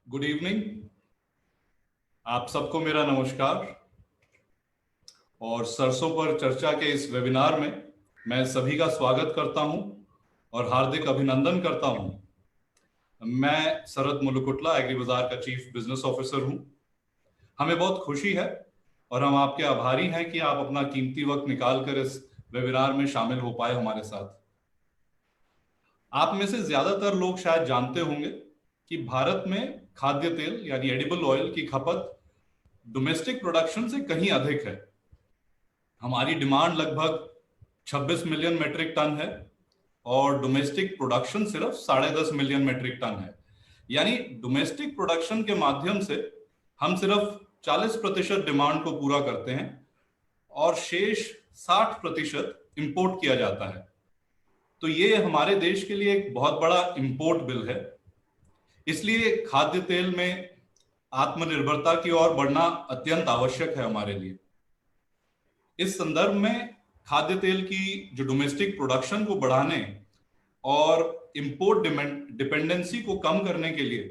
Good evening. आप सबको मेरा नमस्कार। और सरसों पर चर्चा के इस वेबिनार में मैं सभी का स्वागत करता हूं और हार्दिक अभिनंदन करता हूं। मैं शरद मुलुकुटला, एग्री बाजार का चीफ बिजनेस ऑफिसर हूं। हमें बहुत खुशी है और हम आपके आभारी हैं कि आप अपना कीमती वक्त निकालकर इस वेबिनार में शामिल हो पाए हमारे साथ। आप में से ज्यादातर लोग शायद जानते होंगे कि भारत में खाद्य तेल यानी एडिबल ऑयल की खपत डोमेस्टिक प्रोडक्शन से कहीं अधिक है। हमारी डिमांड लगभग 26 मिलियन मेट्रिक टन है और डोमेस्टिक प्रोडक्शन सिर्फ 10.5 मिलियन मेट्रिक टन है। यानी डोमेस्टिक प्रोडक्शन के माध्यम से हम सिर्फ 40% डिमांड को पूरा करते हैं और शेष 60% इंपोर्ट किया जाता है। तो ये हमारे देश के लिए एक बहुत बड़ा इंपोर्ट बिल है। इसलिए खाद्य तेल में आत्मनिर्भरता की ओर बढ़ना अत्यंत आवश्यक है हमारे लिए। इस संदर्भ में खाद्य तेल की जो डोमेस्टिक प्रोडक्शन को बढ़ाने और इंपोर्ट डिपेंडेंसी को कम करने के लिए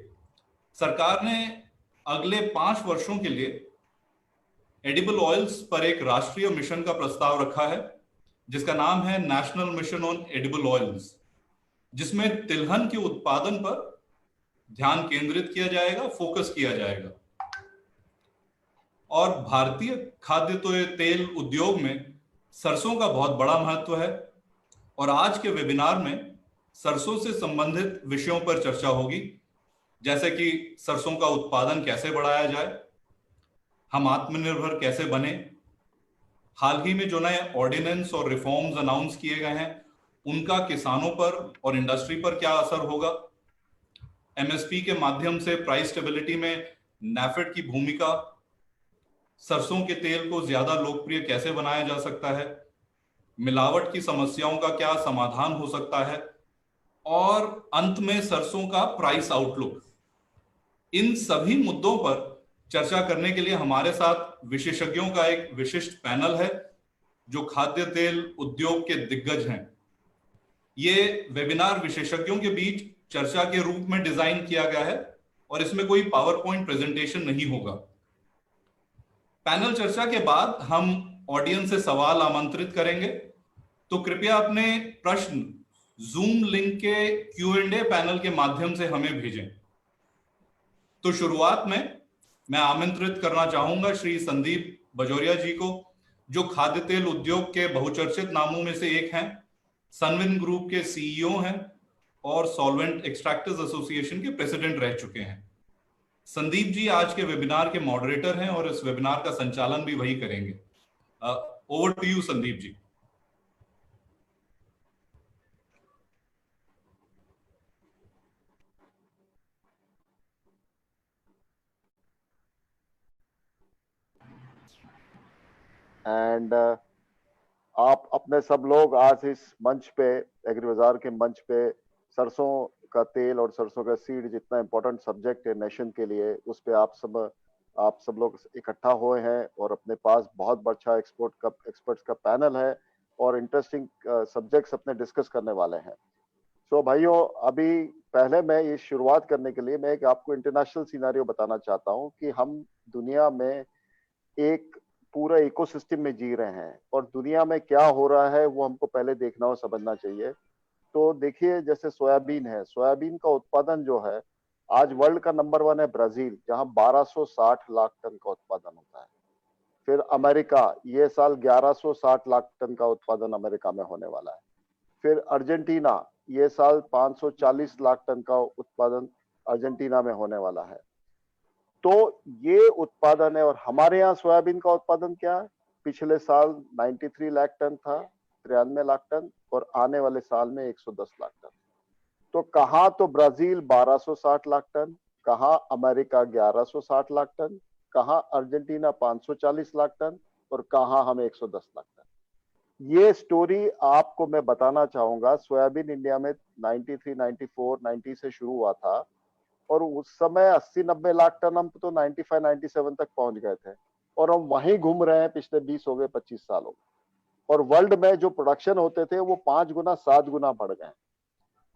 सरकार ने अगले 5 वर्षों के लिए एडिबल ऑयल्स पर एक राष्ट्रीय मिशन का प्रस्ताव रखा है, जिसका नाम है national mission on edible oils, जिसमें तिलहन के उत्पादन पर ध्यान केंद्रित किया जाएगा, फोकस किया जाएगा। और भारतीय खाद्य तेल उद्योग में सरसों का बहुत बड़ा महत्व है और आज के वेबिनार में सरसों से संबंधित विषयों पर चर्चा होगी, जैसे कि सरसों का उत्पादन कैसे बढ़ाया जाए, हम आत्मनिर्भर कैसे बने, हाल ही में जो नए ऑर्डिनेंस और रिफॉर्म्स अनाउंस किए गए हैं उनका किसानों पर और इंडस्ट्री पर क्या असर होगा, एमएसपी के माध्यम से प्राइस स्टेबिलिटी में नैफेड की भूमिका, सरसों के तेल को ज्यादा लोकप्रिय कैसे बनाया जा सकता है, मिलावट की समस्याओं का क्या समाधान हो सकता है, और अंत में सरसों का प्राइस आउटलुक। इन सभी मुद्दों पर चर्चा करने के लिए हमारे साथ विशेषज्ञों का एक विशिष्ट पैनल है जो खाद्य तेल उद्योग के दिग्गज हैं। ये वेबिनार विशेषज्ञों के बीच चर्चा के रूप में डिजाइन किया गया है और इसमें कोई पावर पॉइंट प्रेजेंटेशन नहीं होगा। पैनल चर्चा के बाद हम ऑडियंस से सवाल आमंत्रित करेंगे, तो कृपया अपने प्रश्न जूम लिंक के Q&A पैनल के माध्यम से हमें भेजें। तो शुरुआत में मैं आमंत्रित करना चाहूंगा श्री संदीप बजोरिया जी को, जो खाद्य तेल उद्योग के बहुचर्चित नामों में से एक हैं, सनविन ग्रुप के सीईओ हैं और सॉल्वेंट एक्सट्रैक्टर्स एसोसिएशन के प्रेसिडेंट रह चुके हैं। संदीप जी आज के वेबिनार के मॉडरेटर हैं और इस वेबिनार का संचालन भी वही करेंगे। Over to you Sandeep ji. And आप अपने सब लोग आज इस मंच पे, एग्री बाजार के मंच पे, सरसों का तेल और सरसों का सीड जितना इम्पोर्टेंट सब्जेक्ट है नेशन के लिए, उस पे आप सब लोग इकट्ठा हुए हैं और अपने पास बहुत अच्छा एक्सपर्ट्स का पैनल है और इंटरेस्टिंग सब्जेक्ट्स अपने डिस्कस करने वाले हैं। सो भाइयों, अभी पहले मैं ये शुरुआत करने के लिए मैं एक आपको इंटरनेशनल सिनेरियो बताना चाहता हूँ कि हम दुनिया में एक पूरा इकोसिस्टम में जी रहे हैं और दुनिया में क्या हो रहा है वो हमको पहले देखना और समझना चाहिए। तो देखिए, जैसे सोयाबीन है, सोयाबीन का उत्पादन जो है आज वर्ल्ड का नंबर 1 है ब्राजील, जहां 1260 लाख टन का उत्पादन होता है। फिर अमेरिका, ये साल 1160 लाख टन का उत्पादन अमेरिका में होने वाला है। फिर अर्जेंटीना, ये साल 540 लाख टन का उत्पादन अर्जेंटीना में होने वाला है। तो ये उत्पादन है। और हमारे यहाँ सोयाबीन का उत्पादन क्या है? पिछले साल 93 लाख टन था, 93 लाख टन, और आने वाले साल में 110 लाख टन। तो कहाँ तो ब्राजील 1260 लाख टन, कहाँ अमेरिका 1160 लाख टन, कहाँ अर्जेंटीना 540 लाख टन, और कहाँ हम 110 लाख टन। ये स्टोरी आपको मैं बताना चाहूंगा। सोयाबीन इंडिया में 93, 94, 90 से शुरू हुआ था और उस समय 80-90 लाख टन हम तो 95, 97 तक पहुंच गए थे और हम वहीं घूम रहे हैं। पिछले 20 हो गए, 25 साल हो गए और वर्ल्ड में जो प्रोडक्शन होते थे वो 5 गुना 7 गुना बढ़ गए।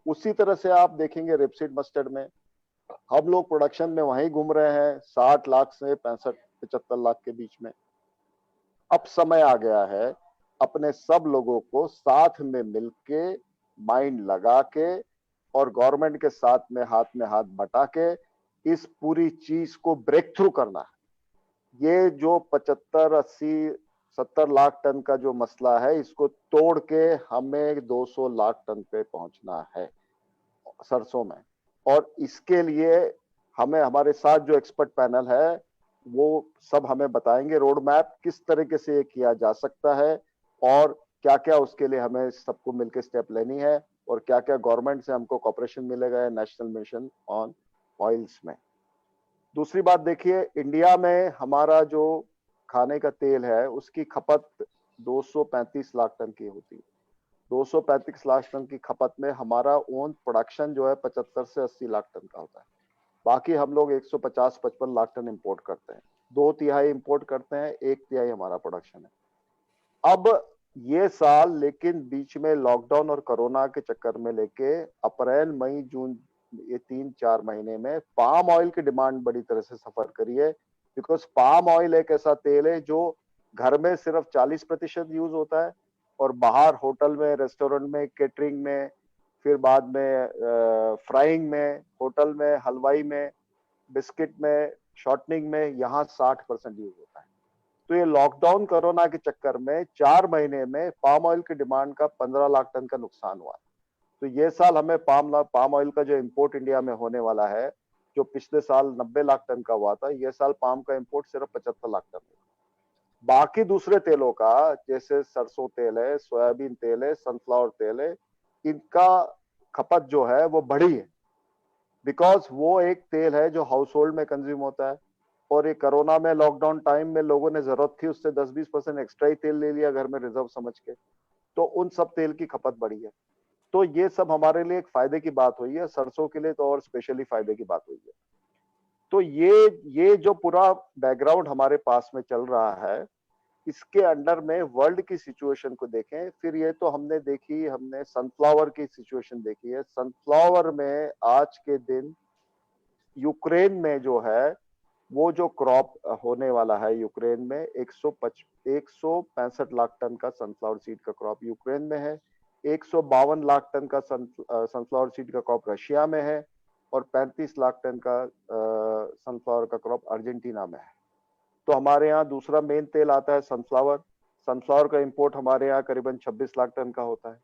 उसी तरह से आप देखेंगे रेपसीड मस्टर्ड में हम लोग प्रोडक्शन में वहीं घूम रहे हैं 60 लाख से 65-75 लाख के बीच में। अब समय आ गया है अपने सब लोगों को साथ में मिलके, माइंड लगा के और गवर्नमेंट के साथ में हाथ बटा के इस पूरी चीज को ब्रेक थ्रू करना है। ये जो 75, 80, 70 लाख टन का जो मसला है, इसको तोड़ के हमें 200 लाख टन पे पहुंचना है सरसों में। और इसके लिए हमें, हमारे साथ जो एक्सपर्ट पैनल है वो सब हमें बताएंगे रोड मैप किस तरीके से ये किया जा सकता है और क्या क्या उसके लिए हमें सबको मिलकर स्टेप लेनी है और क्या क्या गवर्नमेंट से हमको कॉपरेशन मिलेगा नेशनल मिशन ऑन ऑयल्स में। दूसरी बात देखिए, इंडिया में हमारा जो खाने का तेल है उसकी खपत 235 लाख टन की होती है। 235 लाख टन की खपत में हमारा ओन प्रोडक्शन जो है 75 से 80 लाख टन का होता है। बाकी हम लोग 150-55 लाख टन इंपोर्ट करते हैं। 2/3 इंपोर्ट करते हैं, 1/3 हमारा प्रोडक्शन है। अब ये साल लेकिन बीच में लॉकडाउन और कोरोना के चक्कर में लेके अप्रैल, मई, जून, ये 3-4 महीने में पाम ऑयल की डिमांड बड़ी तरह से सफर करी है। बिकॉज पाम ऑयल एक ऐसा तेल है जो घर में सिर्फ 40% यूज होता है और बाहर होटल में, रेस्टोरेंट में, केटरिंग में, फिर बाद में फ्राइंग में, होटल में, हलवाई में, बिस्किट में, शॉर्टनिंग में, यहाँ 60% यूज होता है। तो ये लॉकडाउन कोरोना के चक्कर में 4 महीने में पाम ऑयल की डिमांड का 15 लाख टन का नुकसान हुआ। तो ये साल हमें पाम ऑयल का जो इंपोर्ट इंडिया में होने वाला है, जो पिछले साल 90 लाख टन का हुआ था, ये साल पाम का इंपोर्ट सिर्फ 75 लाख टन होगा। बाकी दूसरे तेलों का, जैसे सरसों तेल है, सोयाबीन तेल है, सनफ्लावर तेल है, इनका खपत जो है वो बढ़ी है। बिकॉज वो एक तेल है जो हाउस होल्ड में कंज्यूम होता है और ये कोरोना में, लॉकडाउन टाइम में लोगों ने जरूरत थी उससे 10-20% एक्स्ट्रा ही तेल ले लिया घर में रिजर्व समझ के, तो उन सब तेल की खपत बढ़ी है। तो ये सब हमारे लिए एक फायदे की बात हुई है, सरसों के लिए तो और स्पेशली फायदे की बात हुई है। तो ये जो पूरा बैकग्राउंड हमारे पास में चल रहा है, इसके अंडर में वर्ल्ड की सिचुएशन को देखें। फिर ये तो हमने सनफ्लावर की सिचुएशन देखी है। सनफ्लावर में आज के दिन यूक्रेन में जो है, वो जो क्रॉप होने वाला है यूक्रेन में, 165 लाख टन का सनफ्लावर सीड का क्रॉप यूक्रेन में है। 152 लाख टन का सनफ्लावर सीड का क्रॉप रशिया में है और 35 लाख टन का सनफ्लावर का क्रॉप अर्जेंटीना में है। तो हमारे यहाँ दूसरा मेन तेल आता है सनफ्लावर। सनफ्लावर का इंपोर्ट हमारे यहाँ करीबन 26 लाख टन का होता है।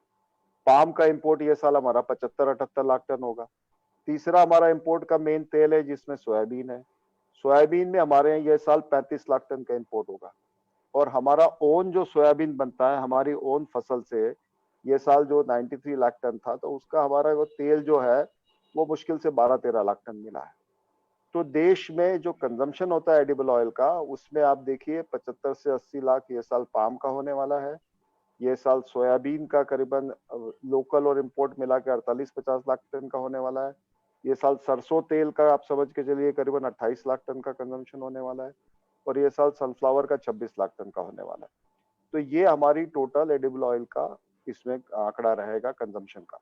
पाम का इंपोर्ट ये साल हमारा 75-78 लाख टन होगा। तीसरा हमारा इंपोर्ट का मेन तेल है जिसमें सोयाबीन है। सोयाबीन में हमारे यहाँ ये साल 35 लाख टन का इंपोर्ट होगा और हमारा ओन जो सोयाबीन बनता है हमारी ओन फसल से, ये साल जो 93 लाख टन था, तो उसका हमारा वो तेल जो है वो मुश्किल से 12-13 लाख टन मिला है। तो देश में जो कंजम्पशन होता है एडिबल ऑयल का, उसमें आप देखिए 75 से 80 लाख ये साल पाम का होने वाला है। ये साल सोयाबीन का करीबन लोकल और इंपोर्ट मिला के 48-50 लाख टन का होने वाला है। ये साल सरसों तेल का आप समझ के चलिए करीबन 28 लाख टन का कंजम्पशन होने वाला है और ये साल सनफ्लावर का 26 लाख टन का होने वाला है। तो ये हमारी टोटल एडिबल ऑयल का इसमें आंकड़ा रहेगा कंजम्पशन का।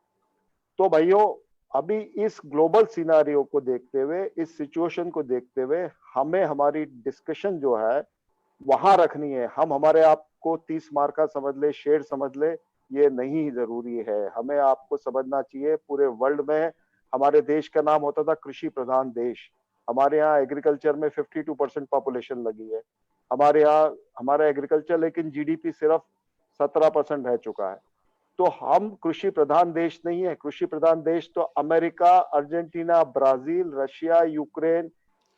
तो भाइयों, अभी इस ग्लोबल सिनेरियो को देखते हुए, इस सिचुएशन को देखते हुए, हमें हमारी डिस्कशन जो है वहां रखनी है। हम हमारे आप को 30 मार्क का समझ ले, शेर समझ ले, ये नहीं जरूरी है। हमें आपको समझना चाहिए पूरे वर्ल्ड में हमारे देश का नाम होता था कृषि प्रधान देश। हमारे यहाँ एग्रीकल्चर में 52% पॉपुलेशन लगी है। हमारे यहाँ हमारा एग्रीकल्चर लेकिन जीडीपी सिर्फ 17% रह चुका है। तो हम कृषि प्रधान देश नहीं है। कृषि प्रधान देश तो America, Argentina, Brazil, Russia, Ukraine,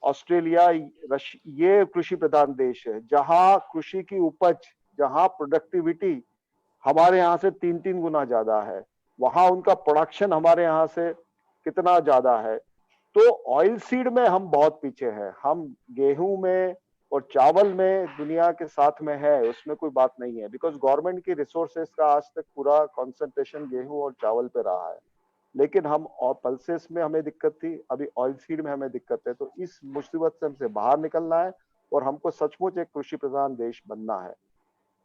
Australia, ये कृषि प्रधान देश है जहां कृषि की उपज, जहां प्रोडक्टिविटी हमारे यहाँ से 3-3 गुना ज्यादा है। वहां उनका प्रोडक्शन हमारे यहाँ से कितना ज्यादा है। तो ऑयल सीड में हम बहुत पीछे हैं। हम गेहूं में और चावल में दुनिया के साथ में है, उसमें कोई बात नहीं है। बिकॉज गवर्नमेंट की रिसोर्सेस का आज तक पूरा कंसंट्रेशन गेहूं और चावल पे रहा है। लेकिन हम और पल्सेस में हमें दिक्कत थी, अभी ऑयल सीड में हमें दिक्कत है। तो इस मुसीबत से हमसे बाहर निकलना है और हमको सचमुच एक कृषि प्रधान देश बनना है।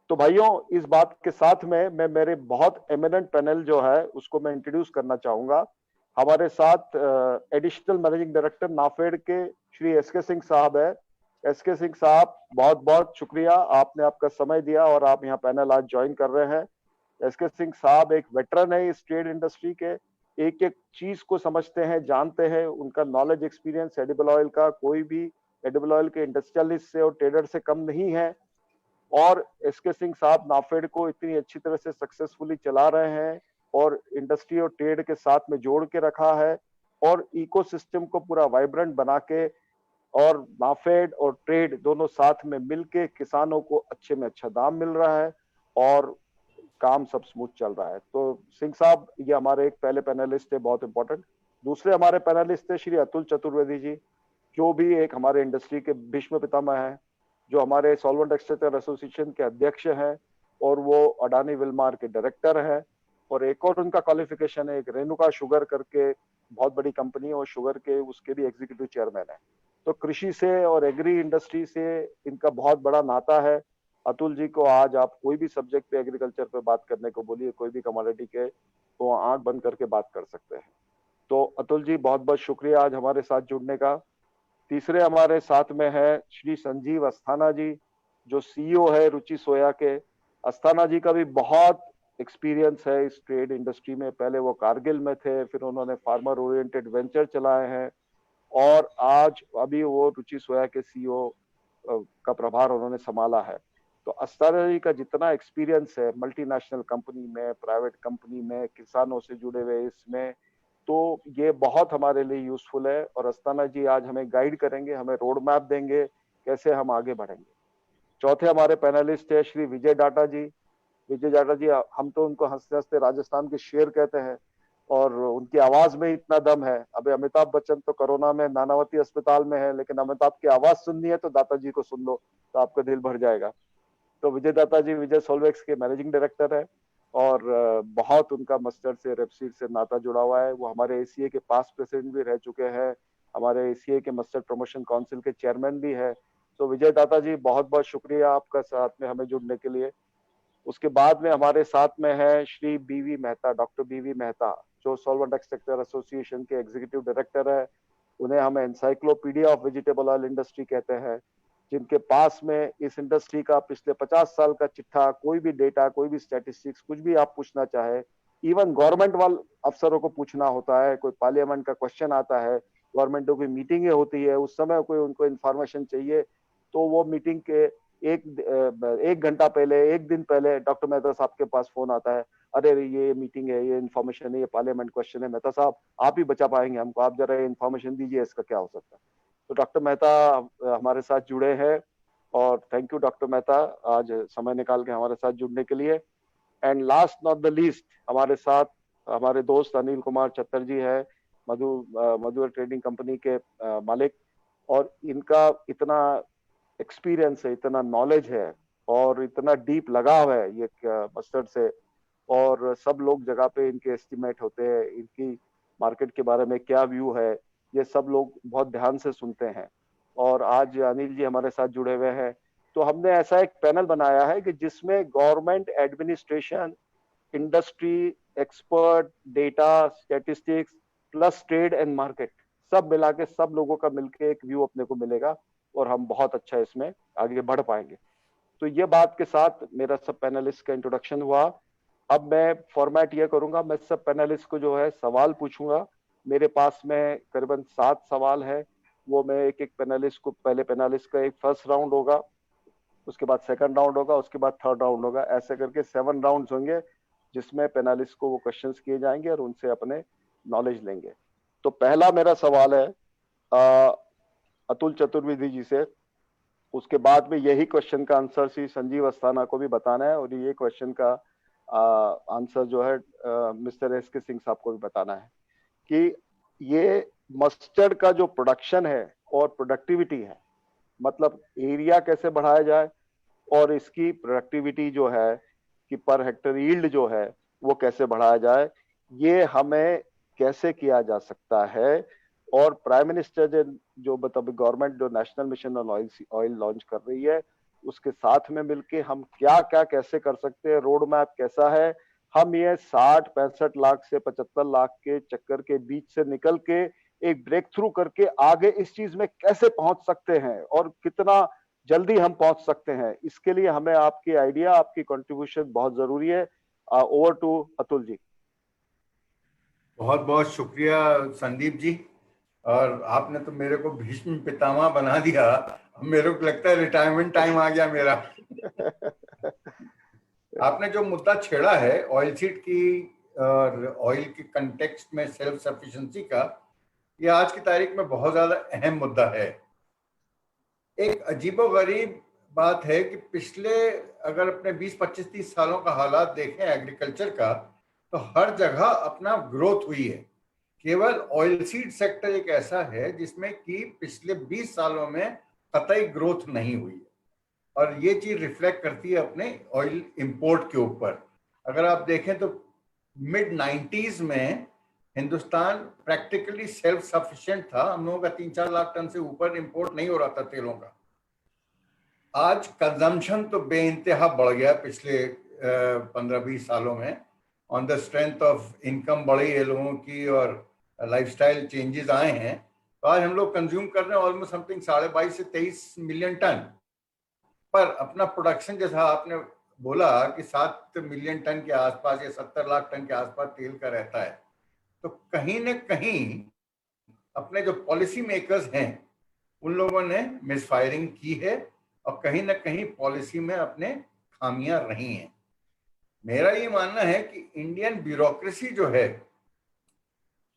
तो भाइयों, इस बात के साथ में मैं मेरे बहुत एमिनेंट पैनल जो है उसको मैं इंट्रोड्यूस करना चाहूंगा। हमारे साथ एडिशनल मैनेजिंग डायरेक्टर नाफेड के श्री एसके सिंह साहब है। एसके सिंह साहब, बहुत बहुत शुक्रिया, आपने आपका समय दिया और आप यहाँ पैनल आज ज्वाइन कर रहे हैं। एसके सिंह साहब एक वेटरन है इस ट्रेड इंडस्ट्री के, एक एक चीज को समझते हैं, जानते हैं। उनका नॉलेज एक्सपीरियंस एडिबल ऑयल का कोई भी एडिबल ऑयल के इंडस्ट्रियलिस्ट से और ट्रेडर से कम नहीं है। और एसके सिंह साहब नाफेड को इतनी अच्छी तरह से सक्सेसफुली चला रहे हैं और इंडस्ट्री और ट्रेड के साथ में जोड़ के रखा है और इकोसिस्टम को पूरा वाइब्रेंट बना के, और नाफेड और ट्रेड दोनों साथ में मिलके किसानों को अच्छे में अच्छा दाम मिल रहा है और काम सब स्मूथ चल रहा है। तो सिंह साहब ये हमारे एक पहले पैनलिस्ट है, बहुत इंपॉर्टेंट। दूसरे हमारे पैनलिस्ट है श्री अतुल चतुर्वेदी जी, जो भी एक हमारे इंडस्ट्री के भीष्म पितामह है, जो हमारे सॉल्वेंट एक्सट्रैक्टर एसोसिएशन के अध्यक्ष हैं और वो अडानी विलमार के डायरेक्टर हैं। और एक और उनका क्वालिफिकेशन है, एक रेणुका शुगर करके बहुत बड़ी कंपनी है और शुगर के उसके भी एग्जीक्यूटिव चेयरमैन है। तो कृषि से और एग्री इंडस्ट्री से इनका बहुत बड़ा नाता है। अतुल जी को आज आप कोई भी सब्जेक्ट पे एग्रीकल्चर पे बात करने को बोलिए, कोई भी कमोडिटी के, तो आंख बंद करके बात कर सकते हैं। तो अतुल जी बहुत बहुत शुक्रिया आज हमारे साथ जुड़ने का। तीसरे हमारे साथ में है श्री संजीव अस्थाना जी, जो सीईओ है रुचि सोया के। अस्थाना जी का भी बहुत एक्सपीरियंस है इस ट्रेड इंडस्ट्री में। पहले वो कारगिल में थे, फिर उन्होंने फार्मर ओरिएंटेड वेंचर चलाए हैं और आज अभी वो रुचि सोया के सीईओ का प्रभार उन्होंने संभाला है। तो अस्थाना जी का जितना एक्सपीरियंस है मल्टीनेशनल कंपनी में, प्राइवेट कंपनी में, किसानों से जुड़े हुए इसमें, तो ये बहुत हमारे लिए यूजफुल है। और अस्थाना जी आज हमें गाइड करेंगे, हमें रोड मैप देंगे कैसे हम आगे बढ़ेंगे। चौथे हमारे पैनलिस्ट है श्री विजय डाटा जी। विजय डाटा जी, हम तो उनको हंसते हंसते राजस्थान के शेर कहते हैं और उनकी आवाज में इतना दम है। अभी अमिताभ बच्चन तो कोरोना में नानावती अस्पताल में है, लेकिन अमिताभ की आवाज सुननी है तो दाता जी को सुन लो तो आपका दिल भर जाएगा। तो विजय दाता जी विजय सोल्वेक्स के मैनेजिंग डायरेक्टर है और बहुत उनका मस्टर्ड से रेपसीड से नाता जुड़ा हुआ है। वो हमारे एसीए के पास्ट प्रेसिडेंट भी रह चुके हैं, हमारे एसीए के मस्टर्ड प्रमोशन काउंसिल के चेयरमैन भी है। तो विजय दाता जी बहुत बहुत शुक्रिया आपका साथ में हमें जुड़ने के लिए। उसके बाद में हमारे साथ में है श्री बीवी मेहता, डॉक्टर बीवी मेहता, जो सॉल्वेंट एक्सट्रैक्टर एसोसिएशन के एग्जीक्यूटिव डायरेक्टर है। उन्हें हम encyclopedia of vegetable oil industry कहते हैं, जिनके पास में इस इंडस्ट्री का पिछले 50 साल का चिट्ठा, कोई भी डेटा, कोई भी स्टैटिस्टिक्स, कुछ भी आप पूछना चाहे, इवन गवर्नमेंट वाले अफसरों को पूछना होता है, कोई पार्लियामेंट का क्वेश्चन आता है, गवर्नमेंटों की मीटिंगें होती है, उस समय कोई उनको इन्फॉर्मेशन चाहिए, तो वो मीटिंग के एक घंटा पहले, एक दिन पहले डॉक्टर मेहता साहब के पास फोन आता है, अरे ये मीटिंग है, ये इन्फॉर्मेशन है, ये पार्लियामेंट क्वेश्चन है, मेहता साहब आप ही बचा पाएंगे हमको, आप जरा इन्फॉर्मेशन दीजिए इसका क्या हो सकता है। तो डॉक्टर मेहता हमारे साथ जुड़े हैं और थैंक यू डॉक्टर मेहता आज समय निकाल के हमारे साथ जुड़ने के लिए। And last not the least हमारे साथ हमारे दोस्त अनिल कुमार चत्तर जी है, मधु ट्रेडिंग कंपनी के मालिक, और इनका इतना एक्सपीरियंस है, इतना नॉलेज है और इतना डीप लगाव है ये मस्टर्ड से, और सब लोग जगह पे इनके एस्टिमेट होते हैं, इनकी मार्केट के बारे में क्या व्यू है, ये सब लोग बहुत ध्यान से सुनते हैं। और आज अनिल जी हमारे साथ जुड़े हुए हैं। तो हमने ऐसा एक पैनल बनाया है कि जिसमें government, administration, industry, expert, data, statistics plus trade and market, सब मिला के सब लोगों का मिलके एक व्यू अपने को मिलेगा और हम बहुत अच्छा इसमें आगे बढ़ पाएंगे। तो ये बात के साथ मेरा सब पैनलिस्ट का इंट्रोडक्शन हुआ। अब मैं फॉर्मेट ये करूंगा, मैं सब पैनलिस्ट को जो है सवाल पूछूंगा। मेरे पास में करीबन 7 सवाल है, वो मैं एक एक पैनलिस्ट को, पहले पैनलिस्ट का एक फर्स्ट राउंड होगा, उसके बाद सेकंड राउंड होगा, उसके बाद थर्ड राउंड होगा, ऐसे करके 7 राउंड्स होंगे जिसमें पैनलिस्ट को वो क्वेश्चंस किए जाएंगे और उनसे अपने नॉलेज लेंगे। तो पहला मेरा सवाल है अतुल चतुर्वेदी जी से, उसके बाद में यही क्वेश्चन का आंसर श्री संजीव अस्थाना को भी बताना है और ये क्वेश्चन का आंसर जो है मिस्टर एस के सिंह साहब को भी बताना है कि ये मस्टर्ड का जो प्रोडक्शन है और प्रोडक्टिविटी है, मतलब एरिया कैसे बढ़ाया जाए और इसकी प्रोडक्टिविटी जो है कि पर हेक्टर यील्ड जो है वो कैसे बढ़ाया जाए, ये हमें कैसे किया जा सकता है। और प्राइम मिनिस्टर जो मतलब गवर्नमेंट जो national mission on oil launch कर रही है, उसके साथ में मिलके हम क्या क्या कैसे कर सकते हैं, रोड मैप कैसा है, हम ये 60-65 लाख से 75 लाख के चक्कर के बीच से निकल के एक ब्रेक थ्रू करके आगे इस चीज में कैसे पहुंच सकते हैं और कितना जल्दी हम पहुंच सकते हैं, इसके लिए हमें आपकी आइडिया, आपकी कंट्रीब्यूशन बहुत जरूरी है। Over to Atul ji. बहुत बहुत शुक्रिया संदीप जी। और आपने तो मेरे को भीष्म पितामह बना दिया। अब मेरे को लगता है रिटायरमेंट टाइम आ गया मेरा। आपने जो मुद्दा छेड़ा है ऑयल सीड की और ऑयल के कंटेक्स्ट में सेल्फ सफिशिएंसी का, ये आज की तारीख में बहुत ज्यादा अहम मुद्दा है। एक अजीबोगरीब बात है कि पिछले अगर अपने 20-25-30 सालों का हालात देखें एग्रीकल्चर का, तो हर जगह अपना ग्रोथ हुई है। केवल ऑयल सीड सेक्टर एक ऐसा है जिसमें कि पिछले 20 सालों में कतई ग्रोथ नहीं हुई है, और ये चीज रिफ्लेक्ट करती है अपने ऑयल इंपोर्ट के ऊपर। अगर आप देखें तो मिड 90s में हिंदुस्तान प्रैक्टिकली सेल्फ सफिशिएंट था। हम लोगों का 3-4 लाख टन से ऊपर इंपोर्ट नहीं हो रहा था तेलों का। आज कंजम्पशन तो बेइंतहा बढ़ गया पिछले 15-20 सालों में, on the strength of income बढ़ी है लोगों की और लाइफस्टाइल चेंजेस आए हैं। तो आज हम लोग कंज्यूम कर रहे हैं ऑलमोस्ट समथिंग 22.5 से 23 मिलियन टन, पर अपना प्रोडक्शन जैसा आपने बोला कि 7 मिलियन टन के आसपास या 70 लाख टन के आसपास तेल का रहता है। तो कहीं न कहीं अपने जो पॉलिसी मेकर्स हैं उन लोगों ने मिसफायरिंग की है, और कहीं ना कहीं पॉलिसी में अपने खामियां रही हैं। मेरा ये मानना है कि इंडियन ब्यूरोक्रेसी जो है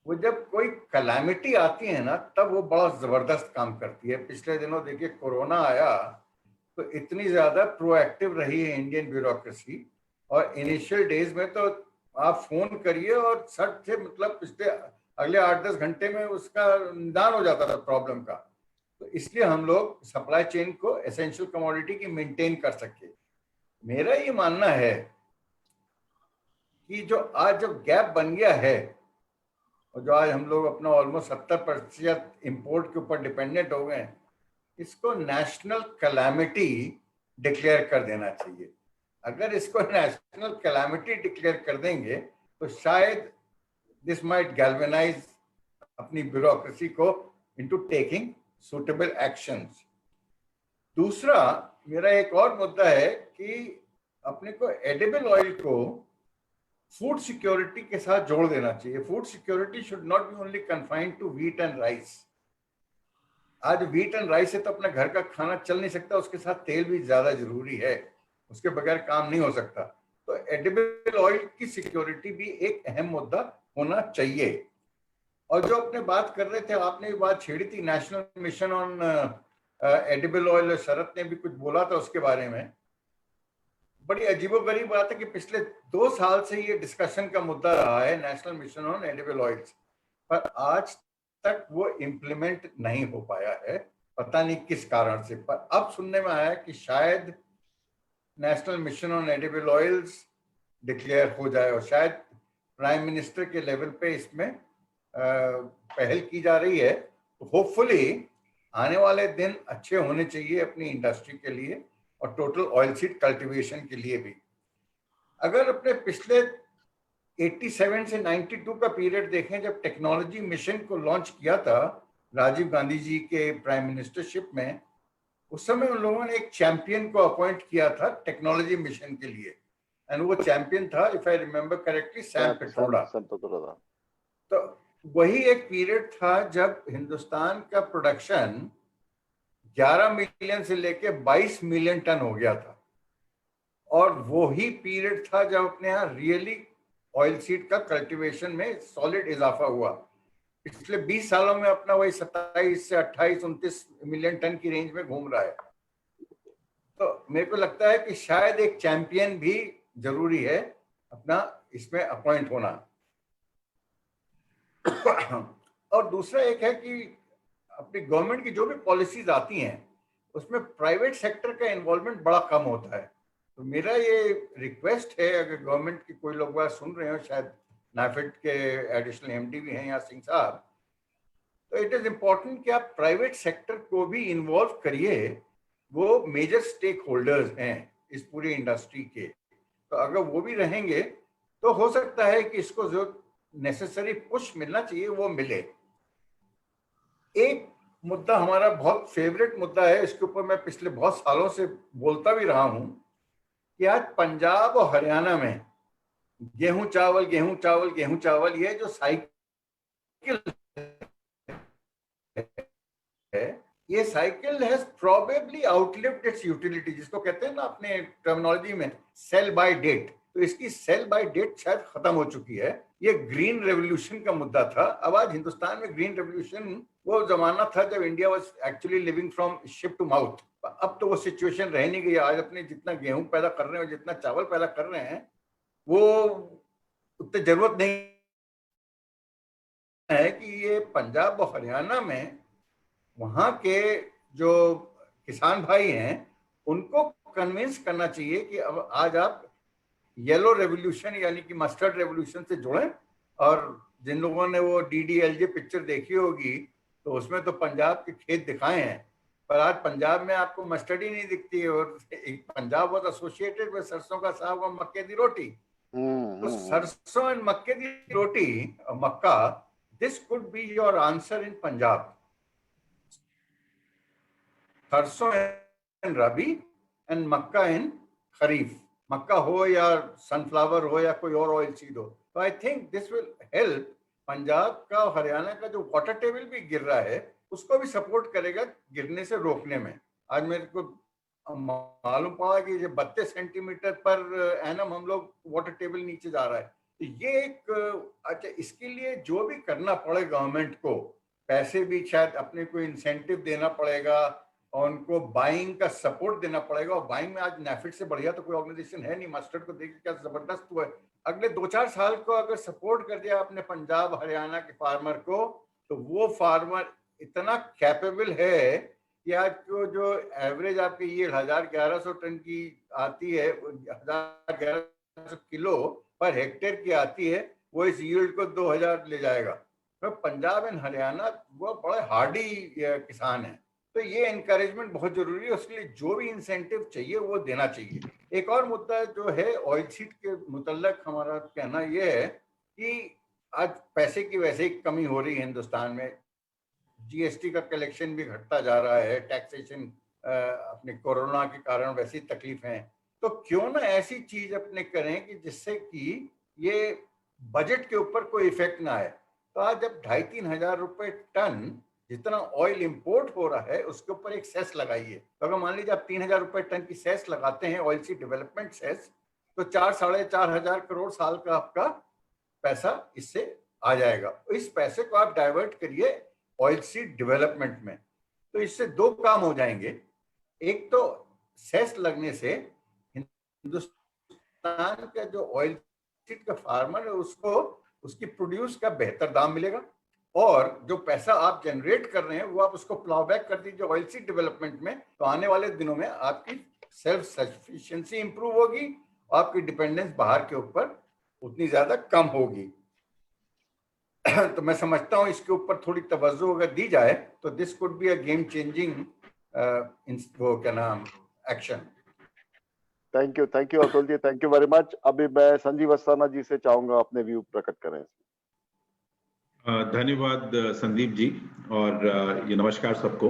वो जब कोई कैलामिटी आती है ना, तब वो बड़ा जबरदस्त काम करती है। पिछले दिनों देखिए कोरोना आया तो इतनी ज्यादा प्रोएक्टिव रही है इंडियन ब्यूरोक्रेसी, और इनिशियल डेज में तो आप फोन करिए और सट से मतलब पिछले अगले 8-10 घंटे में उसका निदान हो जाता था प्रॉब्लम का। तो इसलिए हम लोग सप्लाई चेन को एसेंशियल कमोडिटी की मेंटेन कर सके। मेरा ये मानना है कि जो आज जो गैप बन गया है, और जो आज हम लोग अपना ऑलमोस्ट 70% इंपोर्ट के ऊपर डिपेंडेंट हो गए, इसको नेशनल कैलामिटी डिक्लेयर कर देना चाहिए। अगर इसको नेशनल कैलामिटी डिक्लेयर कर देंगे तो शायद दिस माइट गैल्वेनाइज अपनी ब्यूरोक्रेसी को इनटू टेकिंग सुटेबल एक्शंस। दूसरा मेरा एक और मुद्दा है कि अपने को एडिबल ऑयल को फूड सिक्योरिटी के साथ जोड़ देना चाहिए। Food security should not be only confined to wheat and rice. आज व्हीट एंड राइस से तो अपना घर का खाना चल नहीं सकता, उसके साथ तेल भी ज्यादा जरूरी है, उसके बगैर काम नहीं हो सकता। तो एडिबल ऑयल की सिक्योरिटी भी एक अहम मुद्दा होना चाहिए। और जो अपने बात कर रहे थे, आपने भी बात छेड़ी थी national mission on edible oil, Sharad ने भी कुछ बोला था उसके बारे में। बड़ी अजीबोगरीब बात है कि पिछले 2 साल से ये डिस्कशन का मुद्दा रहा है national mission on edible oils, पर आज तक वो इम्प्लीमेंट नहीं हो पाया है, पता नहीं किस कारण से। पर अब सुनने में आया कि शायद national mission on edible oils declare हो जाए, और शायद प्राइम मिनिस्टर के लेवल पे इसमें पहल की जा रही है। तो होपफुली आने वाले दिन अच्छे होने चाहिए अपनी इंडस्ट्री के लिए और टोटल ऑयल सीड कल्टीवेशन के लिए भी। अगर अपने पिछले 87 से 92 का पीरियड देखें, जब टेक्नोलॉजी मिशन को लॉन्च किया था राजीव गांधी जी के प्राइम मिनिस्टरशिप में, उस समय उन लोगों ने एक चैंपियन को अपॉइंट किया था टेक्नोलॉजी मिशन के लिए, एंड वो चैंपियन था, if I remember correctly, Sam Pitroda. तो वही एक पीरियड था जब हिंदुस्तान का प्रोडक्शन 11 मिलियन से लेके 22 मिलियन टन हो गया था, और वो ही पीरियड था जब अपने यहाँ रियली ऑयल सीड का कल्टीवेशन में सॉलिड इजाफा हुआ। पिछले 20 सालों में अपना वही 27 से 28-29 मिलियन टन की रेंज में घूम रहा है। तो मेरे को लगता है कि शायद एक चैंपियन भी जरूरी है अपना इसमें अपॉइंट होना। और दूसरा एक है कि अपनी गवर्नमेंट की जो भी पॉलिसीज आती हैं उसमें प्राइवेट सेक्टर का इन्वॉल्वमेंट बड़ा कम होता है। तो मेरा ये रिक्वेस्ट है, अगर गवर्नमेंट की कोई लोग बात सुन रहे हो, शायद नाफेड के एडिशनल एमडी भी हैं यहाँ सिंह साहब, तो इट इज इम्पोर्टेंट कि आप प्राइवेट सेक्टर को भी इन्वॉल्व करिए। वो मेजर स्टेक होल्डर्स हैं इस पूरी इंडस्ट्री के, तो अगर वो भी रहेंगे तो हो सकता है कि इसको जो नेसेसरी पुश मिलना चाहिए वो मिले। एक मुद्दा हमारा बहुत फेवरेट मुद्दा है, इसके ऊपर मैं पिछले बहुत सालों से बोलता भी रहा हूं कि आज पंजाब और हरियाणा में गेहूं चावल गेहूं चावल गेहूं चावल, ये जो साइकिल है, ये cycle has probably outlived it's utility, जिसको कहते हैं ना अपने टर्मिनोलॉजी में सेल बाय डेट। तो इसकी सेल बाय डेट शायद खत्म हो चुकी है। ये ग्रीन रेवोल्यूशन का मुद्दा था। अब आज हिंदुस्तान में ग्रीन रेवोल्यूशन वो जमाना था जब India was actually living from ship to mouth. अब तो वो सिचुएशन रह नहीं गई। आज अपने जितना गेहूं पैदा कर रहे हैं, जितना चावल पैदा कर रहे हैं, वो उतनी जरूरत नहीं है कि ये पंजाब और हरियाणा में वहां के जो किसान भाई हैं उनको कन्विंस करना चाहिए कि अब आज आप येलो रेवोल्यूशन यानी कि मस्टर्ड रेवोल्यूशन से जुड़ें। और जिन लोगों ने वो DDLJ पिक्चर देखी होगी तो उसमें तो पंजाब के खेत दिखाए हैं, पर आज पंजाब में आपको मस्टर्ड ही नहीं दिखती है। और पंजाब वाज एसोसिएटेड विद सरसों का साग और मक्के की रोटी। तो सरसों एंड मक्के की रोटी, मक्का, this could be your answer in Punjab. Sarson in rabi and मक्का इन खरीफ। मक्का हो या सनफ्लावर हो या कोई और ऑयल सीड हो। तो I think this will help. Punjab का और हरियाणा का जो वाटर टेबल भी गिर रहा है उसको भी सपोर्ट करेगा गिरने से रोकने में। आज मेरे को मालूम पड़ा कि 32 सेंटीमीटर पर एनम हम लोग वाटर टेबल नीचे जा रहा है। तो ये एक अच्छा, इसके लिए जो भी करना पड़े गवर्नमेंट को, पैसे भी शायद अपने को इंसेंटिव देना पड़ेगा और उनको बाइंग का सपोर्ट देना पड़ेगा। और बाइंग में आज नैफिड से बढ़िया तो कोई ऑर्गेनाइजेशन है नहीं। मस्टर्ड को देखिए क्या जबरदस्त हुआ है। अगले 2-4 साल को अगर सपोर्ट कर दिया आपने पंजाब हरियाणा के फार्मर को, तो वो फार्मर इतना कैपेबल है कि आज को जो एवरेज आपकी ये 1100 टन की आती है, 1100 किलो पर हेक्टेयर की आती है, वो इस यील्ड को 2000 ले जाएगा। तो पंजाब एंड हरियाणा वो बड़े हार्डी किसान हैं। तो ये एनकरेजमेंट बहुत जरूरी है। उसके लिए जो भी इंसेंटिव चाहिए वो देना चाहिए। एक और मुद्दा जो है ऑयल सीड के मुतल्लक हमारा कहना यह है कि आज पैसे की वैसे ही कमी हो रही है हिंदुस्तान में। GST का कलेक्शन भी घटता जा रहा है, टैक्सेशन अपने कोरोना के कारण वैसी तकलीफ है। तो क्यों ना ऐसी चीज अपने करें कि जिससे कि ये बजट के ऊपर कोई इफेक्ट ना आए। तो आज जब 2,500-3 हजार रुपए टन जितना ऑयल इंपोर्ट हो रहा है उसके ऊपर एक सेस लगाइए। तो अगर मान लीजिए आप 3,000 रुपए टन की सेस लगाते हैं, ऑयल सीड डेवलपमेंट सेस, तो 4-4.5 हजार करोड़ साल का आपका पैसा इससे आ जाएगा। इस पैसे को आप डाइवर्ट करिए ऑयल सीड डेवलपमेंट में। तो इससे 2 काम हो जाएंगे। एक तो सेस लगने से हिंदुस्तान का जो ऑयल सीड का फार्मर है उसको उसकी प्रोड्यूस का बेहतर दाम मिलेगा, और जो पैसा आप जनरेट कर रहे हैं वो आप उसको प्लाउ बैक कर दीजिए ऑयल सीड डेवलपमेंट में। तो आने वाले दिनों में आपकी सेल्फ सफिशिएंसी इंप्रूव होगी, आपकी डिपेंडेंस बाहर के ऊपर उतनी ज्यादा कम होगी। तो मैं समझता हूं इसके ऊपर थोड़ी तवज्जो अगर दी जाए तो this could be a game changing वो क्या नाम action. Thank you Atul ji, thank you very much. अभी मैं संजीव अस्थाना जी से चाहूंगा अपने व्यू प्रकट करें। धन्यवाद संदीप जी, और ये नमस्कार सबको।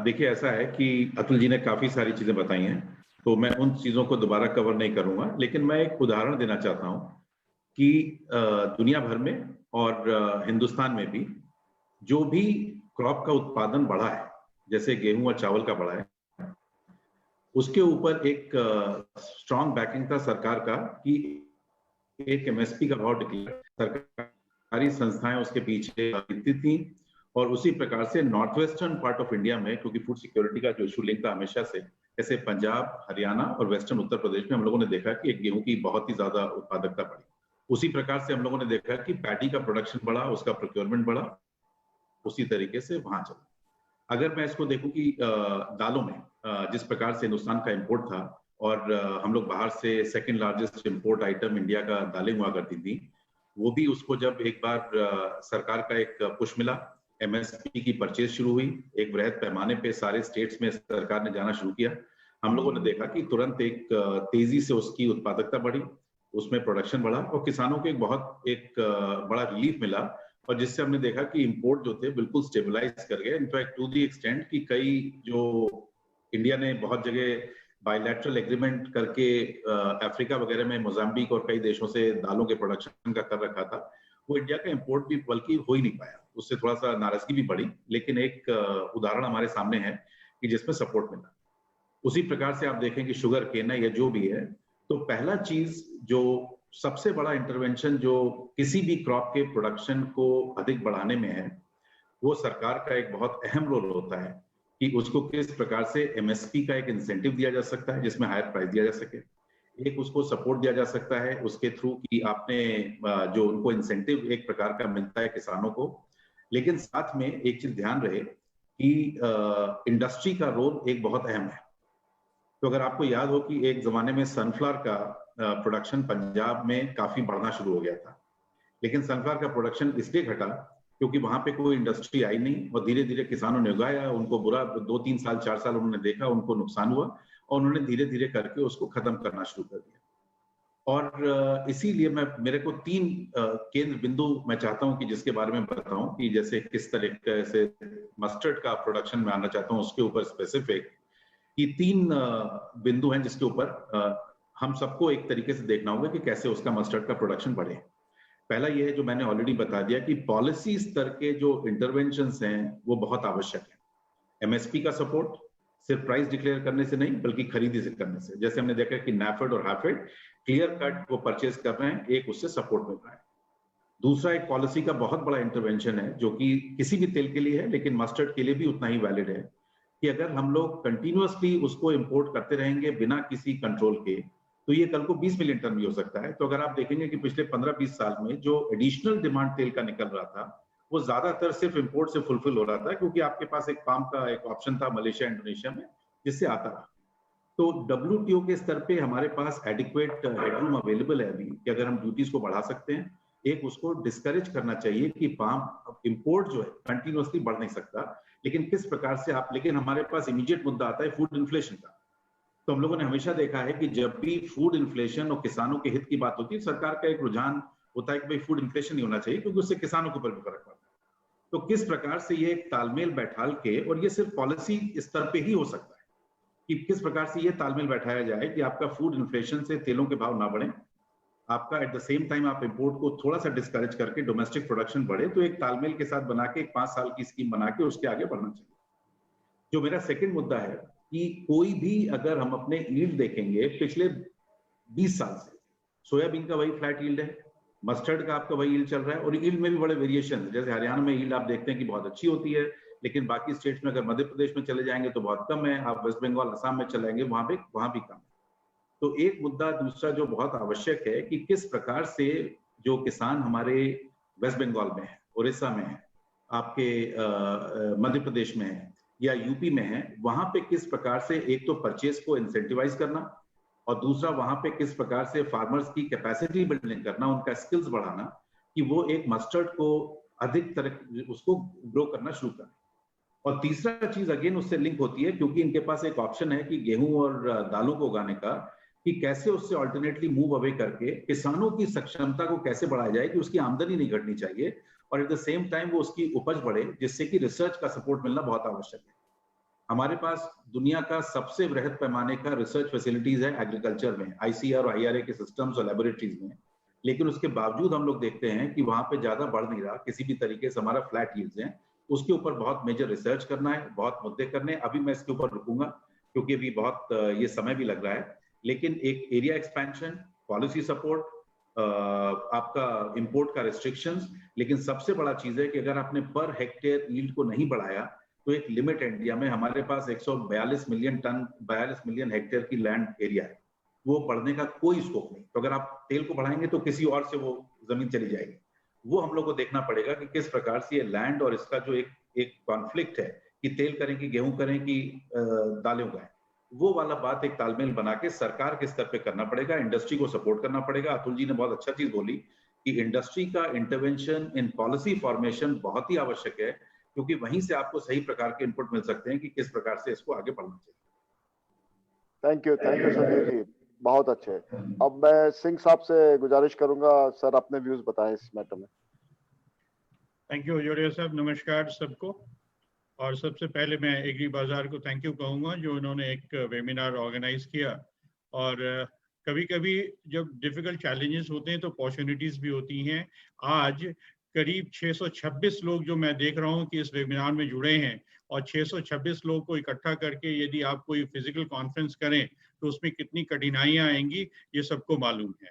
देखिए ऐसा है कि अतुल जी ने काफी सारी चीजें बताई हैं, तो मैं उन चीजों को दोबारा कवर नहीं करूंगा, लेकिन मैं एक उदाहरण देना चाहता हूं कि दुनिया भर में और हिंदुस्तान में भी जो भी क्रॉप का उत्पादन बढ़ा है, जैसे गेहूं और चावल का बढ़ा है, उसके ऊपर एक स्ट्रॉन्ग बैकिंग था सरकार का कि एक MSP का भाव डिक्लेयर सरकारी संस्थाएं उसके पीछे जीतती थी। और उसी प्रकार से north western part of India में, क्योंकि फूड सिक्योरिटी का जो इशू लिंक था हमेशा से, जैसे पंजाब, हरियाणा और वेस्टर्न उत्तर प्रदेश में हम लोगों ने देखा कि एक गेहूं की बहुत ही ज्यादा उत्पादकता बढ़ी। उसी प्रकार से हम लोगों ने देखा कि पैडी का प्रोडक्शन बढ़ा, उसका प्रोक्योरमेंट बढ़ा, उसी तरीके से वहां चला। अगर मैं इसको देखूं कि दालों में जिस प्रकार से हिंदुस्तान का इंपोर्ट था, और हम लोग बाहर से second largest import item India का दालें हुआ करती थी, वो भी उसको जब एक बार सरकार का एक पुश मिला, MSP की परचेज शुरू हुई, एक वृहद पैमाने पे सारे स्टेट्स में सरकार ने जाना शुरू किया, हम लोगों ने देखा कि तुरंत एक तेजी से उसकी उत्पादकता बढ़ी, उसमें प्रोडक्शन बढ़ा और किसानों को एक बड़ा रिलीफ मिला, और जिससे हमने देखा कि इंपोर्ट जो थे बिल्कुल स्टेबलाइज कर गए। इनफैक्ट टू दी एक्सटेंट कि कई जो इंडिया ने बहुत जगह बायलैटरल एग्रीमेंट करके अफ्रीका वगैरह में मोजाम्बिक और कई देशों से दालों के प्रोडक्शन का कर रखा था, वो इंडिया का इंपोर्ट भी बल्कि हो ही नहीं पाया। उससे थोड़ा सा नाराजगी भी बढ़ी, लेकिन एक उदाहरण हमारे सामने है कि जिसमें सपोर्ट मिला। उसी प्रकार से आप देखें कि शुगर केन है या जो भी है, तो पहला चीज जो सबसे बड़ा इंटरवेंशन जो किसी भी क्रॉप के प्रोडक्शन को अधिक बढ़ाने में है, वो सरकार का एक बहुत अहम रोल होता है कि उसको किस प्रकार से एमएसपी का एक इंसेंटिव दिया जा सकता है जिसमें हायर प्राइस दिया जा सके। एक उसको सपोर्ट दिया जा सकता है उसके थ्रू कि आपने जो उनको इंसेंटिव एक प्रकार का मिलता है किसानों को, लेकिन साथ में एक चीज ध्यान रहे कि इंडस्ट्री का रोल एक बहुत अहम है। तो अगर आपको याद हो कि एक जमाने में सनफ्लावर का प्रोडक्शन पंजाब में काफी बढ़ना शुरू हो गया था, लेकिन सनफ्लावर का प्रोडक्शन इसलिए घटा क्योंकि वहां पे कोई इंडस्ट्री आई नहीं, और धीरे धीरे किसानों ने उगाया, उनको बुरा 2-3 साल 4 साल उन्होंने देखा, उनको नुकसान हुआ और उन्होंने धीरे धीरे करके उसको खत्म करना शुरू कर दिया। और इसीलिए मेरे को 3 केंद्र बिंदु मैं चाहता हूं कि जिसके बारे में बताऊं कि जैसे किस तरीके से मस्टर्ड का प्रोडक्शन में आना चाहता हूं उसके ऊपर स्पेसिफिक कि 3 बिंदु हैं जिसके ऊपर हम सबको एक तरीके से देखना होगा कि कैसे उसका मस्टर्ड का प्रोडक्शन बढ़े। पहला ये है जो मैंने ऑलरेडी बता दिया कि पॉलिसी स्तर के जो इंटरवेंशंस हैं वो बहुत आवश्यक है। एमएसपी का सपोर्ट सिर्फ प्राइस डिक्लेयर करने से नहीं बल्कि खरीदी से करने से, जैसे हमने देखा कि नैफेड और हैफेड क्लियर कट वो परचेज कर रहे हैं, एक उससे सपोर्ट मिल रहा है। दूसरा एक पॉलिसी का बहुत बड़ा इंटरवेंशन है जो कि किसी भी तेल के लिए है लेकिन मस्टर्ड के लिए भी उतना ही वैलिड है कि अगर हम लोग कंटिन्यूअसली उसको इंपोर्ट करते रहेंगे बिना किसी कंट्रोल के तो ये कल को 20 मिलियन टन भी हो सकता है। तो अगर आप देखेंगे कि पिछले 15-20 साल में जो एडिशनल डिमांड तेल का निकल रहा था वो ज्यादातर सिर्फ इंपोर्ट से फुलफिल हो रहा था क्योंकि आपके पास एक पाम का एक ऑप्शन था मलेशिया इंडोनेशिया में जिससे आता रहा। तो WTO के स्तर पे हमारे पास एडिक्वेट हेडरूम अवेलेबल है अभी कि अगर हम ड्यूटीज को बढ़ा सकते हैं। एक उसको डिस्करेज करना चाहिए कि पाम इंपोर्ट जो है कंटिन्यूअसली बढ़ नहीं सकता, लेकिन किस प्रकार से आप, लेकिन हमारे पास इमीडिएट मुद्दा आता है फूड इन्फ्लेशन का। तो हम लोगों ने हमेशा देखा है कि जब भी फूड इन्फ्लेशन और किसानों के हित की बात होती है सरकार का एक रुझान होता है कि भाई फूड इन्फ्लेशन नहीं होना चाहिए क्योंकि उससे किसानों के ऊपर भी फर्क पड़ता है। तो किस प्रकार से ये एक तालमेल बैठाल के, और ये सिर्फ पॉलिसी स्तर पे ही हो सकता है कि किस प्रकार से ये तालमेल बैठाया जाए कि आपका फूड इन्फ्लेशन से तेलों के भाव ना बढ़े, आपका एट द सेम टाइम आप इंपोर्ट को थोड़ा सा डिस्करेज करके डोमेस्टिक प्रोडक्शन बढ़े। तो एक तालमेल के साथ बना के एक 5 साल की स्कीम बना के उसके आगे बढ़ना चाहिए। जो मेरा सेकंड मुद्दा है कि कोई भी अगर हम अपने यील्ड देखेंगे पिछले 20 साल से सोयाबीन का वही फ्लैट यील्ड है, मस्टर्ड का आपका वही यील्ड चल रहा है, और यील्ड में भी बड़े वेरिएशन है। जैसे हरियाणा में यील्ड आप देखते हैं कि बहुत अच्छी होती है, लेकिन बाकी स्टेट्स में अगर मध्य प्रदेश में चले जाएंगे तो बहुत कम है, आप वेस्ट बंगाल असम में चले जाएंगे वहां भी कम है। तो एक मुद्दा दूसरा जो बहुत आवश्यक है कि किस प्रकार से जो किसान हमारे वेस्ट बंगाल में है, उड़ीसा में है, आपके मध्य प्रदेश में है या यूपी में है, वहां पे किस प्रकार से एक तो परचेज को इंसेंटिवाइज करना और दूसरा वहां पे किस प्रकार से फार्मर्स की कैपेसिटी बिल्डिंग करना, उनका स्किल्स बढ़ाना कि वो एक मस्टर्ड को अधिक तरह उसको ग्रो करना शुरू करें। और तीसरा चीज अगेन उससे लिंक होती है क्योंकि इनके पास एक ऑप्शन है कि गेहूं और दालों को उगाने का, कि कैसे उससे ऑल्टरनेटली मूव अवे करके किसानों की सक्षमता को कैसे बढ़ाया जाए कि उसकी आमदनी नहीं घटनी चाहिए और एट द सेम टाइम वो उसकी उपज बढ़े, जिससे कि रिसर्च का सपोर्ट मिलना बहुत आवश्यक है। हमारे पास दुनिया का सबसे वृहद पैमाने का रिसर्च फैसिलिटीज है एग्रीकल्चर में, ICAR और IRA के सिस्टम्स और लेबोरेटरीज में, लेकिन उसके बावजूद हम लोग देखते हैं कि वहां पे ज्यादा बढ़ नहीं रहा किसी भी तरीके से। हमारा फ्लैट यील्ड्स हैं, उसके ऊपर बहुत मेजर रिसर्च करना है, बहुत मुद्दे करने हैं। अभी मैं इसके ऊपर रुकूंगा क्योंकि अभी बहुत ये समय भी लग रहा है, लेकिन एक एरिया एक्सपेंशन, पॉलिसी सपोर्ट, आपका इंपोर्ट का रिस्ट्रिक्शंस, लेकिन सबसे बड़ा चीज है कि अगर आपने पर हेक्टेयर यील्ड को नहीं बढ़ाया तो एक लिमिट इंडिया में हमारे पास 142 मिलियन हेक्टेयर की लैंड एरिया है, वो बढ़ने का कोई स्कोप नहीं। तो अगर आप तेल को बढ़ाएंगे तो किसी और से वो जमीन चली जाएगी। वो हम लोग को देखना पड़ेगा कि किस प्रकार से ये लैंड और इसका जो एक कॉन्फ्लिक्ट है कि तेल करें कि गेहूं करें कि दालें उगाएं, वो वाला बात एक तालमेल बना के सरकार के स्तर पे करना पड़ेगा, इंडस्ट्री को सपोर्ट करना पड़ेगा। अतुल जी ने बहुत अच्छा चीज बोली कि इंडस्ट्री का इंटरवेंशन इन पॉलिसी फॉर्मेशन बहुत ही आवश्यक है क्योंकि वहीं से आपको सही प्रकार के इनपुट मिल सकते हैं कि किस प्रकार से इसको आगे बढ़ना चाहिए। Thank you Sanjeev ji. बहुत अच्छे। अब मैं सिंह साहब से गुजारिश करूंगा, सर अपने व्यूज बताएं इस मैटर में। थैंक यू जोड़िया साहब, नमस्कार सबको। और सबसे पहले मैं एग्री बाजार को थैंक यू कहूँगा जो उन्होंने एक वेबिनार ऑर्गेनाइज किया। और कभी कभी जब डिफिकल्ट चैलेंजेस होते हैं तो अपॉर्चुनिटीज भी होती हैं। आज करीब 626 लोग जो मैं देख रहा हूँ कि इस वेबिनार में जुड़े हैं, और 626 लोग को इकट्ठा करके यदि आप कोई फिजिकल कॉन्फ्रेंस करें तो उसमें कितनी कठिनाइयाँ आएंगी ये सबको मालूम है।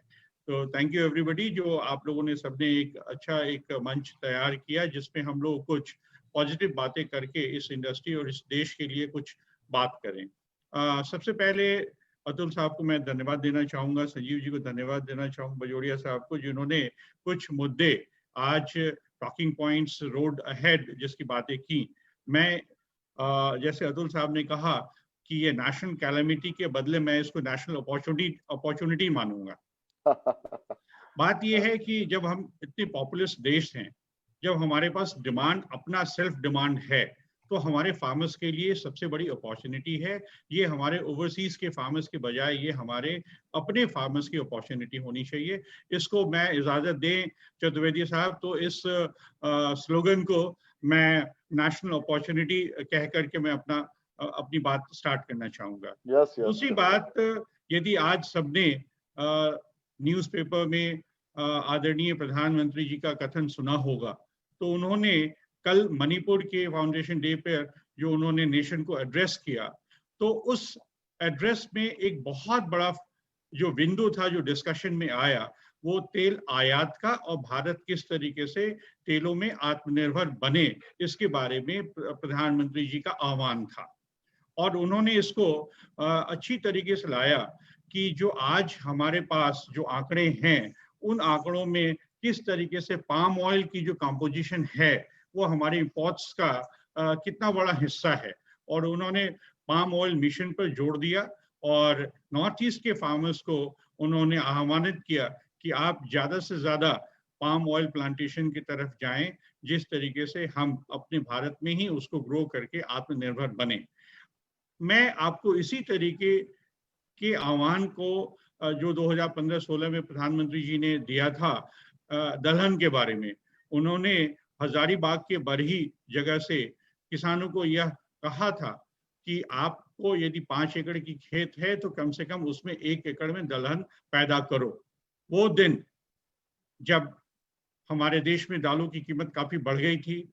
तो थैंक यू एवरीबॉडी, जो आप लोगों ने सबने एक अच्छा एक मंच तैयार किया जिसमें हम लोग कुछ पॉजिटिव बातें करके इस इंडस्ट्री और इस देश के लिए कुछ बात करें। सबसे पहले अतुल साहब को मैं धन्यवाद देना चाहूँगा, संजीव जी को धन्यवाद देना चाहूँगा, बजोड़िया साहब को, जिन्होंने कुछ मुद्दे आज टॉकिंग पॉइंट्स रोड अहेड जिसकी बातें की। मैं जैसे अतुल साहब ने कहा कि ये नेशनल कैलेमिटी के बदले मैं इसको नेशनल अपॉर्चुनिटी मानूंगा। बात यह है कि जब हम इतने पॉपुलस देश हैं, जब हमारे पास डिमांड अपना सेल्फ डिमांड है, तो हमारे फार्मर्स के लिए सबसे बड़ी अपॉर्चुनिटी है। ये हमारे ओवरसीज के फार्मर्स के बजाय ये हमारे अपने फार्मर्स की अपॉर्चुनिटी होनी चाहिए। इसको मैं इजाजत दें चतुर्वेदी साहब तो इस स्लोगन को मैं नेशनल अपॉर्चुनिटी कह करके मैं अपनी बात स्टार्ट करना चाहूंगा। दूसरी बात, यदि आज सबने न्यूज़पेपर में आदरणीय प्रधानमंत्री जी का कथन सुना होगा, तो उन्होंने कल मणिपुर के फाउंडेशन डे पर जो उन्होंने नेशन को एड्रेस किया, तो उस एड्रेस में एक बहुत बड़ा जो बिंदु था जो डिस्कशन में आया, वो तेल आयात का और भारत किस तरीके से तेलों में आत्मनिर्भर बने इसके बारे में प्रधानमंत्री जी का आह्वान था। और उन्होंने इसको अच्छी तरीके से लाया कि जो आज हमारे पास जो आंकड़े हैं, उन आंकड़ों में किस तरीके से पाम ऑयल की जो कंपोजिशन है वो हमारे इंपोर्ट्स का कितना बड़ा हिस्सा है। और उन्होंने पाम ऑयल मिशन पर जोर दिया और नॉर्थ ईस्ट के फार्मर्स को उन्होंने आह्वानित किया कि आप ज़्यादा से ज़्यादा पाम ऑयल प्लांटेशन की तरफ जाएं, जिस तरीके से हम अपने भारत में ही उसको ग्रो करके आत्मनिर्भर बने। मैं आपको इसी तरीके के आह्वान को जो 2015-16 में प्रधानमंत्री जी ने दिया था दलहन के बारे में, उन्होंने हजारीबाग के बरही जगह से किसानों को यह कहा था कि आपको यदि 5 एकड़ की खेत है तो कम से कम उसमें 1 एकड़ में दलहन पैदा करो। वो दिन जब हमारे देश में दालों की कीमत काफी बढ़ गई थी,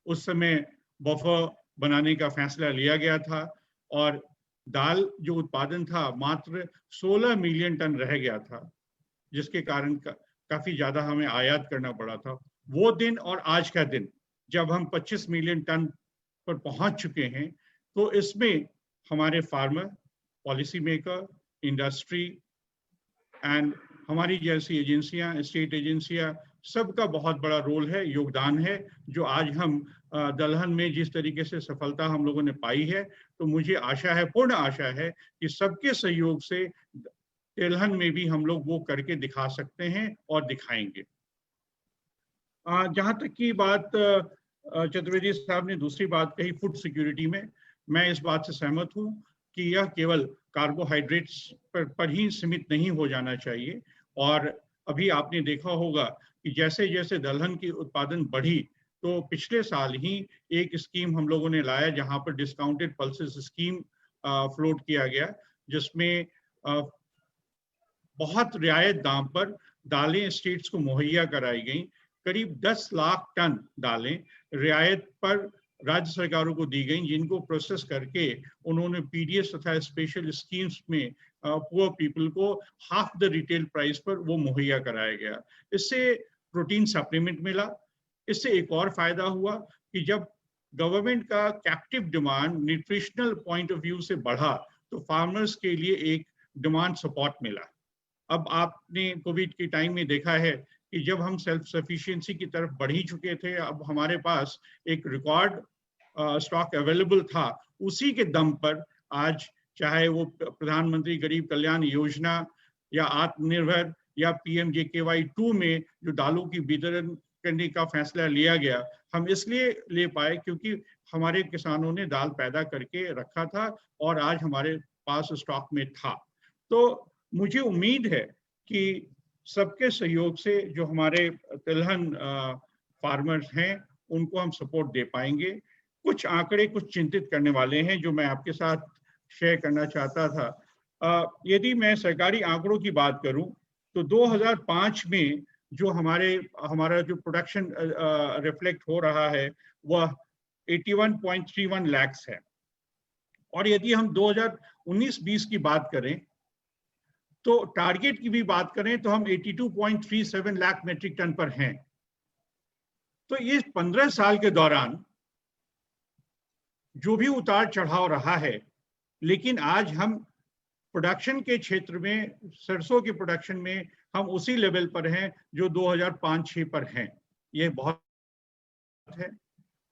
उस समय बफर बनाने का फैसला लिया गया था और दाल जो उत्पादन था मात्र 16 मिलियन टन रह गया था, जिसके कारण काफी ज्यादा हमें आयात करना पड़ा था। वो दिन और आज का दिन जब हम 25 मिलियन टन पर पहुंच चुके हैं, तो इसमें हमारे farmer, policy maker, industry and हमारी जैसी एजेंसियां, स्टेट एजेंसियां, सबका बहुत बड़ा रोल है, योगदान है, जो आज हम दलहन में जिस तरीके से सफलता हम लोगों ने पाई है। तो मुझे आशा है, पूर्ण आशा है कि सबके सहयोग से तिलहन में भी हम लोग वो करके दिखा सकते हैं और दिखाएंगे। जहाँ तक की बात चतुर्वेदी साहब ने दूसरी बात कही फूड सिक्योरिटी में, मैं इस बात से सहमत हूँ कि यह केवल कार्बोहाइड्रेट्स पर ही सीमित नहीं हो जाना चाहिए। और अभी आपने देखा होगा कि जैसे जैसे दलहन की उत्पादन बढ़ी, तो पिछले साल ही एक स्कीम हम लोगों ने लाया जहाँ पर डिस्काउंटेड पल्सेस स्कीम फ्लोट किया गया, जिसमें बहुत रियायत दाम पर दालें स्टेट्स को मुहैया कराई गई। करीब 10 लाख टन दालें रियायत पर राज्य सरकारों को दी गई, जिनको प्रोसेस करके उन्होंने पीडीएस तथा स्पेशल स्कीम्स में पुअर पीपल को हाफ द रिटेल प्राइस पर वो मुहैया कराया गया। इससे प्रोटीन सप्लीमेंट मिला। इससे एक और फायदा हुआ कि जब गवर्नमेंट का captive demand nutritional point of view से बढ़ा, तो फार्मर्स के लिए एक डिमांड सपोर्ट मिला। अब आपने कोविड के टाइम में देखा है कि जब हम सेल्फ सफिशिएंसी की तरफ बढ़ ही चुके थे, अब हमारे पास एक रिकॉर्ड स्टॉक अवेलेबल था। उसी के दम पर आज चाहे वो प्रधानमंत्री गरीब कल्याण योजना या आत्मनिर्भर या PMJKY 2 में जो दालों की वितरण करने का फैसला लिया गया, हम इसलिए ले पाए क्योंकि हमारे किसानों ने दाल पैदा करके रखा था और आज हमारे पास स्टॉक में था। तो मुझे उम्मीद है कि सबके सहयोग से जो हमारे तिलहन फार्मर्स हैं उनको हम सपोर्ट दे पाएंगे। कुछ आंकड़े कुछ चिंतित करने वाले हैं जो मैं आपके साथ शेयर करना चाहता था। यदि मैं सरकारी आंकड़ों की बात करूं तो 2005 में जो हमारा जो प्रोडक्शन रिफ्लेक्ट हो रहा है वह 81.31 लाख है, और यदि हम 2019-20 की बात करें तो टारगेट की भी बात करें तो हम 82.37 लाख मेट्रिक टन पर हैं। तो ये 15 साल के दौरान जो भी उतार चढ़ाव रहा है, लेकिन आज हम प्रोडक्शन के क्षेत्र में, सरसों के प्रोडक्शन में हम उसी लेवल पर हैं जो 2005-6 पर हैं। ये बहुत है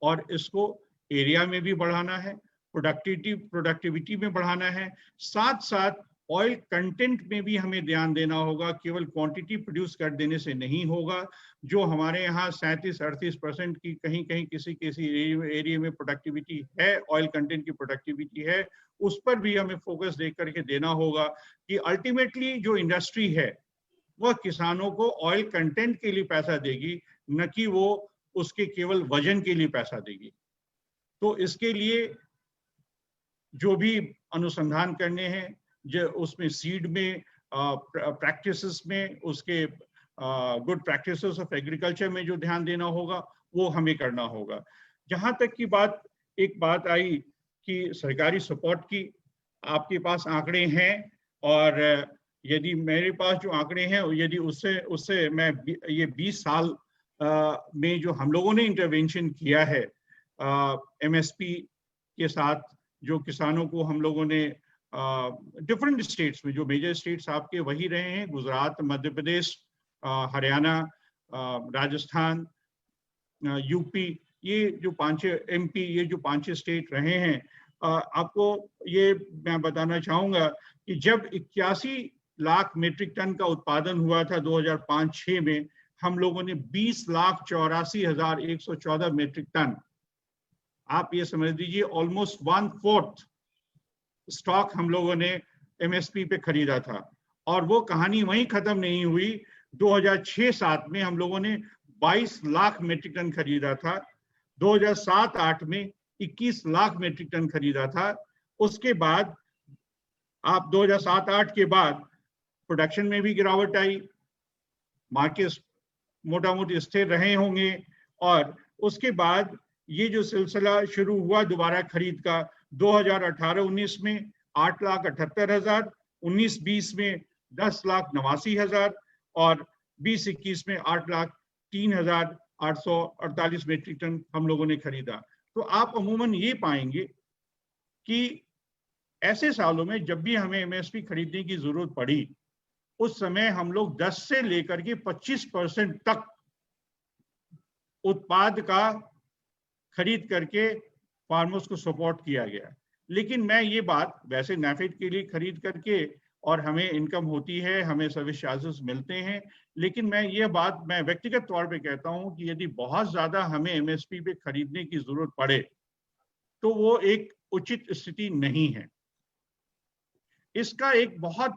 और इसको एरिया में भी बढ़ाना है, प्रोडक्टिविटी में बढ़ाना है, साथ साथ ऑयल कंटेंट में भी हमें ध्यान देना होगा। केवल क्वांटिटी प्रोड्यूस कर देने से नहीं होगा। जो हमारे यहाँ 37-38% की कहीं कहीं किसी एरिया में प्रोडक्टिविटी है, ऑयल कंटेंट की प्रोडक्टिविटी है, उस पर भी हमें फोकस दे करके देना होगा कि अल्टीमेटली जो इंडस्ट्री है वह किसानों को ऑयल कंटेंट के लिए पैसा देगी, न कि वो उसके केवल वजन के लिए पैसा देगी। तो इसके लिए जो भी अनुसंधान करने हैं, जो उसमें सीड में, प्रैक्टिसेस में, उसके गुड प्रैक्टिसेस ऑफ एग्रीकल्चर में जो ध्यान देना होगा वो हमें करना होगा। जहां तक की एक बात आई कि सरकारी सपोर्ट की, आपके पास आंकड़े हैं, और यदि मेरे पास जो आंकड़े हैं यदि उससे मैं ये 20 साल में जो हम लोगों ने इंटरवेंशन किया है एमएसपी के साथ, जो किसानों को हम लोगों ने डिफरेंट स्टेट्स में, जो मेजर स्टेट्स आपके वही रहे हैं, गुजरात, मध्य प्रदेश, हरियाणा, राजस्थान, यूपी, ये जो 5 एमपी, ये जो 5 स्टेट रहे हैं, आपको ये मैं बताना चाहूँगा कि जब 81 लाख मीट्रिक टन का उत्पादन हुआ था 2005-6 में, हम लोगों ने 20,84,114 मीट्रिक टन, आप ये समझ लीजिए ऑलमोस्ट 1/4 स्टॉक हम लोगों ने एमएसपी पे खरीदा था। और वो कहानी वहीं खत्म नहीं हुई। 2006-7 में हम लोगों ने 22 लाख मीट्रिक टन खरीदा था, 2007-8 में 21 लाख मीट्रिक टन खरीदा था। उसके बाद आप 2007-8 के बाद प्रोडक्शन में भी गिरावट आई, मार्केट मोटा मोटी स्थिर रहे होंगे, और उसके बाद ये जो सिलसिला शुरू हुआ दोबारा खरीद का 2018-19 में 8,78,000, 19-20 में 10,89,000 और 20-21 में 8,03,848 मीट्रिक टन हम लोगों ने खरीदा। तो आप अमूमन ये पाएंगे कि ऐसे सालों में जब भी हमें एमएसपी खरीदने की जरूरत पड़ी, उस समय हम लोग 10 से लेकर के 25% तक उत्पाद का खरीद करके फार्मर्स को सपोर्ट किया गया। लेकिन मैं ये बात, वैसे नाफेड के लिए खरीद करके और हमें इनकम होती है, हमें सर्विस चार्जेस मिलते हैं, लेकिन मैं व्यक्तिगत तौर पे कहता हूं कि यदि बहुत ज्यादा हमें एमएसपी पे खरीदने की जरूरत पड़े तो वो एक उचित स्थिति नहीं है। इसका एक बहुत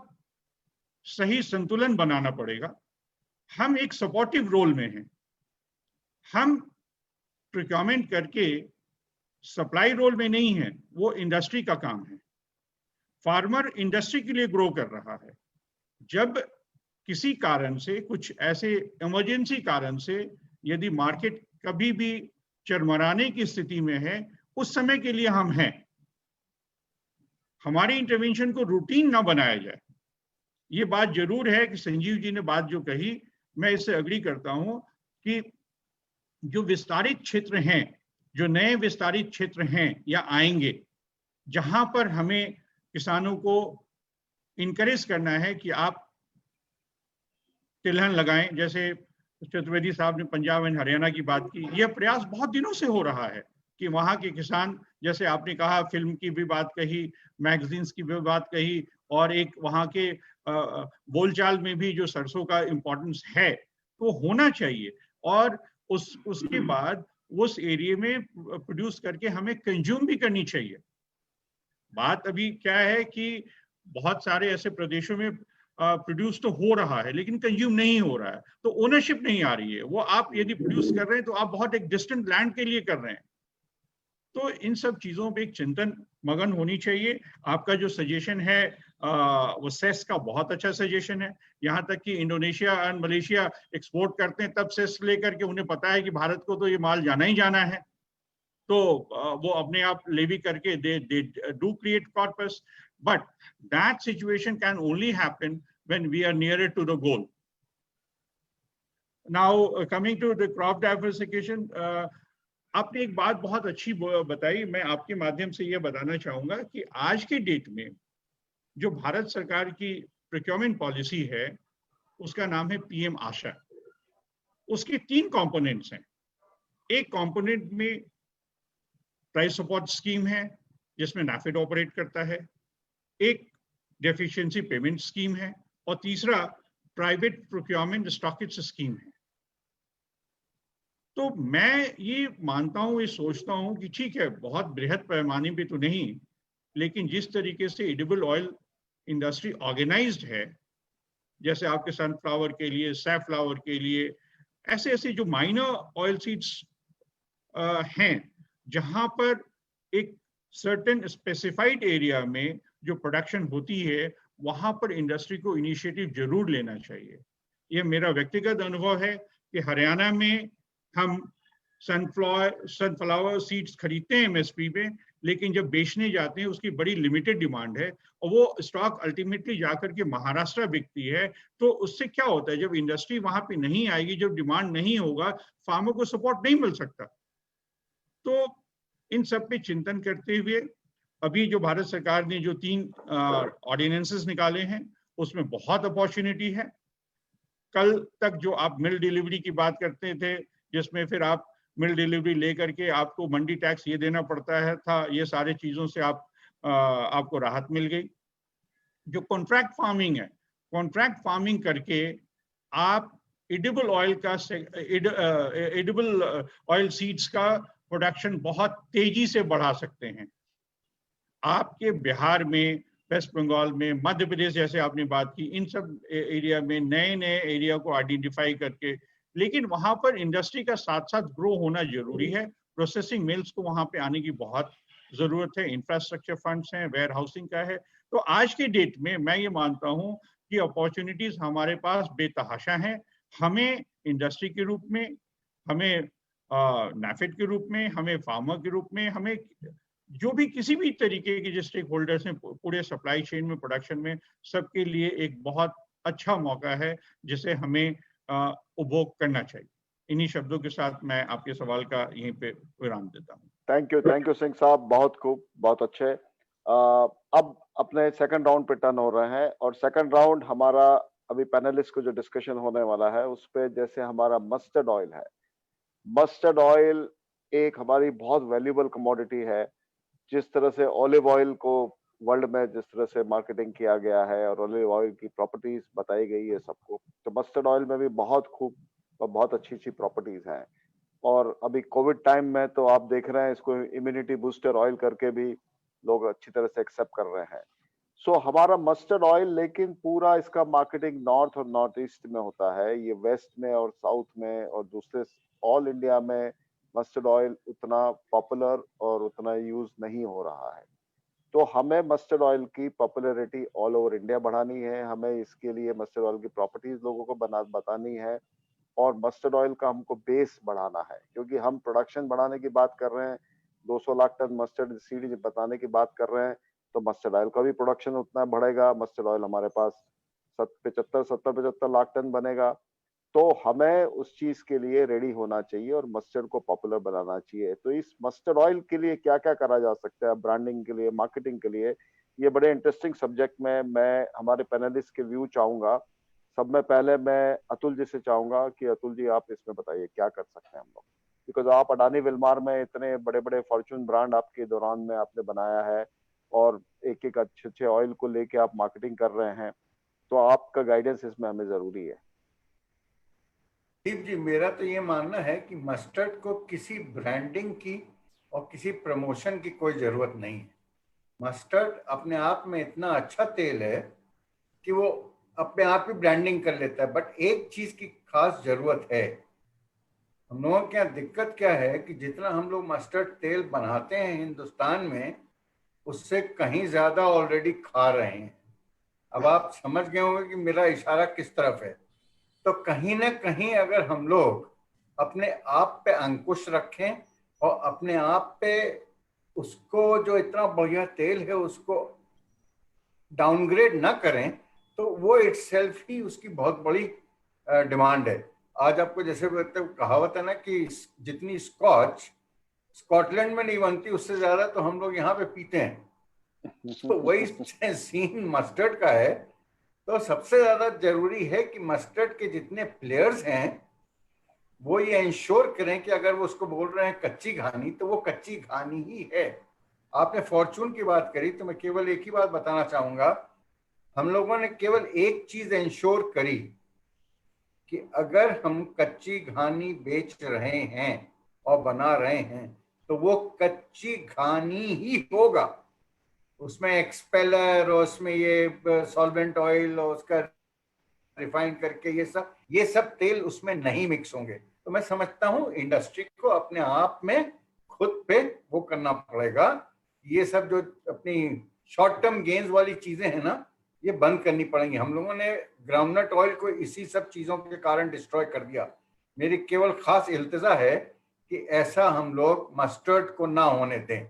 सही संतुलन बनाना पड़ेगा। हम एक सपोर्टिव रोल में हैं, हम प्रोक्योरमेंट करके सप्लाई रोल में नहीं है, वो इंडस्ट्री का काम है। फार्मर इंडस्ट्री के लिए ग्रो कर रहा है। जब किसी कारण से, कुछ ऐसे इमरजेंसी कारण से यदि मार्केट कभी भी चरमराने की स्थिति में है, उस समय के लिए हम हैं। हमारे इंटरवेंशन को रूटीन ना बनाया जाए। ये बात जरूर है कि संजीव जी ने बात जो कही, मैं इससे अग्री करता हूं कि जो विस्तारित क्षेत्र हैं, जो नए विस्तारित क्षेत्र हैं या आएंगे, जहां पर हमें किसानों को इनकरेज करना है कि आप तिलहन लगाएं, जैसे चतुर्वेदी साहब ने पंजाब एंड हरियाणा की बात की, यह प्रयास बहुत दिनों से हो रहा है कि वहाँ के किसान, जैसे आपने कहा फिल्म की भी बात कही, मैगजीन्स की भी बात कही, और एक वहाँ के बोलचाल में भी जो सरसों का इम्पोर्टेंस है वो होना चाहिए, और उसके बाद उस एरिया में प्रोड्यूस करके हमें कंज्यूम भी करनी चाहिए। बात अभी क्या है कि बहुत सारे ऐसे प्रदेशों में प्रोड्यूस तो हो रहा है लेकिन कंज्यूम नहीं हो रहा है, तो ओनरशिप नहीं आ रही है। वो आप यदि प्रोड्यूस कर रहे हैं तो आप बहुत एक डिस्टेंट लैंड के लिए कर रहे हैं। तो इन सब चीजों पे एक चिंतन मगन होनी चाहिए। आपका जो सजेशन है वो सेस का बहुत अच्छा सजेशन है। यहाँ तक कि इंडोनेशिया और मलेशिया एक्सपोर्ट करते हैं तब सेस लेकर के उन्हें पता है कि भारत को तो ये माल जाना ही जाना है, तो वो अपने आप लेवी करके they do create corpus, but that situation can only happen when we are nearer to the goal. Now coming to the crop diversification, आपने एक बात बहुत अच्छी बताई। मैं आपके माध्यम से ये बताना चाहूंगा कि आज की डेट में जो भारत सरकार की प्रोक्योरमेंट पॉलिसी है उसका नाम है पीएम आशा। उसके 3 कंपोनेंट्स हैं। एक कंपोनेंट में प्राइस सपोर्ट स्कीम है जिसमें नाफेड ऑपरेट करता है, एक डेफिशिएंसी पेमेंट स्कीम है और तीसरा प्राइवेट प्रोक्योरमेंट स्टॉकेज स्कीम है। तो मैं ये मानता हूँ, ये सोचता हूँ कि ठीक है, बहुत बृहद पैमाने पे तो नहीं, लेकिन जिस तरीके से एडिबल ऑयल इंडस्ट्री ऑर्गेनाइज्ड है, जैसे आपके सनफ्लावर के लिए, सैफ्लावर के लिए, ऐसे ऐसे जो माइनर ऑयल सीड्स हैं जहां पर एक सर्टेन स्पेसिफाइड एरिया में जो प्रोडक्शन होती है वहां पर इंडस्ट्री को इनिशिएटिव जरूर लेना चाहिए। ये मेरा व्यक्तिगत अनुभव है कि हरियाणा में हम सनफ्लावर सीड्स खरीदते हैं एमएसपी में, लेकिन जब बेचने जाते हैं उसकी बड़ी लिमिटेड डिमांड है और वो स्टॉक अल्टीमेटली जाकर के महाराष्ट्र बिकती है। तो उससे क्या होता है, जब इंडस्ट्री वहां पे नहीं आएगी, जब डिमांड नहीं होगा, फार्मर को सपोर्ट नहीं मिल सकता। तो इन सब पे चिंतन करते हुए अभी जो भारत सरकार ने जो 3 ऑर्डिनेंसेस निकाले हैं उसमें बहुत अपॉर्चुनिटी है। कल तक जो आप मिल डिलीवरी की बात करते थे, जिसमें फिर आप मिल डिलीवरी लेकर के आपको मंडी टैक्स ये देना पड़ता है था, ये सारे चीजों से आपको राहत मिल गई। जो कॉन्ट्रैक्ट फार्मिंग है, कॉन्ट्रैक्ट फार्मिंग करके आप एडिबल ऑयल सीड्स का प्रोडक्शन बहुत तेजी से बढ़ा सकते हैं। आपके बिहार में, वेस्ट बंगाल में, मध्य प्रदेश जैसे आपने बात की, इन सब एरिया में नए नए एरिया को आइडेंटिफाई करके, लेकिन वहां पर इंडस्ट्री का साथ साथ ग्रो होना जरूरी है। प्रोसेसिंग मिल्स को वहां पे आने की बहुत जरूरत है, इंफ्रास्ट्रक्चर फंड्स हैं, वेयर हाउसिंग का है। तो आज की डेट में मैं ये मानता हूँ कि अपॉर्चुनिटीज हमारे पास बेतहाशा हैं। हमें इंडस्ट्री के रूप में, हमें नाफेड के रूप में, हमें फार्मर के रूप में, हमें जो भी किसी भी तरीके के जो स्टेक होल्डर्स हैं पूरे सप्लाई चेन में, प्रोडक्शन में, सबके लिए एक बहुत अच्छा मौका है जिसे हमें उपभोग करना चाहिए। इन्हीं शब्दों के साथ मैं आपके सवाल का यहीं पे विराम देता हूँ। थैंक यू सिंह साहब, बहुत खूब, बहुत अच्छे। अब अपने सेकंड राउंड पे टर्न हो रहे हैं और सेकंड राउंड हमारा अभी पैनलिस्ट को जो डिस्कशन होने वाला है उस पे, जैसे हमारा मस्टर्ड ऑयल है। मस्टर्ड ऑयल एक हमारी बहुत वैल्यूएबल कमोडिटी है। जिस तरह से ऑलिव ऑयल को वर्ल्ड में जिस तरह से मार्केटिंग किया गया है और ऑलिव ऑयल की प्रॉपर्टीज बताई गई है सबको, तो मस्टर्ड ऑयल में भी बहुत खूब और बहुत अच्छी अच्छी प्रॉपर्टीज हैं। और अभी कोविड टाइम में तो आप देख रहे हैं इसको इम्यूनिटी बूस्टर ऑयल करके भी लोग अच्छी तरह से एक्सेप्ट कर रहे हैं। सो हमारा मस्टर्ड ऑयल, लेकिन पूरा इसका मार्केटिंग नॉर्थ और नॉर्थ ईस्ट में होता है, ये वेस्ट में और साउथ में और दूसरे ऑल इंडिया में मस्टर्ड ऑयल उतना पॉपुलर और उतना यूज नहीं हो रहा है। तो हमें मस्टर्ड ऑयल की पॉपुलैरिटी ऑल ओवर इंडिया बढ़ानी है। हमें इसके लिए मस्टर्ड ऑयल की प्रॉपर्टीज लोगों को बतानी है और मस्टर्ड ऑयल का हमको बेस बढ़ाना है, क्योंकि हम प्रोडक्शन बढ़ाने की बात कर रहे हैं, 200 लाख टन मस्टर्ड सीड बताने की बात कर रहे हैं, तो मस्टर्ड ऑयल का भी प्रोडक्शन उतना बढ़ेगा। मस्टर्ड ऑयल हमारे पास 75 लाख टन बनेगा। तो हमें उस चीज के लिए रेडी होना चाहिए और मस्टर्ड को पॉपुलर बनाना चाहिए। तो इस मस्टर्ड ऑयल के लिए क्या क्या करा जा सकता है, ब्रांडिंग के लिए, मार्केटिंग के लिए, ये बड़े इंटरेस्टिंग सब्जेक्ट में मैं हमारे पैनलिस्ट के व्यू चाहूंगा। सब में पहले मैं अतुल जी से चाहूंगा कि अतुल जी आप इसमें बताइए क्या कर सकते हैं हम लोग, बिकॉज आप अडानी विल्मार में इतने बड़े बड़े फॉर्चून ब्रांड आपके दौरान में आपने बनाया है और एक एक अच्छे अच्छे ऑयल को लेके आप मार्केटिंग कर रहे हैं, तो आपका गाइडेंस इसमें हमें जरूरी है। दीप जी, मेरा तो ये मानना है कि मस्टर्ड को किसी ब्रांडिंग की और किसी प्रमोशन की कोई जरूरत नहीं है। मस्टर्ड अपने आप में इतना अच्छा तेल है कि वो अपने आप ही ब्रांडिंग कर लेता है। बट एक चीज की खास जरूरत है, हम लोगों के यहाँ दिक्कत क्या है कि जितना हम लोग मस्टर्ड तेल बनाते हैं हिंदुस्तान में, उससे कहीं ज्यादा ऑलरेडी खा रहे हैं। अब आप समझ गए होंगे कि मेरा इशारा किस तरफ है। तो कहीं ना कहीं अगर हम लोग अपने आप पे अंकुश रखें और अपने आप पे उसको, जो इतना बढ़िया तेल है, उसको डाउनग्रेड ना करें, तो वो इटसेल्फ ही उसकी बहुत बड़ी डिमांड है। आज आपको जैसे कहावत है ना कि जितनी स्कॉच स्कॉटलैंड में नहीं बनती, उससे ज्यादा तो हम लोग यहाँ पे पीते हैं। तो वही सीन मस्टर्ड का है। तो सबसे ज्यादा जरूरी है कि मस्टर्ड के जितने प्लेयर्स हैं वो ये इंश्योर करें कि अगर वो उसको बोल रहे हैं कच्ची घानी, तो वो कच्ची घानी ही है। आपने फॉर्चून की बात करी, तो मैं केवल एक ही बात बताना चाहूंगा। हम लोगों ने केवल एक चीज इंश्योर करी कि अगर हम कच्ची घानी बेच रहे हैं और बना रहे हैं, तो वो कच्ची घानी ही होगा। उसमें एक्सपेलर और उसमें ये सॉल्वेंट ऑयल और उसका रिफाइन करके ये सब तेल उसमें नहीं मिक्स होंगे। तो मैं समझता हूँ इंडस्ट्री को अपने आप में खुद पे वो करना पड़ेगा। ये सब जो अपनी शॉर्ट टर्म गेन्स वाली चीजें हैं ना, ये बंद करनी पड़ेंगी। हम लोगों ने ग्राउंडनट ऑयल को इसी सब चीजों के कारण डिस्ट्रॉय कर दिया। मेरी केवल खास इल्तिजा है कि ऐसा हम लोग मस्टर्ड को ना होने दें।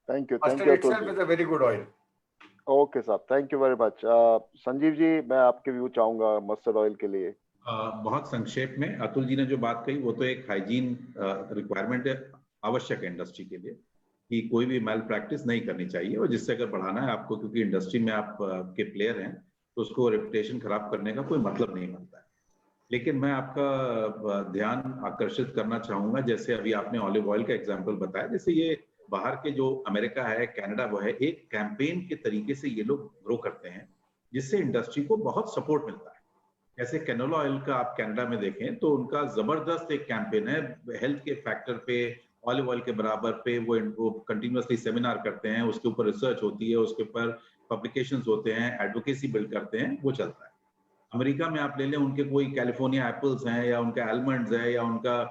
Thank you mustard itself is a very good oil. Okay साहब, thank you very much. Sanjeev ji, मैं आपके व्यू चाहूंगा मस्टर्ड ऑयल के लिए। बहुत संक्षेप में अतुल जी ने जो बात कही वो तो एक हाइजीन रिक्वायरमेंट आवश्यक है इंडस्ट्री के लिए कि कोई भी मैल प्रैक्टिस नहीं करनी चाहिए, और जिससे अगर बढ़ाना है आपको, क्योंकि इंडस्ट्री में आप के प्लेयर हैं, तो उसको रेपुटेशन खराब करने का कोई मतलब नहीं बनता है। लेकिन मैं आपका ध्यान आकर्षित करना चाहूंगा, जैसे अभी आपने ऑलिव ऑयल का एग्जाम्पल बताया, जैसे ये बाहर के जो अमेरिका है, कनाडा, वो है, एक कैंपेन के तरीके से ये लोग ग्रो करते हैं जिससे इंडस्ट्री को बहुत सपोर्ट मिलता है। जैसे कैनोला ऑयल का आप कनाडा में देखें तो उनका जबरदस्त एक कैंपेन है, हेल्थ के फैक्टर पे, ऑलिव ऑयल के बराबर पे वो कंटिन्यूअसली सेमिनार करते हैं, उसके ऊपर रिसर्च होती है, उसके ऊपर पब्लिकेशंस होते हैं, एडवोकेसी बिल्ड करते हैं, वो चलता है। अमेरिका में आप ले लें, उनके कोई कैलिफोर्निया एप्पल्स हैं या उनका आलमंड्स है या उनका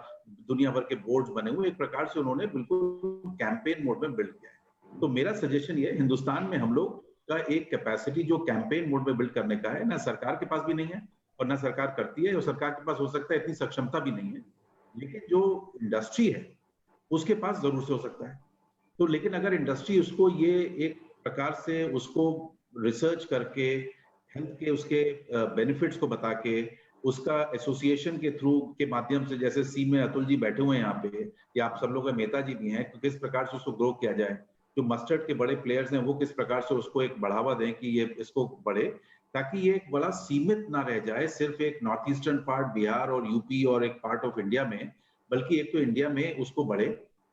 दुनिया भर के बोर्ड्स बने हुए, एक प्रकार से उन्होंने बिल्कुल कैंपेन मोड में बिल्ड किया है। तो मेरा सजेशन ये है, हिंदुस्तान में हम लोग का एक कैपेसिटी जो कैंपेन मोड में बिल्ड करने का है, ना सरकार के पास भी नहीं है और ना सरकार करती है, और सरकार के पास हो सकता है इतनी सक्षमता भी नहीं है, लेकिन जो इंडस्ट्री है उसके पास जरूर से हो सकता है। तो लेकिन अगर इंडस्ट्री उसको ये एक प्रकार से उसको रिसर्च करके, हेल्थ के उसके बेनिफिट्स को बता के, उसका एसोसिएशन के थ्रू के माध्यम से, जैसे सी में अतुल जी बैठे हुए हैं यहाँ पे, या आप सब लोग नेता जी भी हैं, तो किस प्रकार से उसको ग्रो किया जाए, जो मस्टर्ड के बड़े प्लेयर्स हैं वो किस प्रकार से उसको एक बढ़ावा दें कि ये इसको बढ़े, ताकि ये एक बड़ा सीमित ना रह जाए सिर्फ एक नॉर्थ ईस्टर्न पार्ट, बिहार और यूपी और एक पार्ट ऑफ इंडिया में, बल्कि एक तो इंडिया में उसको बढ़े।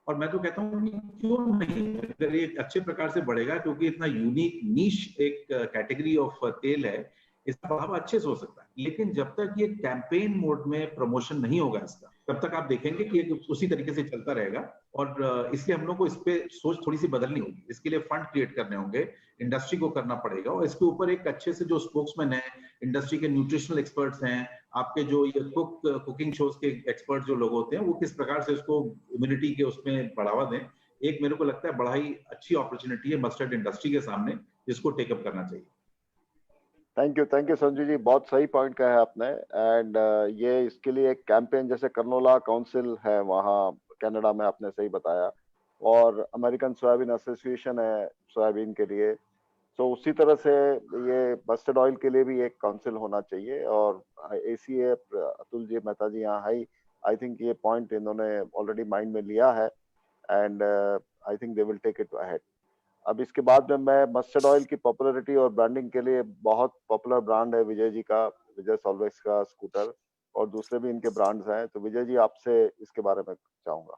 और मैं तो कहता हूँ क्यों नहीं, अगर ये अच्छे प्रकार से बढ़ेगा, क्योंकि इतना यूनिक नीश एक कैटेगरी ऑफ तेल है, इसका बढ़ावा अच्छे से हो सकता है। लेकिन जब तक ये कैंपेन मोड में प्रमोशन नहीं होगा इसका, तब तक आप देखेंगे कि ये उसी तरीके से चलता रहेगा। और इसलिए हम लोग को इस पे सोच थोड़ी सी बदलनी होगी, इसके लिए फंड क्रिएट करने होंगे, इंडस्ट्री को करना पड़ेगा, और इसके ऊपर एक अच्छे से जो स्पोक्समैन है, इंडस्ट्री के न्यूट्रिशनल एक्सपर्ट्स हैं, आपके जो ये कुकिंग शोज के एक्सपर्ट जो लोग होते हैं, वो किस प्रकार से इसको इम्यूनिटी के उसमें बढ़ावा दें। एक मेरे को लगता है बड़ा ही अच्छी अपॉर्चुनिटी है मस्टर्ड इंडस्ट्री के सामने, जिसको टेकअप करना चाहिए। थैंक यू संजू जी, बहुत सही पॉइंट कहा है आपने। एंड ये इसके लिए एक कैंपेन, जैसे कर्नोला काउंसिल है वहाँ कनाडा में, आपने सही बताया, और अमेरिकन सोयाबीन एसोसिएशन है सोयाबीन के लिए। तो उसी तरह से ये मस्टर्ड ऑयल के लिए भी एक काउंसिल होना चाहिए। और ACA अतुल जी मेहता जी यहाँ है, आई थिंक ये पॉइंट इन्होंने ऑलरेडी माइंड में लिया है, and I think they will take it ahead. अब इसके बाद में मैं मस्टर्ड ऑयल की पॉपुलैरिटी और ब्रांडिंग के लिए, बहुत पॉपुलर ब्रांड है विजय जी का, विजय सॉल्वेक्स का स्कूटर, और दूसरे भी इनके ब्रांड्स हैं। तो विजय जी, आपसे इसके बारे में चाहूंगा।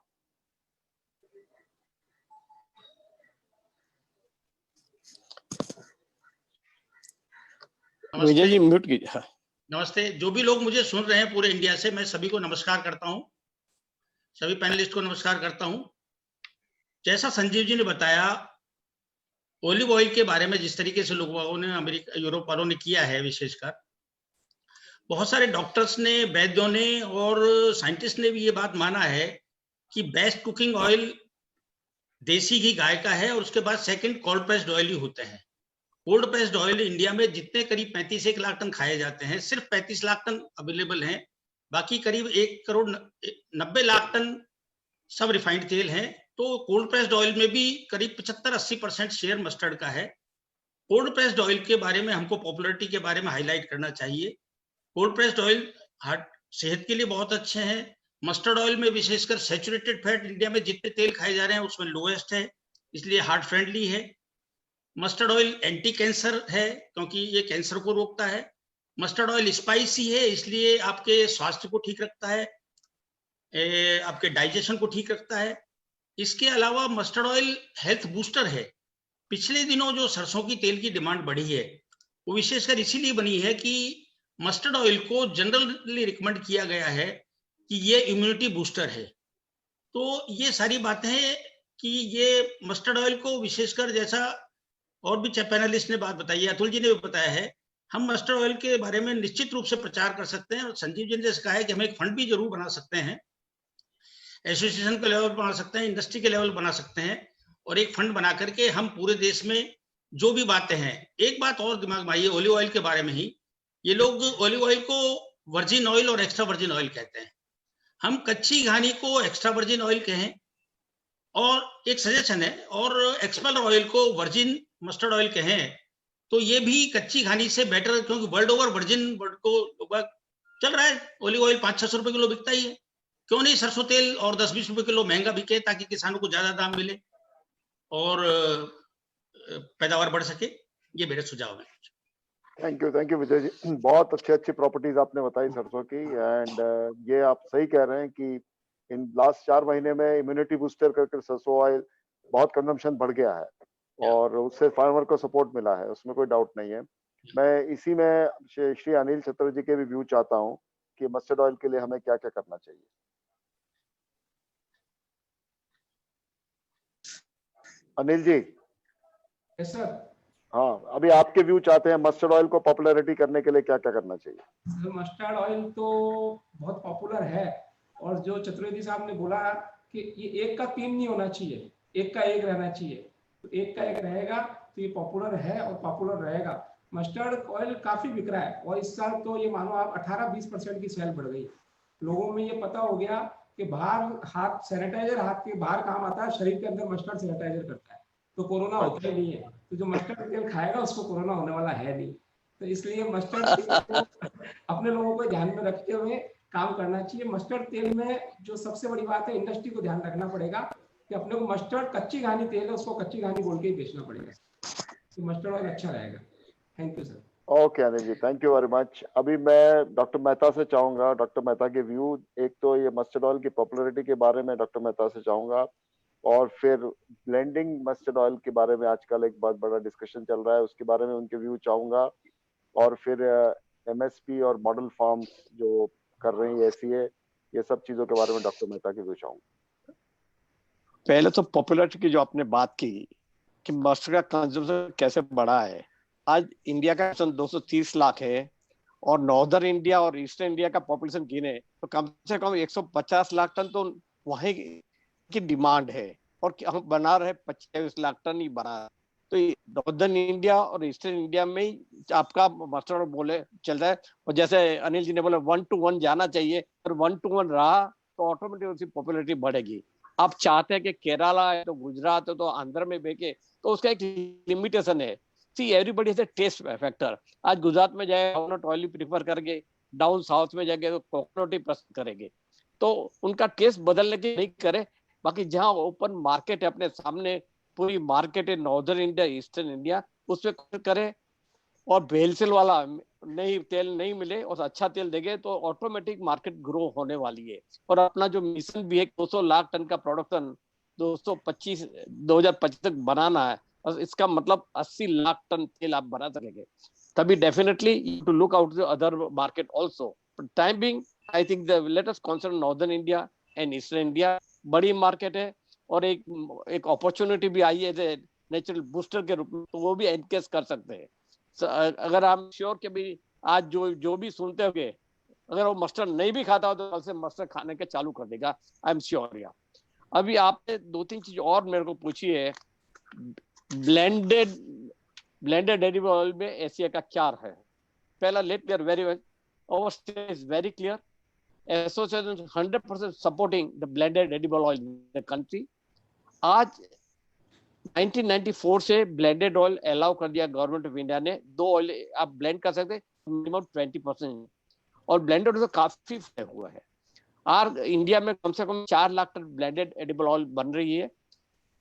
विजय जी म्यूट कीजिए। नमस्ते, जो भी लोग मुझे सुन रहे हैं पूरे इंडिया से, मैं सभी को नमस्कार करता हूं, सभी पैनलिस्ट को नमस्कार करता हूं। जैसा संजीव जी ने बताया ओलिव ऑयल के बारे में जिस तरीके से लोगों ने, अमेरिका यूरोप वालों ने किया है, विशेषकर बहुत सारे डॉक्टर्स ने, वैद्यों ने और साइंटिस्ट ने भी ये बात माना है कि बेस्ट कुकिंग ऑयल देसी घी गाय का है, और उसके बाद सेकंड कोल्ड प्रेस्ड ऑयल ही होते हैं। कोल्ड प्रेस्ड ऑयल इंडिया में जितने करीब 35 लाख टन खाए जाते हैं, सिर्फ 35 लाख टन अवेलेबल हैं, बाकी करीब 1 करोड़ 90 लाख टन सब रिफाइंड तेल है। तो कोल्ड प्रेस्ड ऑयल में भी करीब 75-80% शेयर मस्टर्ड का है। कोल्ड प्रेस्ड ऑयल के बारे में हमको पॉपुलरिटी के बारे में हाईलाइट करना चाहिए। कोल्ड प्रेस्ड ऑयल हार्ट सेहत के लिए बहुत अच्छे हैं। मस्टर्ड ऑयल में विशेषकर सैचुरेटेड फैट इंडिया में जितने तेल खाए जा रहे हैं उसमें लोएस्ट है, इसलिए हार्ट फ्रेंडली है। मस्टर्ड ऑयल एंटी कैंसर है क्योंकि ये कैंसर को रोकता है। मस्टर्ड ऑयल स्पाइसी है, इसलिए आपके स्वास्थ्य को ठीक रखता है, आपके डाइजेशन को ठीक रखता है। इसके अलावा मस्टर्ड ऑयल हेल्थ बूस्टर है। पिछले दिनों जो सरसों की तेल की डिमांड बढ़ी है वो विशेषकर इसीलिए बनी है कि मस्टर्ड ऑयल को जनरली रिकमेंड किया गया है कि ये इम्यूनिटी बूस्टर है। तो ये सारी बातें हैं कि ये मस्टर्ड ऑयल को विशेषकर, जैसा और भी पैनलिस्ट ने बात बताई है, अतुल जी ने भी बताया है, हम मस्टर्ड ऑयल के बारे में निश्चित रूप से प्रचार कर सकते हैं। और संजीव जी ने जैसे कहा है कि हम एक फंड भी जरूर बना सकते हैं, एसोसिएशन के लेवल बना सकते हैं, इंडस्ट्री के लेवल बना सकते हैं, और एक फंड बना करके हम पूरे देश में जो भी बातें हैं। एक बात और दिमाग में आई है ओलिव ऑयल के बारे में ही, ये लोग ओलिव ऑयल को वर्जिन ऑयल और एक्स्ट्रा वर्जिन ऑयल कहते हैं। हम कच्ची घानी को एक्स्ट्रा वर्जिन ऑयल कहें, और एक सजेशन है, और एक्सपेलर ऑयल को वर्जिन मस्टर्ड ऑयल कहें, तो ये भी कच्ची घानी से बेटर, क्योंकि वर्ल्ड ओवर वर्जिन वर्ड को चल रहा है, ओलिव ऑयल 500-600 रुपए किलो बिकता ही है। क्यों नहीं सरसों तेल और 10-20 रुपए किलो महंगा बिके, ताकि किसानों को ज्यादा दाम मिले और पैदावार बढ़ सके। ये मेरे सुझाव है। थैंक यू विजय जी, बहुत अच्छी प्रॉपर्टीज आपने बताई सरसों की। एंड ये आप सही कह रहे हैं कि इन लास्ट 4 महीने में इम्यूनिटी बूस्टर करके सरसों ऑयल बहुत कंजम्पशन बढ़ गया है और उससे फार्मर को सपोर्ट मिला है, उसमें कोई डाउट नहीं है। मैं इसी में श्री अनिल चतुर्वेदी के भी व्यू चाहता हूँ कि मस्टर्ड ऑयल के लिए हमें क्या क्या करना चाहिए। अनिल जी। Yes sir. हाँ, अभी आपके व्यू चाहते हैं मस्टर्ड ऑयल को पॉपुलैरिटी करने के लिए क्या क्या करना चाहिए। मस्टर्ड ऑयल तो बहुत पॉपुलर है, और जो चतुर्वेदी साहब ने बोला कि ये एक का 3 नहीं होना चाहिए, एक का 1 रहना चाहिए, तो एक का 1 रहेगा तो ये पॉपुलर है और पॉपुलर रहेगा। मस्टर्ड ऑयल काफी बिक रहा है, और इस साल तो ये मानो आप 18-20% की सेल बढ़ गई। लोगों में ये पता हो गया कि बाहर हाथ सैनिटाइजर, हाथ के बाहर काम आता है, शरीर के अंदर मस्टर्ड सैनिटाइजर करता है, तो कोरोना होता ही नहीं है। तो जो मस्टर्ड तेल खाएगा उसको कोरोना होने वाला है नहीं। तो इसलिए मस्टर्ड तेल को अपने लोगों को ध्यान में रखते हुए काम करना चाहिए। मस्टर्ड तेल में जो सबसे बड़ी बात है, इंडस्ट्री को ध्यान रखना पड़ेगा कि अपने को मस्टर्ड कच्ची घानी तेल है, उसको कच्ची घानी बोल के ही बेचना पड़ेगा, तो मस्टर्ड ऑयल अच्छा रहेगा। Thank you sir. Okay Anil ji, thank you very much. अभी मैं डॉक्टर मेहता से चाहूंगा, डॉक्टर मेहता के व्यू, एक तो ये मस्टर्ड ऑयल की पॉपुलैरिटी के बारे में डॉक्टर मेहता से चाहूंगा, और फिर ब्लेंडिंग मस्टर्ड ऑयल के बारे में आजकल एक बहुत बड़ा डिस्कशन चल रहा है, उसके बारे में उनके व्यू चाहूंगा, और फिर एमएसपी और मॉडल फार्म्स जो कर रही है एसीए, ये सब चीजों के बारे में डॉक्टर मेहता के व्यू चाहूंगा। पहले तो पॉपुलैरिटी की जो आपने बात की कि मस्टर्ड का कंजम्पशन कैसे बढ़ा है, आज इंडिया का 230 लाख है, और नॉर्दर्न इंडिया और ईस्टर्न इंडिया का पॉपुलेशन गिने तो कम से कम 150 लाख टन तो वहीं की डिमांड है, और हम बना रहे 25 लाख टन ही बना। तो नॉर्दर्न इंडिया और ईस्टर्न इंडिया में ही आपका मस्टर्ड बोले चल रहा है, और जैसे अनिल जी ने बोला 1 to 1 जाना चाहिए, और 1 to 1 रहा तो ऑटोमेटिक उसकी पॉपुलैरिटी बढ़ेगी। आप चाहते हैं कि केरला है तो गुजरात है तो आंध्र में बेचे, तो उसका एक लिमिटेशन है। See everybody has a taste factor. आज गुजरात में जाए कोकोनट ऑयल प्रीफर करेंगे, डाउन साउथ में जाएंगे तो कोकोनट ही पसंद करेंगे, तो उनका टेस्ट बदलने की नहीं करे। बाकी जहाँ ओपन मार्केट है, अपने सामने पूरी मार्केट है, नॉर्दर्न इंडिया ईस्टर्न इंडिया, उसमें करे, और भेलसेल वाला नहीं तेल नहीं मिले और अच्छा तेल देंगे तो ऑटोमेटिक मार्केट ग्रो होने वाली है। और अपना जो मिशन भी है 200 लाख टन का प्रोडक्शन 2025 तक बनाना है, और इसका मतलब 80 लाख टन तेल आप बना सकेंगे, तभी definitely to look out the other market also. Time being I think let us concern northern India and eastern India, बड़ी मार्केट है, और एक अपॉर्चुनिटी भी आई है नेचुरल बूस्टर के रूप में, तो वो भी एनकेज कर सकते हैं। अगर आप श्योर के भी आज जो भी सुनते होंगे, अगर वो मस्टर्ड नहीं भी खाता हो तो कल से मस्टर्ड खाने के चालू कर देगा, आई एम श्योर। या अभी आपने 2-3 चीज और मेरे को पूछी है। ब्लेंडेड एडिबल ऑयल में एशिया का क्या है? पहला, let me are very well, our state is very clear. Association is 100% supporting the blended edible oil in the country. आज 1994 से ब्लेंडेड ऑयल अलाउ कर दिया गवर्नमेंट ऑफ इंडिया ने। 2 ऑयल आप ब्लेंड कर सकते हैं मिनिमम 20%, और ब्लेंडेड तो काफी हुआ है। आज इंडिया में कम से कम 4 lakh ton blended edible oil बन रही है।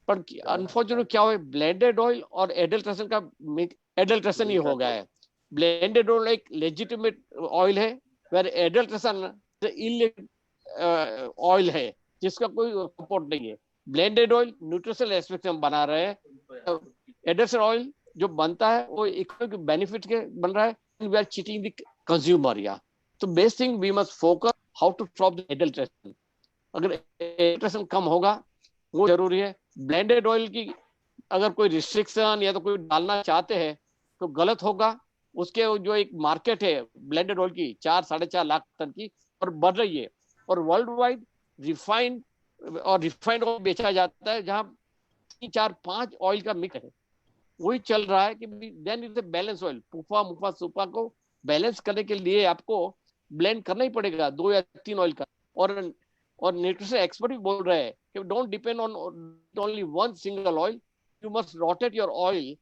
पर अनफॉर्चुनेटली क्या हुआ, ब्लेंडेड ऑयल और एडल्ट्रेशन ही हो गया है। ब्लेंडेड ऑयल एक लेजिटिमेट ऑयल है, वेर एडल्ट्रेशन इलीगल ऑयल है जिसका कोई सपोर्ट नहीं है। ब्लेंडेड ऑयल न्यूट्रिशनल एस्पेक्ट से हम बना रहे हैं, एडल्ट्रेशन ऑयल जो बनता है वो इकोनॉमिक बेनिफिट के बन रहा है, we are cheating the consumer. या तो best thing we must focus how to stop the adulteration. अगर एडल्ट्रेशन कम होगा वो जरूरी है। ब्लेंडेड ऑयल की अगर कोई रिस्ट्रिक्शन या तो कोई डालना चाहते हैं तो गलत होगा। उसके जो एक मार्केट है ब्लेंडेड ऑयल की 4-4.5 लाख टन की और बढ़ रही है, और वर्ल्ड वाइड रिफाइंड ऑयल बेचा जाता है जहां 3-4-5 ऑयल का मिक्स है, वही चल रहा है कि then it's a balance oil. PUFA MUFA सुपा को बैलेंस करने के लिए आपको ब्लेंड करना ही पड़ेगा 2 या 3 ऑयल का। और न्यूट्रिशन एक्सपर्ट भी बोल रहे हैं कि don't depend on only one single oil, you must rotate your oil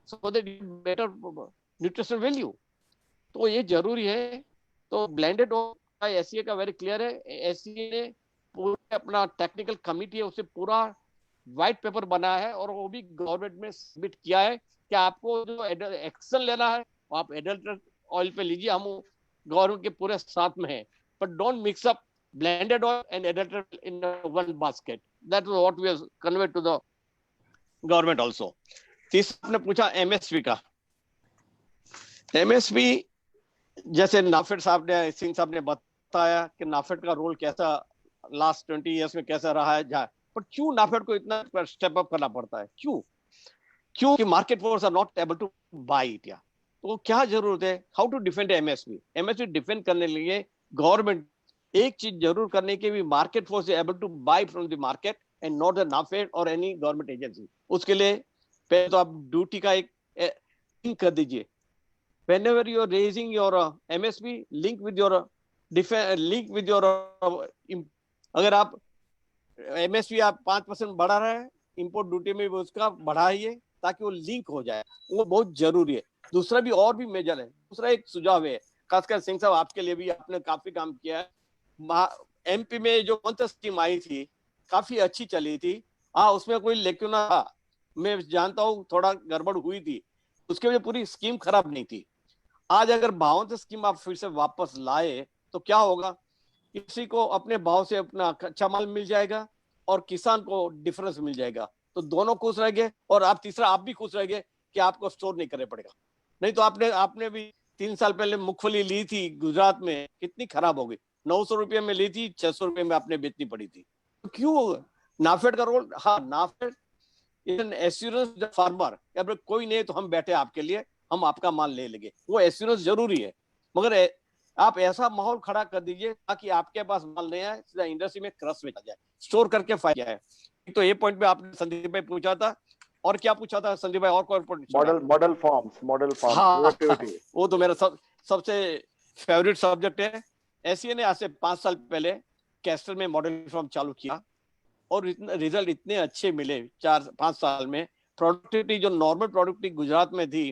so that better nutritional value. तो ये जरूरी है। तो ब्लेंडेड ऑयल एससीए का वेरी क्लियर है। एससीए ने पूरा अपना टेक्निकल कमिटी है, उससे पूरा व्हाइट पेपर बना है और वो भी गवर्नमेंट में सबमिट किया है कि आपको जो एक्शन लेना है वो आप एडल्ट्रेट ऑयल पे लीजिए, हम गवर्नमेंट के पूरे साथ में है। But don't mix up blended oil and adulterate in one basket. That is what we have conveyed to the government also. तीसरा आपने पूछा एमएसपी का। एमएसपी जैसे नाफेड साहब ने, सिंह साहब ने बताया कि नाफेड का रोल कैसा लास्ट 20 इयर्स में कैसा रहा है, पर क्यों नाफेड को इतना स्टेप अप करना पड़ता है? क्यों कि market force are not able to buy it. या तो क्या जरूरत है? How to defend MSP? MSP defend करने के लिए गवर्नमेंट एक चीज जरूर करने के भी, market force is able to buy from the market and not the NAFED और एनी गवर्नमेंट एजेंसी। उसके लिए पहले तो आप ड्यूटी का एक लिंक कर दीजिए। whenever you are raising your MSP, link with your अगर आप MSP आप 5% बढ़ा रहे हैं, इंपोर्ट ड्यूटी में भी उसका बढ़ाइए ताकि वो लिंक हो जाए, वो बहुत जरूरी है। दूसरा भी और भी मेजर है। दूसरा एक सुझाव है, खासकर सिंह साहब आपके लिए भी, आपने काफी काम किया है। एमपी में जो कौन सा स्कीम आई थी काफी अच्छी चली थी, हाँ उसमें कोई लेकिन था, मैं जानता हूँ थोड़ा गड़बड़ हुई थी, उसके वजह पूरी स्कीम खराब नहीं थी। आज अगर भावों से स्कीम आप फिर से वापस लाए तो क्या होगा, किसी को अपने भाव से अपना कच्चा माल मिल जाएगा और किसान को डिफरेंस मिल जाएगा, तो दोनों खुश रहेंगे और आप तीसरा आप भी खुश रहेंगे कि आपको स्टोर नहीं करना पड़ेगा। नहीं तो आपने भी 3 साल पहले मूंगफली ली थी गुजरात में, कितनी खराब हो गई, 900 रुपये में ली थी, 600 रुपये में आपने बेचनी पड़ी थी। तो क्यों नाफेड का रोल, हाँ NAFED is an assurance the farmer, अगर कोई नहीं तो हम बैठे आपके लिए, हम आपका माल ले लेंगे, वो एश्योरेंस जरूरी है। मगर आप ऐसा माहौल खड़ा कर दीजिए ताकि आपके पास माल नहीं आए, सीधा इंडस्ट्री में क्रश में आ जाए, स्टोर करके फायदा है। तो ये पॉइंट पे आपने संदीप भाई पूछा था, और क्या पूछा था संदीप भाई? और कोई मॉडल फार्म्स प्रोडक्टिविटी, वो तो मेरा सबसे फेवरेट सब्जेक्ट है। एससीए ने आज से 5 साल पहले कैस्टर में मॉडल फार्म चालू किया और रिजल्ट इतने अच्छे मिले 4-5 साल में। प्रोडक्टिविटी जो नॉर्मल प्रोडक्टिविटी गुजरात में थी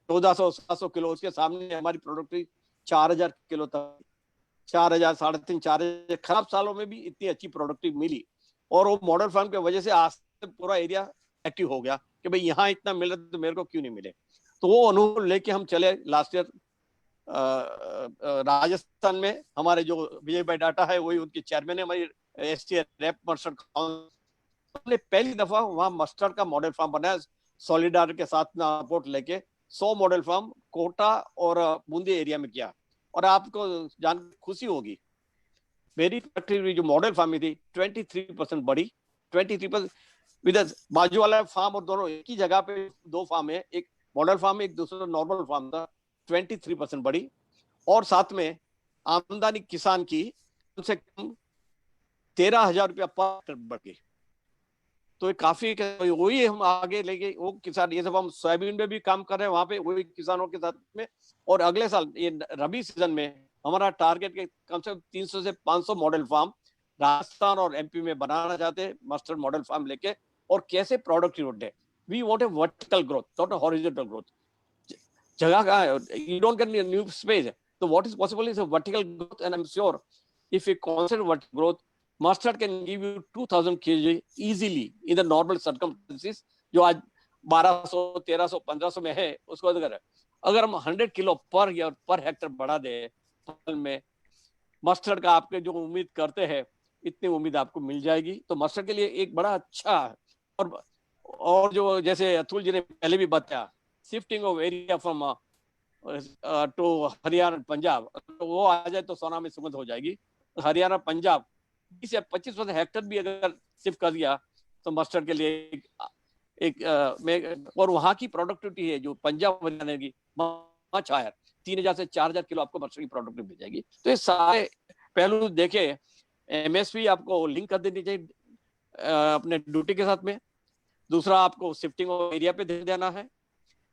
1400-700 किलो, उसके सामने हमारी प्रोडक्टिविटी 4000 किलो तक, 4000, 3.5, 4000 खराब सालों में भी इतनी अच्छी प्रोडक्टिव मिली। और वो मॉडल फार्म की वजह से आज से पूरा एरिया एक्टिव हो गया कि भाई यहाँ इतना मिल रहा तो मेरे को क्यों नहीं मिले। तो वो अनुभव लेके हम चले। लास्ट ईयर राजस्थान में हमारे जो विजय भाई डाटा है, वही उनके चेयरमैन है हमारी एसटी रेप मस्टर्ड काउंसिल, पहली दफा वहां मस्टर्ड का मॉडल फार्म बनाया, सॉलिडार के साथ सपोर्ट लेके 100 मॉडल फार्म कोटा और बूंदी एरिया में किया। और आपको जान खुशी होगी, मेरी फैक्ट्री जो मॉडल फार्म में थी 23% बढ़ी, 23%। विद बाजू वाला फार्म और दोनों एक ही जगह पे दो फार्म है, एक मॉडल फार्म है, एक दूसरा नॉर्मल फार्म था, 23% बढ़ी। और साथ में आमदनी किसान की कम से कम 13,000 रुपया पर बढ़ गई। तो ये काफी, वही हम आगे लेके वो किसान, ये सब हम सोयाबीन में भी काम कर रहे हैं वहां पे वही किसानों के साथ में। और अगले साल ये रबी सीजन में हमारा टारगेट के कम से कम 300 से 500 मॉडल फार्म राजस्थान और एमपी में बनाना चाहते हैं, मस्टर्ड मॉडल फार्म लेके। और कैसे प्रोडक्ट रोड है, we want a vertical growth, not a horizontal growth. जगह का you don't get new space, तो what is possible is a vertical growth. And I am sure if you consider vertical growth, mustard can give you 2000 kg easily in the normal circumstances, जो आज 1200, 1300, 1500 में है, उसको अगर हम 100 kilo per year per hectare बढ़ा दे फसल में मस्टर्ड का, आपके जो उम्मीद करते हैं इतनी उम्मीद आपको मिल जाएगी। तो मस्टर्ड के लिए एक बड़ा अच्छा है। और जो जैसे अतुल जी ने पहले भी बताया, shifting of area from to Haryana Punjab, तो वो आ जाए तो सोना में सुगंध हो जाएगी। हरियाणा पंजाब 20 या 25% हेक्टर भी अगर शिफ्ट कर दिया तो मस्टर्ड के लिए और वहां की प्रोडक्टिविटी है जो पंजाब हरियाणा की मच हायर, 3000 से 4000 किलो आपको मस्टर्ड की प्रोडक्टिविटी मिल जाएगी। तो ये सारे पहलू देखे, एमएसपी आपको लिंक कर देनी चाहिए अपने ड्यूटी के साथ में। दूसरा, आपको शिफ्टिंग ऑफ एरिया पे ध्यान देना है।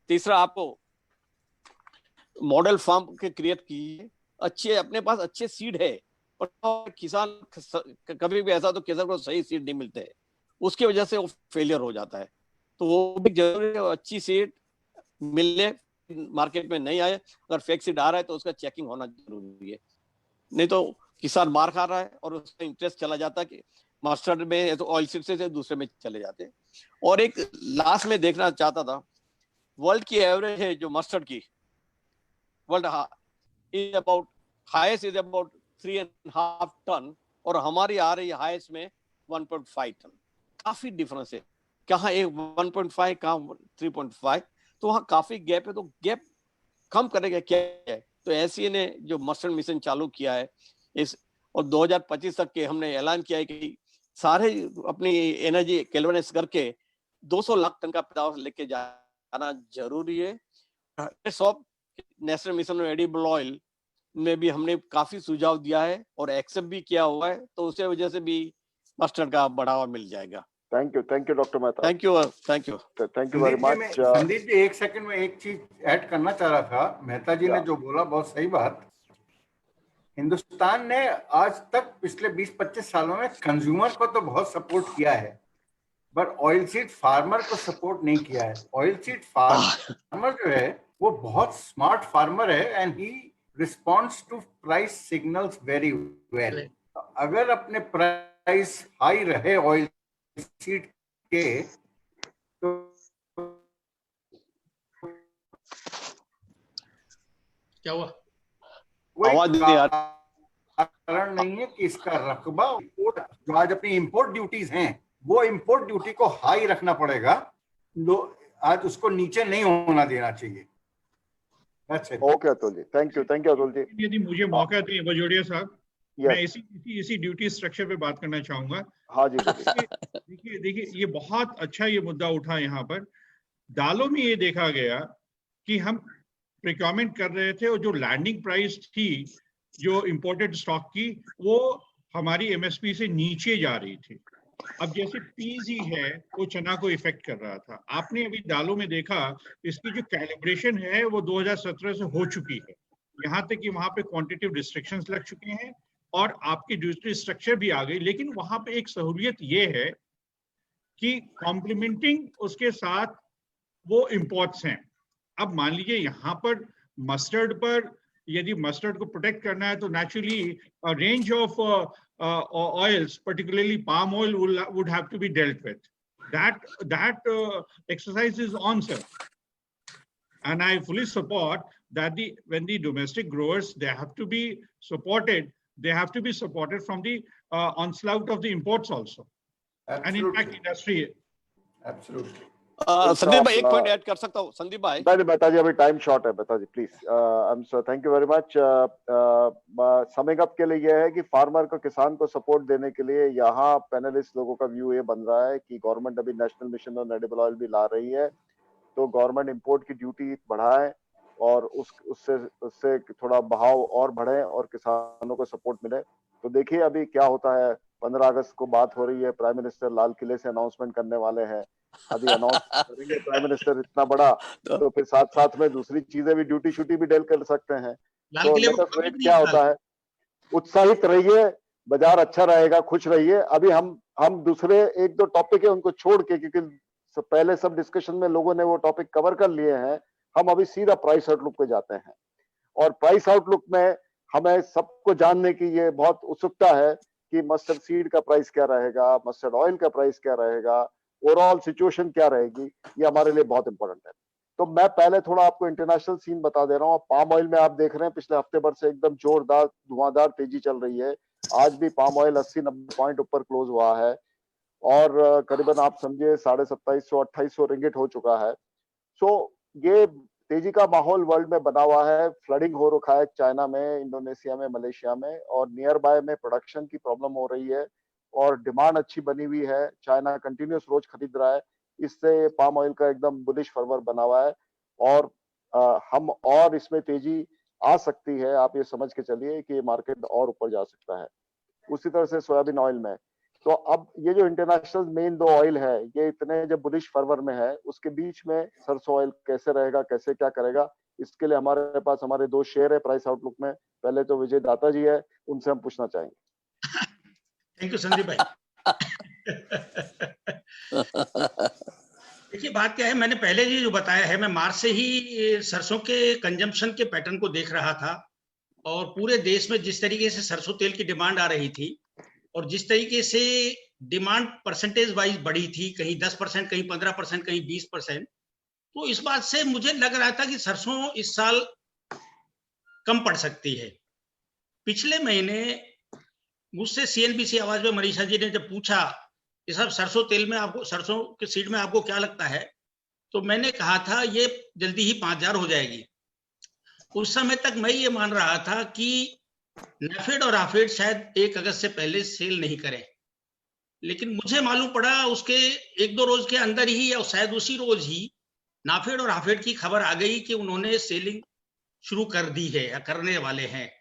तीसरा, आपको मॉडल फार्म के क्रिएट कीजिए, अच्छे अपने पास अच्छे सीड है, और किसान कभी भी ऐसा तो किसान को सही सीड नहीं मिलते हैं, उसकी वजह से वो फेलियर हो जाता है। तो वो भी जरूरी है, अच्छी सीड मिले, मार्केट में नहीं आए, अगर फेक सीड आ रहा है तो उसका चेकिंग होना जरूरी है, नहीं तो किसान मार खा रहा है और उसका इंटरेस्ट चला जाता है कि मस्टर्ड में, तो ऑयल सीड से दूसरे में चले जाते हैं। और एक लास्ट में देखना चाहता था, वर्ल्ड की एवरेज है जो मस्टर्ड की, world is about highest is about 3.5 ton, और हमारी आ रही है हाईएस्ट में 1.5 टन। काफी डिफरेंस है, कहाँ एक 1.5 कहाँ 3.5, तो वहाँ काफी गैप है। तो गैप कम करेगा क्या है, तो एससीए ने जो मस्टर्ड मिशन चालू किया है इस, और 2025 तक के हमने ऐलान किया है कि सारे अपनी एनर्जी कैल्वनाइज करके 200 लाख टन का पैदावार लेके जाना जरूरी है। National mission on edible oil में भी हमने काफी सुझाव दिया है और एक्सेप्ट भी किया हुआ है, तो उसके वजह से भी मस्टर्ड का बढ़ावा मिल जाएगा। Thank you doctor Mehta, thank you very much. Sandeep ji, एक सेकंड में एक चीज ऐड करना चाह रहा था। मेहता जी ने जो बोला बहुत सही बात। हिंदुस्तान ने आज तक पिछले 20-25 सालों में कंज्यूमर को तो बहुत सपोर्ट किया है, बट ऑयल सीड फार्मर को सपोर्ट नहीं किया है। ऑयल सीड फार्मर जो है वो बहुत स्मार्ट फार्मर है, and he responds to price signals very well. अगर अपने प्राइस हाई रहे ऑयल सीड के, तो क्या हुआ? कोई कारण नहीं है कि इसका रकबा, जो आज अपनी इंपोर्ट ड्यूटीज हैं, वो इंपोर्ट ड्यूटी को हाई रखना पड़ेगा, आज उसको नीचे नहीं होना देना चाहिए। Okay Atul ji, thank you Atul ji. यदि मुझे मौका दें बजोड़िया साहब, मैं इसी ड्यूटी स्ट्रक्चर पे बात करना चाहूंगा। हाँ जी, देखिए ये बहुत अच्छा ये मुद्दा उठा यहाँ पर। दालों में ये देखा गया कि हम प्रिक्योरमेंट कर रहे थे और जो लैंडिंग प्राइस थी जो इंपोर्टेड स्टॉक की, वो हमारी एमएसपी से नीचे जा रही थी। अब जैसे पीज ही है वो चना को इफेक्ट कर रहा था। आपने अभी दालों में देखा इसकी जो कैलिब्रेशन है वो 2017 से हो चुकी है, यहाँ तक कि वहां पे क्वांटिटेटिव रिस्ट्रिक्शंस लग चुके हैं और आपकी ड्यूटी स्ट्रक्चर भी आ गई। लेकिन वहां पे एक सहूलियत ये है कि कॉम्प्लीमेंटिंग उसके साथ वो इंपोर्ट्स हैं। अब मान लीजिए यहाँ पर मस्टर्ड पर, यदि मस्टर्ड को प्रोटेक्ट करना है तो naturally range of oils, particularly palm oil, would have to be dealt with. That exercise is on, sir, and I fully support that when the domestic growers, they have to be supported. They have to be supported from the onslaught of the imports also. Absolutely. And in fact, industry. Absolutely. Sandeep भाई एक point add कर सकता हूँ? संदीप भाई नहीं बेटा जी, अभी time short है बेटा जी, please. I am so thank you very much. Summing up के लिए यह है कि फार्मर को, किसान को सपोर्ट देने के लिए यहाँ पैनलिस्ट लोगों का व्यू ये बन रहा है कि गवर्नमेंट अभी national mission on edible oil भी ला रही है, तो गवर्नमेंट इंपोर्ट की ड्यूटी बढ़ाए और उससे थोड़ा बहाव और बढ़े और किसानों को सपोर्ट मिले। तो देखिए अभी क्या होता है। 15 अगस्त को बात हो रही है, प्राइम मिनिस्टर लाल किले से अनाउंसमेंट करने वाले हैं। अभी अनाउंस करेंगे प्राइम मिनिस्टर इतना बड़ा, तो फिर साथ साथ में दूसरी चीजें भी, ड्यूटी शूटी भी डील कर सकते हैं। तो लेट अस वेट क्या होता है। उत्साहित रहिए, बाजार अच्छा रहेगा, खुश रहिए। अभी हम दूसरे 1-2 टॉपिक है उनको छोड़ के, क्योंकि पहले सब डिस्कशन में लोगों ने वो टॉपिक कवर कर लिए हैं, हम अभी सीधा प्राइस आउटलुक पे जाते हैं। और प्राइस आउटलुक में हमें सबको जानने की ये बहुत उत्सुकता है कि मस्टर्ड सीड का प्राइस क्या रहेगा, मस्टर्ड ऑयल का प्राइस क्या रहेगा, ओवरऑल सिचुएशन क्या रहेगी, ये हमारे लिए बहुत इंपॉर्टेंट है। तो मैं पहले थोड़ा आपको इंटरनेशनल सीन बता दे रहा हूँ। पाम ऑयल में आप देख रहे हैं पिछले हफ्ते भर से एकदम जोरदार धुआंधार तेजी चल रही है। आज भी पाम ऑयल 80-90 पॉइंट ऊपर क्लोज हुआ है और करीबन आप समझिए 2700-2800 रिंगिट हो चुका है। सो ये तेजी का माहौल वर्ल्ड में बना हुआ है। फ्लडिंग हो रखा है चाइना में, इंडोनेशिया में, मलेशिया में, और नियर बाय में प्रोडक्शन की प्रॉब्लम हो रही है और डिमांड अच्छी बनी हुई है। चाइना कंटिन्यूस रोज खरीद रहा है, इससे पाम ऑयल का एकदम बुलिश फॉरवर्ड बना हुआ है और हम और इसमें तेजी आ सकती है। आप ये समझ के चलिए कि मार्केट और ऊपर जा सकता है। उसी तरह से सोयाबीन ऑयल में, तो अब ये जो इंटरनेशनल मेन 2 ऑयल है, ये इतने जब बुलिश फॉरवर्ड में है, उसके बीच में सरसों ऑयल कैसे रहेगा, कैसे क्या करेगा, इसके लिए हमारे पास हमारे 2 शेयर है प्राइस आउटलुक में। पहले तो विजय दाता जी है, उनसे हम पूछना चाहेंगे। थैंक यू संदीप भाई। देखिए बात क्या है, मैंने पहले ही जो बताया है, मैं मार्च से ही सरसों के कंजम्पशन के पैटर्न को देख रहा था और पूरे देश में जिस तरीके से सरसों तेल की डिमांड आ रही थी और जिस तरीके से डिमांड परसेंटेज वाइज बढ़ी थी, कहीं 10%, कहीं 15%, कहीं 20%, तो इस बात से मुझे लग रहा था कि सरसों इस साल कम पड़ सकती है। पिछले महीने मुझसे CNBC आवाज में मनीषा जी ने जब पूछा कि साहब सरसों तेल में आपको, सरसों के सीड में आपको क्या लगता है, तो मैंने कहा था ये जल्दी ही 5000 हो जाएगी। उस समय तक मैं ये मान रहा था कि नेफेड और हाफेड शायद 1 अगस्त से पहले सेल नहीं करें, लेकिन मुझे मालूम पड़ा उसके 1-2 रोज के अंदर ही या शायद उसी रोज ही नाफेड और हाफेड की खबर आ गई कि उन्होंने सेलिंग शुरू कर दी है या करने वाले हैं।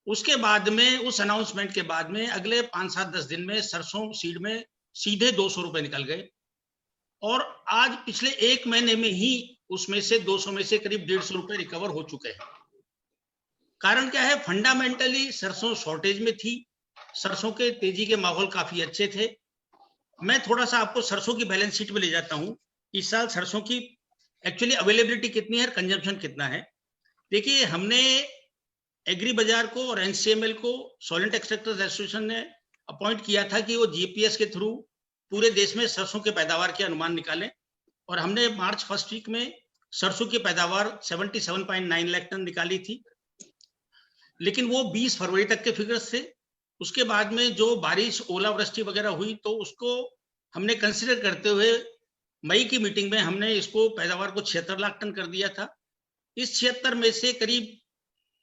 उसके बाद में, उस अनाउंसमेंट के बाद में अगले 5-7-10 दिन में सरसों सीड में सीधे 200 रुपए निकल गए और आज पिछले 1 महीने में ही उसमें से 200 में से करीब 150 रुपए रिकवर हो चुके हैं। कारण क्या है, फंडामेंटली सरसों शॉर्टेज में थी, सरसों के तेजी के माहौल काफी अच्छे थे। मैं थोड़ा सा आपको सरसों की बैलेंस शीट में ले जाता हूं। इस साल सरसों की एक्चुअली अवेलेबिलिटी कितनी है, कंजम्पशन कितना है। देखिए हमने एग्री बाजार को और NCML को, सॉलिड एक्सट्रैक्टर्स एसोसिएशन ने अपॉइंट किया था कि वो GPS के थ्रू पूरे देश में सरसों के पैदावार के अनुमान निकालें और हमने मार्च फर्स्ट वीक में सरसों की पैदावार 77.9 लाख टन निकाली थी, लेकिन वो 20 फरवरी तक के फिगर्स थे। उसके बाद में जो बारिश, ओलावृष्टि वगैरह हुई तो उसको हमने कंसिडर करते हुए मई की मीटिंग में हमने इसको पैदावार को 76 लाख टन कर दिया था। इस 76 में से करीब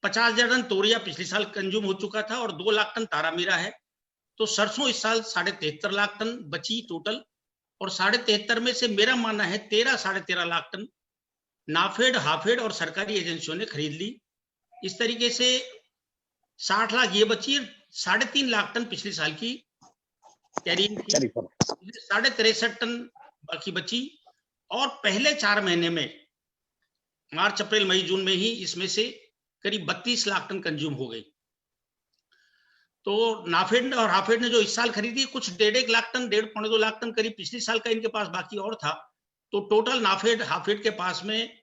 50,000 टन तोरिया पिछले साल कंज्यूम हो चुका था और 2 लाख टन तारामीरा है। तो सरसों इस साल 73.5 लाख टन बची टोटल, और 73.5 में से मेरा मानना है 13-13.5 लाख टन नाफेड, हाफेड और सरकारी एजेंसियों ने खरीद ली। इस तरीके से 60 लाख ये बची, 3.5 लाख टन पिछले साल की कैरिंग थी, 63.5 टन बाकी बची। और पहले 4 महीने में मार्च, अप्रैल, मई, जून में ही इसमें से करीब 32 लाख टन कंज्यूम हो गई। तो नाफेड और हाफेड ने जो इस साल खरीदी, कुछ 1.5 लाख टन, 1.5-2 लाख टन करीब पिछले साल का इनके पास बाकी और था। तो टोटल नाफेड, हाफेड के पास में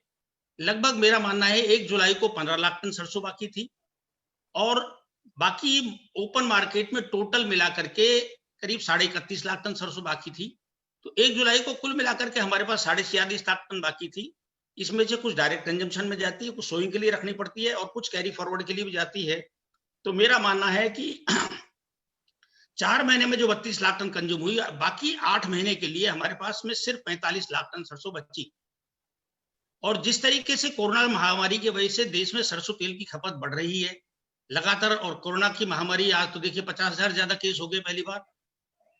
लगभग मेरा मानना है 1 जुलाई को 15 लाख टन सरसों बाकी थी और बाकी ओपन मार्केट में टोटल मिलाकर के करीब 31.5 लाख टन सरसों बाकी थी। तो 1 जुलाई को कुल मिलाकर के हमारे पास 46.5 लाख टन बाकी थी। इसमें से कुछ डायरेक्ट कंजम्पशन में जाती है, कुछ सोइंग के लिए रखनी पड़ती है और कुछ कैरी फॉरवर्ड के लिए भी जाती है। तो मेरा मानना है कि 4 महीने में जो 32 लाख टन कंज्यूम हुई, बाकी 8 महीने के लिए हमारे पास में सिर्फ 45 लाख टन सरसों बची। और जिस तरीके से कोरोना महामारी की वजह से देश में सरसों तेल की खपत बढ़ रही है लगातार, और कोरोना की महामारी, आज तो देखिए 50,000 ज्यादा केस हो गए पहली बार,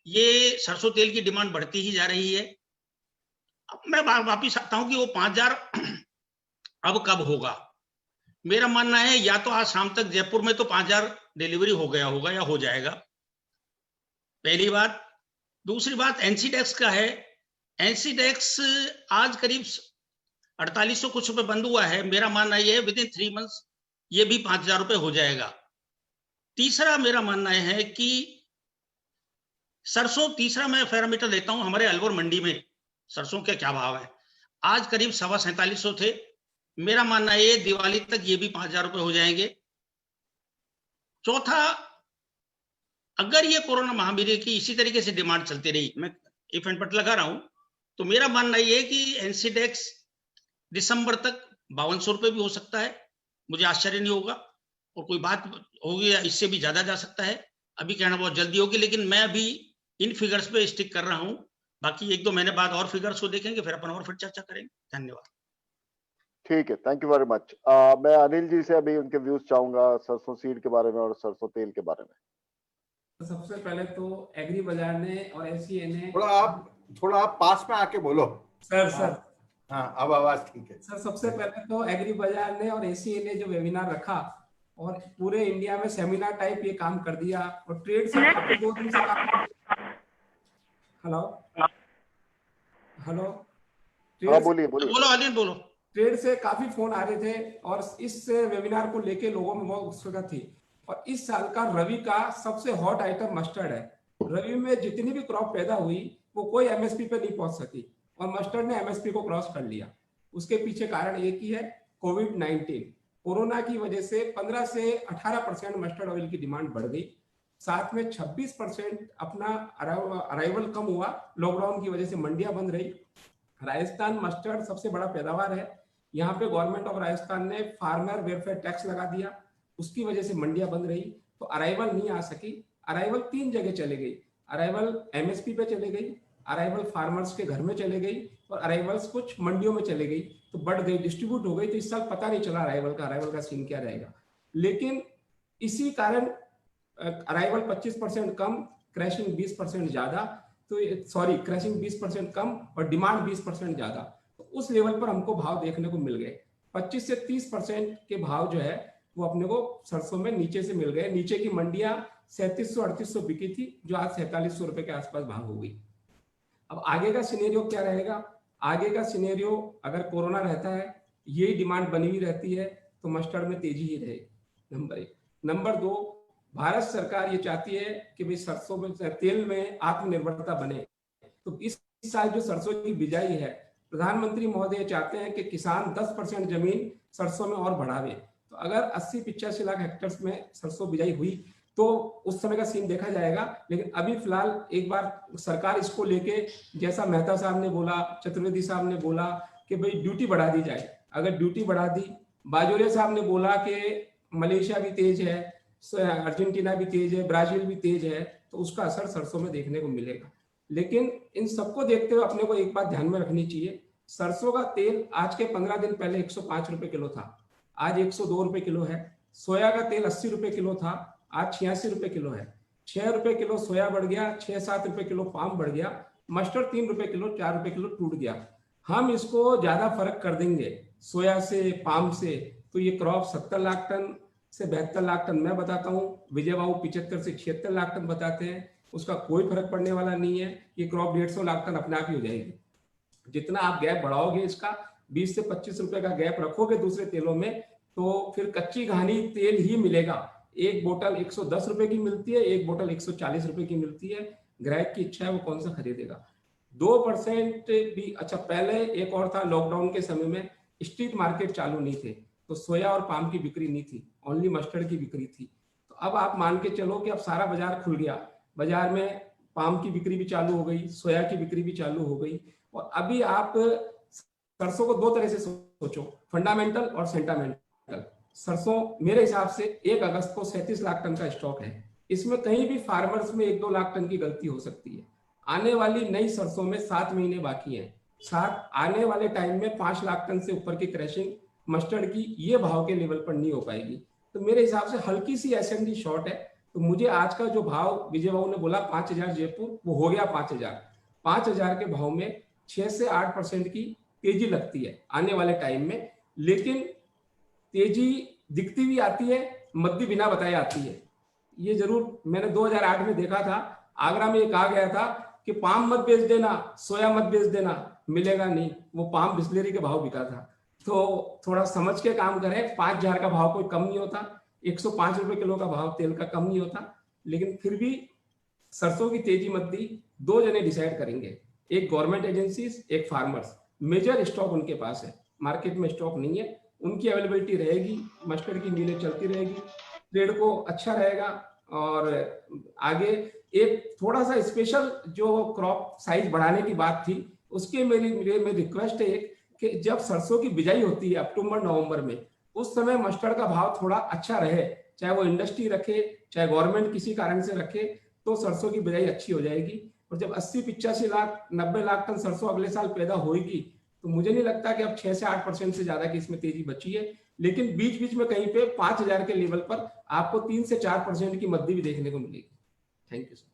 ये सरसों तेल की डिमांड बढ़ती ही जा रही है। अब मैं वापिस आता हूं कि वो 5,000 अब कब होगा। मेरा मानना है या तो आज शाम तक जयपुर में तो 5,000 डिलीवरी हो गया होगा या हो जाएगा, पहली बात। दूसरी बात एनसीडेक्स का है। एनसीडेक्स आज करीब 4800 कुछ रुपए बंद हुआ है। मेरा मानना यह है विदिन 3 मंथ्स ये भी 5,000 रुपए हो जाएगा। तीसरा मेरा मानना है कि सरसों, तीसरा मैं पैरामीटर लेता हूं हमारे अलवर मंडी में सरसों के क्या भाव है। आज करीब 4750 थे। मेरा मानना है दिवाली तक ये भी 5,000 रुपए हो जाएंगे। चौथा, अगर ये कोरोना महामारी की इसी तरीके से डिमांड चलती रही, मैं इफ एंड बट लगा रहा हूं, तो मेरा मानना यह है कि एनसीडेक्स दिसंबर तक 5200 रुपए भी हो सकता है, मुझे आश्चर्य नहीं होगा। और कोई बात होगी या इससे भी ज्यादा जा सकता है, अभी कहना बहुत जल्दी होगी, लेकिन मैं अभी इन फिगर्स पे स्टिक कर रहा हूं। बाकी 1-2 महीने बाद और फिगर्स को देखेंगे, फिर अपन और फिर चर्चा करेंगे। धन्यवाद। ठीक है, थैंक यू वेरी मच। मैं अनिल जी से अभी उनके व्यूज चाहूंगा सरसों सीड के बारे में और सरसों तेल के बारे में। सबसे पहले तो एग्री बाजार ने और एससीए ने, थोड़ा आप पास में आके बोलो सर। हाँ, अब आवाज ठीक है सर, सबसे पहले तो एग्री बाजार ने और एससीए ने जो वेबिनार रखा और पूरे इंडिया में सेमिनार टाइप ये काम कर दिया, और ट्रेड से 2 दिन से काम। हेलो, बोलिए बोलो अनिल, बोलो। ट्रेड से काफी फोन आ रहे थे और इस वेबिनार को लेके लोगों में बहुत उत्सुकता थी। और इस साल का रवि का सबसे हॉट आइटम मस्टर्ड है। रवि में जितनी भी क्रॉप पैदा हुई वो कोई एमएसपी पे नहीं पहुंच सकी, और मस्टर्ड ने एमएसपी को क्रॉस कर लिया। उसके पीछे कारण एक ही है, कोविड-19। कोरोना की वजह से 15 से 18% मस्टर्ड ऑयल की डिमांड बढ़ गई। साथ में 26% अपना अराइवल कम हुआ, लॉकडाउन की वजह से मंडियां बंद रही। राजस्थान मस्टर्ड सबसे बड़ा पैदावार है। यहाँ पे गवर्नमेंट ऑफ राजस्थान ने फार्मर वेलफेयर टैक्स लगा दिया, उसकी वजह से मंडियां बंद रही, तो अराइवल नहीं आ सकी। अराइवल 3 जगह चले गई। अराइवल एमएसपी पे चले गई, अराइवल फार्मर्स के घर में चले गई, और अराइवल्स कुछ मंडियों में चले गई, तो बढ़ गई, डिस्ट्रीब्यूट हो गई। तो इस साल पता नहीं चला अराइवल का सीन क्या रहेगा। लेकिन इसी कारण अराइवल 25% कम, क्रैशिंग 20% ज्यादा, तो सॉरी क्रैशिंग 20% कम और डिमांड 20% ज्यादा। तो उस लेवल पर हमको भाव देखने को मिल गए। 25 से 30% के भाव जो है वो अपने को सरसों में नीचे से मिल गए। नीचे की मंडियां 3700-3800 बिकी थी, जो आज 4700 रुपए के आसपास भाव हो गई। अब आगे का सिनेरियो क्या रहेगा? आगे का सिनेरियो, अगर कोरोना रहता है, यही डिमांड बनी हुई रहती है, तो मस्टर्ड में तेजी ही रहेगी, नंबर 1। नंबर 2, भारत सरकार ये चाहती है कि भाई सरसों में, तेल में आत्मनिर्भरता बने। तो इस साल जो सरसों की बिजाई है, प्रधानमंत्री महोदय चाहते हैं कि किसान 10% जमीन सरसों में और बढ़ावे। तो अगर 80-85 लाख हेक्टेयर में सरसों बिजाई हुई तो उस समय का सीन देखा जाएगा। लेकिन अभी फिलहाल एक बार सरकार इसको लेके, जैसा मेहता साहब ने बोला, चतुर्वेदी साहब ने बोला कि भाई ड्यूटी बढ़ा दी जाए। अगर ड्यूटी बढ़ा दी, बाजोरिया साहब ने बोला कि मलेशिया भी तेज है, अर्जेंटीना भी तेज है, ब्राजील भी तेज है, तो उसका असर सरसों में देखने को मिलेगा। लेकिन इन सबको देखते हुए अपने को एक बात ध्यान में रखनी चाहिए, सरसों का तेल आज के 15 दिन पहले 105 रुपए किलो था, आज 102 रुपए किलो है। सोया का तेल 80 रुपए किलो था, आज 86 रुपए किलो है। 6 रुपए किलो सोया बढ़ गया, 6-7 रुपए किलो पाम बढ़ गया। मस्टर्ड 3 रुपए किलो, 4 रुपए किलो टूट गया। हम इसको ज्यादा फर्क कर देंगे सोया से, पाम से, तो ये क्रॉप 70 लाख टन से 72 लाख टन मैं बताता हूँ, विजय बाबू 75 से 76 लाख टन बताते हैं। उसका कोई फर्क पड़ने वाला नहीं है। ये क्रॉप 150 लाख टन अपने आप ही हो जाएगी। जितना आप गैप बढ़ाओगे, इसका 20 से 25 रुपए का गैप रखोगे दूसरे तेलों में, तो फिर कच्ची घानी तेल ही मिलेगा। एक बोतल 110 रुपए की मिलती है, एक बोतल 140 रुपए की मिलती है। ग्राहक की इच्छा है वो कौन सा खरीदेगा। 2% भी अच्छा, पहले एक और था, लॉकडाउन के समय में स्ट्रीट मार्केट चालू नहीं थे, तो सोया और पाम की बिक्री नहीं थी, ओनली मस्टर्ड की बिक्री थी। तो अब आप मान के चलो कि अब सारा बाजार खुल गया, बाजार में पाम की बिक्री भी चालू हो गई, सोया की बिक्री भी चालू हो गई। और अभी आप सरसों को 2 तरह से सोचो, फंडामेंटल और सेंटामेंटल। सरसों मेरे हिसाब से 1 अगस्त को 37 लाख टन का स्टॉक है, इसमें कहीं भी फार्मर्स में 1-2 लाख टन की गलती हो सकती है। आने वाली नई सरसों में 7 महीने बाकी हैं। आने वाले टाइम में 5 लाख टन से ऊपर की क्रैशिंग मस्टर्ड की ये भाव के लेवल पर नहीं हो पाएगी। तो मेरे हिसाब से हल्की सी एसएमडी शॉर्ट है। तो मुझे आज का जो भाव विजय बाबू ने बोला 5000 जयपुर, वो हो गया 5000। 5000 के भाव में 6 से 8% की तेजी लगती है आने वाले टाइम में, लेकिन तेजी दिखती भी आती है, मद्दी बिना बताए आती है। ये जरूर मैंने 2008 में देखा था, आगरा में ये कहा गया था कि पाम मत बेच देना, सोया मत बेच देना, मिलेगा नहीं। वो पाम बिस्लेरी के भाव बिका था। तो थोड़ा समझ के काम करें। 5000 का भाव कोई कम नहीं होता, 105 रुपए किलो का भाव तेल का कम नहीं होता, लेकिन फिर भी सरसों की तेजी मद्दी 2 जने डिसाइड करेंगे, एक गवर्नमेंट एजेंसीज, एक फार्मर्स। मेजर स्टॉक उनके पास है, मार्केट में स्टॉक नहीं है, उनकी अवेलेबिलिटी रहेगी, मस्टर्ड की मिलें चलती रहेगी, ट्रेड को अच्छा रहेगा। और आगे एक थोड़ा सा स्पेशल जो क्रॉप साइज बढ़ाने की बात थी, उसके मेरी रिक्वेस्ट है कि जब सरसों की बिजाई होती है अक्टूबर नवंबर में, उस समय मस्टर्ड का भाव थोड़ा अच्छा रहे, चाहे वो इंडस्ट्री रखे, चाहे गवर्नमेंट किसी कारण से रखे, तो सरसों की बिजाई अच्छी हो जाएगी। और जब 80-85 लाख 90 लाख टन सरसों अगले साल पैदा होगी, तो मुझे नहीं लगता कि अब 6 से 8% से ज्यादा की इसमें तेजी बची है। लेकिन बीच बीच में कहीं पे 5000 के लेवल पर आपको 3 से 4% की मद्दी भी देखने को मिलेगी। Thank you sir.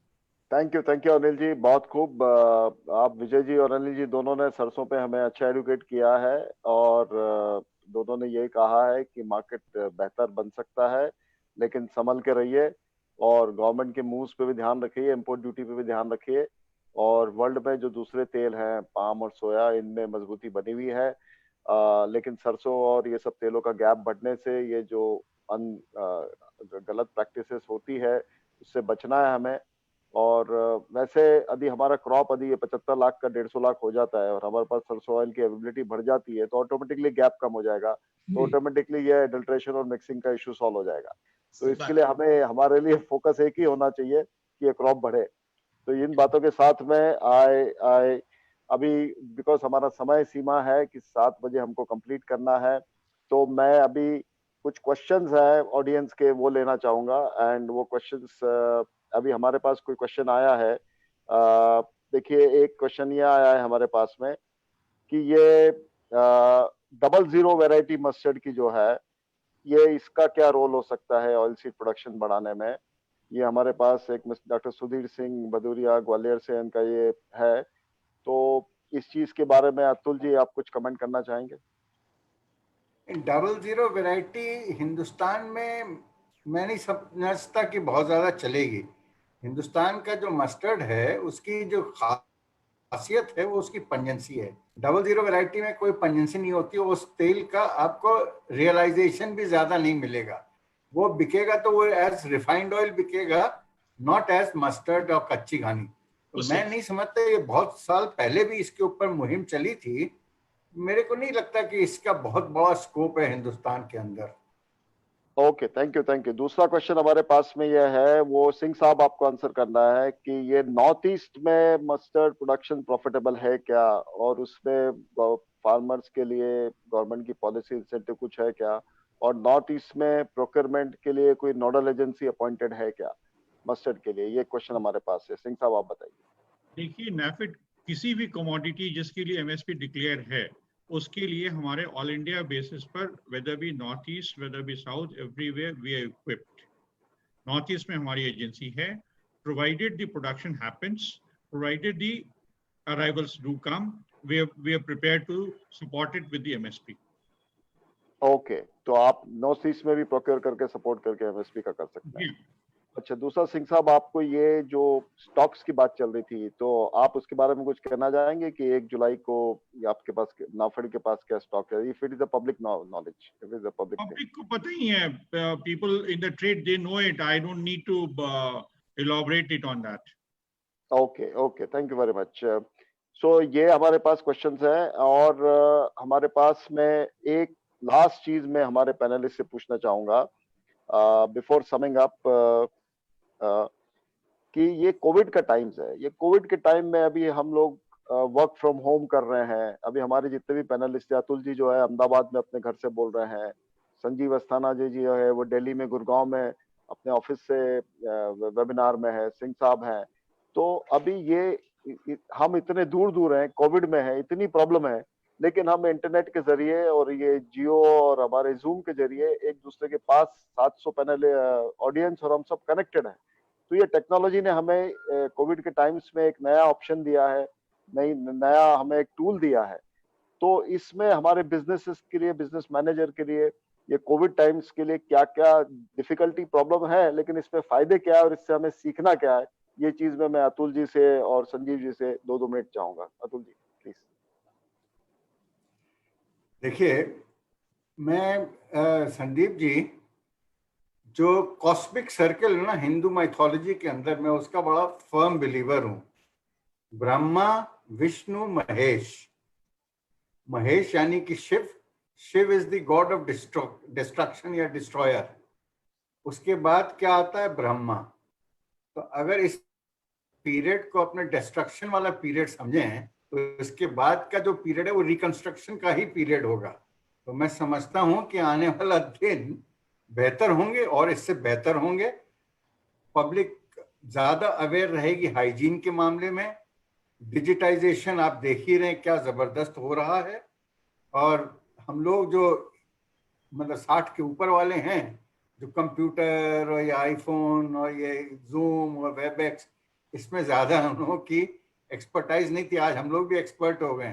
Thank you Anil ji, बहुत खूब। आप विजय जी और अनिल जी दोनों ने सरसों पे हमें अच्छा एडुकेट किया है, और दोनों ने यही कहा है कि मार्केट बेहतर बन सकता है, लेकिन संभल के रहिए और गवर्नमेंट के मूव्स पे भी ध्यान रखिए, इंपोर्ट ड्यूटी पे भी ध्यान रखिए। और वर्ल्ड में जो दूसरे तेल हैं, पाम और सोया, इनमें मजबूती बनी हुई है, लेकिन सरसों और ये सब तेलों का गैप बढ़ने से ये जो गलत प्रैक्टिसेस होती है, उससे बचना है हमें। और वैसे यदि हमारा क्रॉप यदि ये 75 लाख का 150 लाख हो जाता है और हमारे पास सरसों ऑयल की अवेलेबिलिटी बढ़ जाती है, तो ऑटोमेटिकली गैप कम हो जाएगा, तो ऑटोमेटिकली ये एडल्ट्रेशन और मिक्सिंग का इशू सॉल्व हो जाएगा। तो इसके लिए हमें, हमारे लिए फोकस एक ही होना चाहिए कि ये क्रॉप बढ़े। तो इन बातों के साथ में आए अभी, बिकॉज हमारा समय सीमा है कि 7 बजे हमको कंप्लीट करना है, तो मैं अभी कुछ क्वेश्चंस हैं ऑडियंस के, वो लेना चाहूंगा। एंड वो क्वेश्चंस, अभी हमारे पास कोई क्वेश्चन आया है। देखिए, एक क्वेश्चन ये आया है हमारे पास में कि ये 00 वैरायटी मस्टर्ड की जो है, ये इसका क्या रोल हो सकता है ऑयल सीड प्रोडक्शन बढ़ाने में। ये हमारे पास एक डॉक्टर सुधीर सिंह भदौरिया ग्वालियर से इनका ये है, तो इस चीज के बारे में अतुल जी आप कुछ कमेंट करना चाहेंगे? 00 वैरायटी हिंदुस्तान में मैं नहीं समझता कि बहुत ज्यादा चलेगी। हिंदुस्तान का जो मस्टर्ड है उसकी जो खासियत है वो उसकी पंजेंसी है। 00 वैरायटी में कोई पंजेंसी नहीं होती, उस तेल का आपको रियलाइजेशन भी ज्यादा नहीं मिलेगा। वो बिकेगा तो वो एज रिफाइंड ऑयल बिकेगा, नॉट एज मस्टर्ड और कच्ची घानी। तो मैं नहीं समझता, ये बहुत साल पहले भी इसके ऊपर मुहिम चली थी, मेरे को नहीं लगता कि इसका बहुत बड़ा स्कोप है हिंदुस्तान के अंदर। Okay, thank you. दूसरा क्वेश्चन हमारे पास में यह है, वो सिंह साहब आपको आंसर करना है कि ये नॉर्थ ईस्ट में मस्टर्ड प्रोडक्शन प्रॉफिटेबल है क्या, और उसमें फार्मर्स के लिए गवर्नमेंट की पॉलिसी इंसेंटिव कुछ है क्या, और नॉर्थ ईस्ट में प्रोक्योरमेंट के लिए कोई नोडल एजेंसी अपॉइंटेड है क्या मस्टर्ड के लिए? ये क्वेश्चन हमारे पास है। सिंह साहब आप बताइए। देखिए, नैफेड किसी भी कमोडिटी जिसके लिए एमएसपी डिक्लेयर है, उसके लिए हमारे ऑल इंडिया बेसिस पर, whether be north east, whether be south, everywhere we are equipped. North east में हमारी एजेंसी है, provided the production happens, provided the arrivals do come, we are prepared to support it with the MSP. Okay, तो आप north east में भी procure करके support करके MSP का कर सकते हैं। अच्छा, दूसरा सिंह साहब, आपको ये जो स्टॉक्स की बात चल रही थी, तो आप उसके बारे में कुछ कहना चाहेंगे कि 1 जुलाई को आपके पास, नाफेड के पास क्या स्टॉक है? If it is a public knowledge, it is a public को पता ही है, people in the trade they know it, I don't need to elaborate it on that. Okay, thank you very much. So ये हमारे पास questions हैं, और हमारे पास में एक लास्ट चीज मैं हमारे पैनलिस्ट से पूछना चाहूंगा बिफोर समिंग अप, कि ये कोविड का टाइम्स है। ये कोविड के टाइम में अभी हम लोग वर्क फ्रॉम होम कर रहे हैं। अभी हमारे जितने भी पैनलिस्ट हैं, अतुल जी जो है अहमदाबाद में अपने घर से बोल रहे हैं, संजीव अस्थाना जी जो है वो दिल्ली में गुड़गांव में अपने ऑफिस से वेबिनार में है, सिंह साहब हैं। तो अभी ये हम इतने दूर दूर हैं, कोविड में है, इतनी प्रॉब्लम है, लेकिन हम इंटरनेट के जरिए और ये जियो और हमारे जूम के जरिए एक दूसरे के पास 700 पैनल ऑडियंस और हम सब कनेक्टेड हैं। तो ये टेक्नोलॉजी ने हमें कोविड के टाइम्स में एक नया ऑप्शन दिया है, नया हमें एक टूल दिया है। तो इसमें हमारे बिजनेसेस के लिए, बिजनेस मैनेजर के लिए, ये कोविड टाइम्स के लिए क्या क्या डिफिकल्टी प्रॉब्लम है, लेकिन इसमें फायदे क्या है और इससे हमें सीखना क्या है, ये चीज में मैं अतुल जी से और संजीव जी से 2-2 मिनट चाहूंगा। अतुल जी प्लीज। देखिए, मैं संदीप जी, जो कॉस्मिक सर्कल है ना हिंदू माइथोलॉजी के अंदर, मैं उसका बड़ा फर्म बिलीवर हूं। ब्रह्मा, विष्णु, महेश। महेश यानी कि Shiv. Shiv is the god of destruction या डिस्ट्रॉयर। उसके बाद क्या आता है? ब्रह्मा। तो अगर इस पीरियड को अपने डिस्ट्रक्शन वाला पीरियड समझें तो इसके बाद का जो पीरियड है वो रिकंस्ट्रक्शन का ही पीरियड होगा। तो मैं समझता हूं कि आने वाला दिन बेहतर होंगे और इससे बेहतर होंगे। पब्लिक ज्यादा अवेयर रहेगी हाइजीन के मामले में। डिजिटाइजेशन आप देख ही रहे हैं क्या जबरदस्त हो रहा है। और हम लोग जो मतलब 60 के ऊपर वाले हैं, जो कंप्यूटर और ये आईफोन और ये जूम और वेबएक्स, इसमें ज्यादा हम लोगों की एक्सपर्टाइज नहीं थी। आज हम लोग भी एक्सपर्ट हो गए,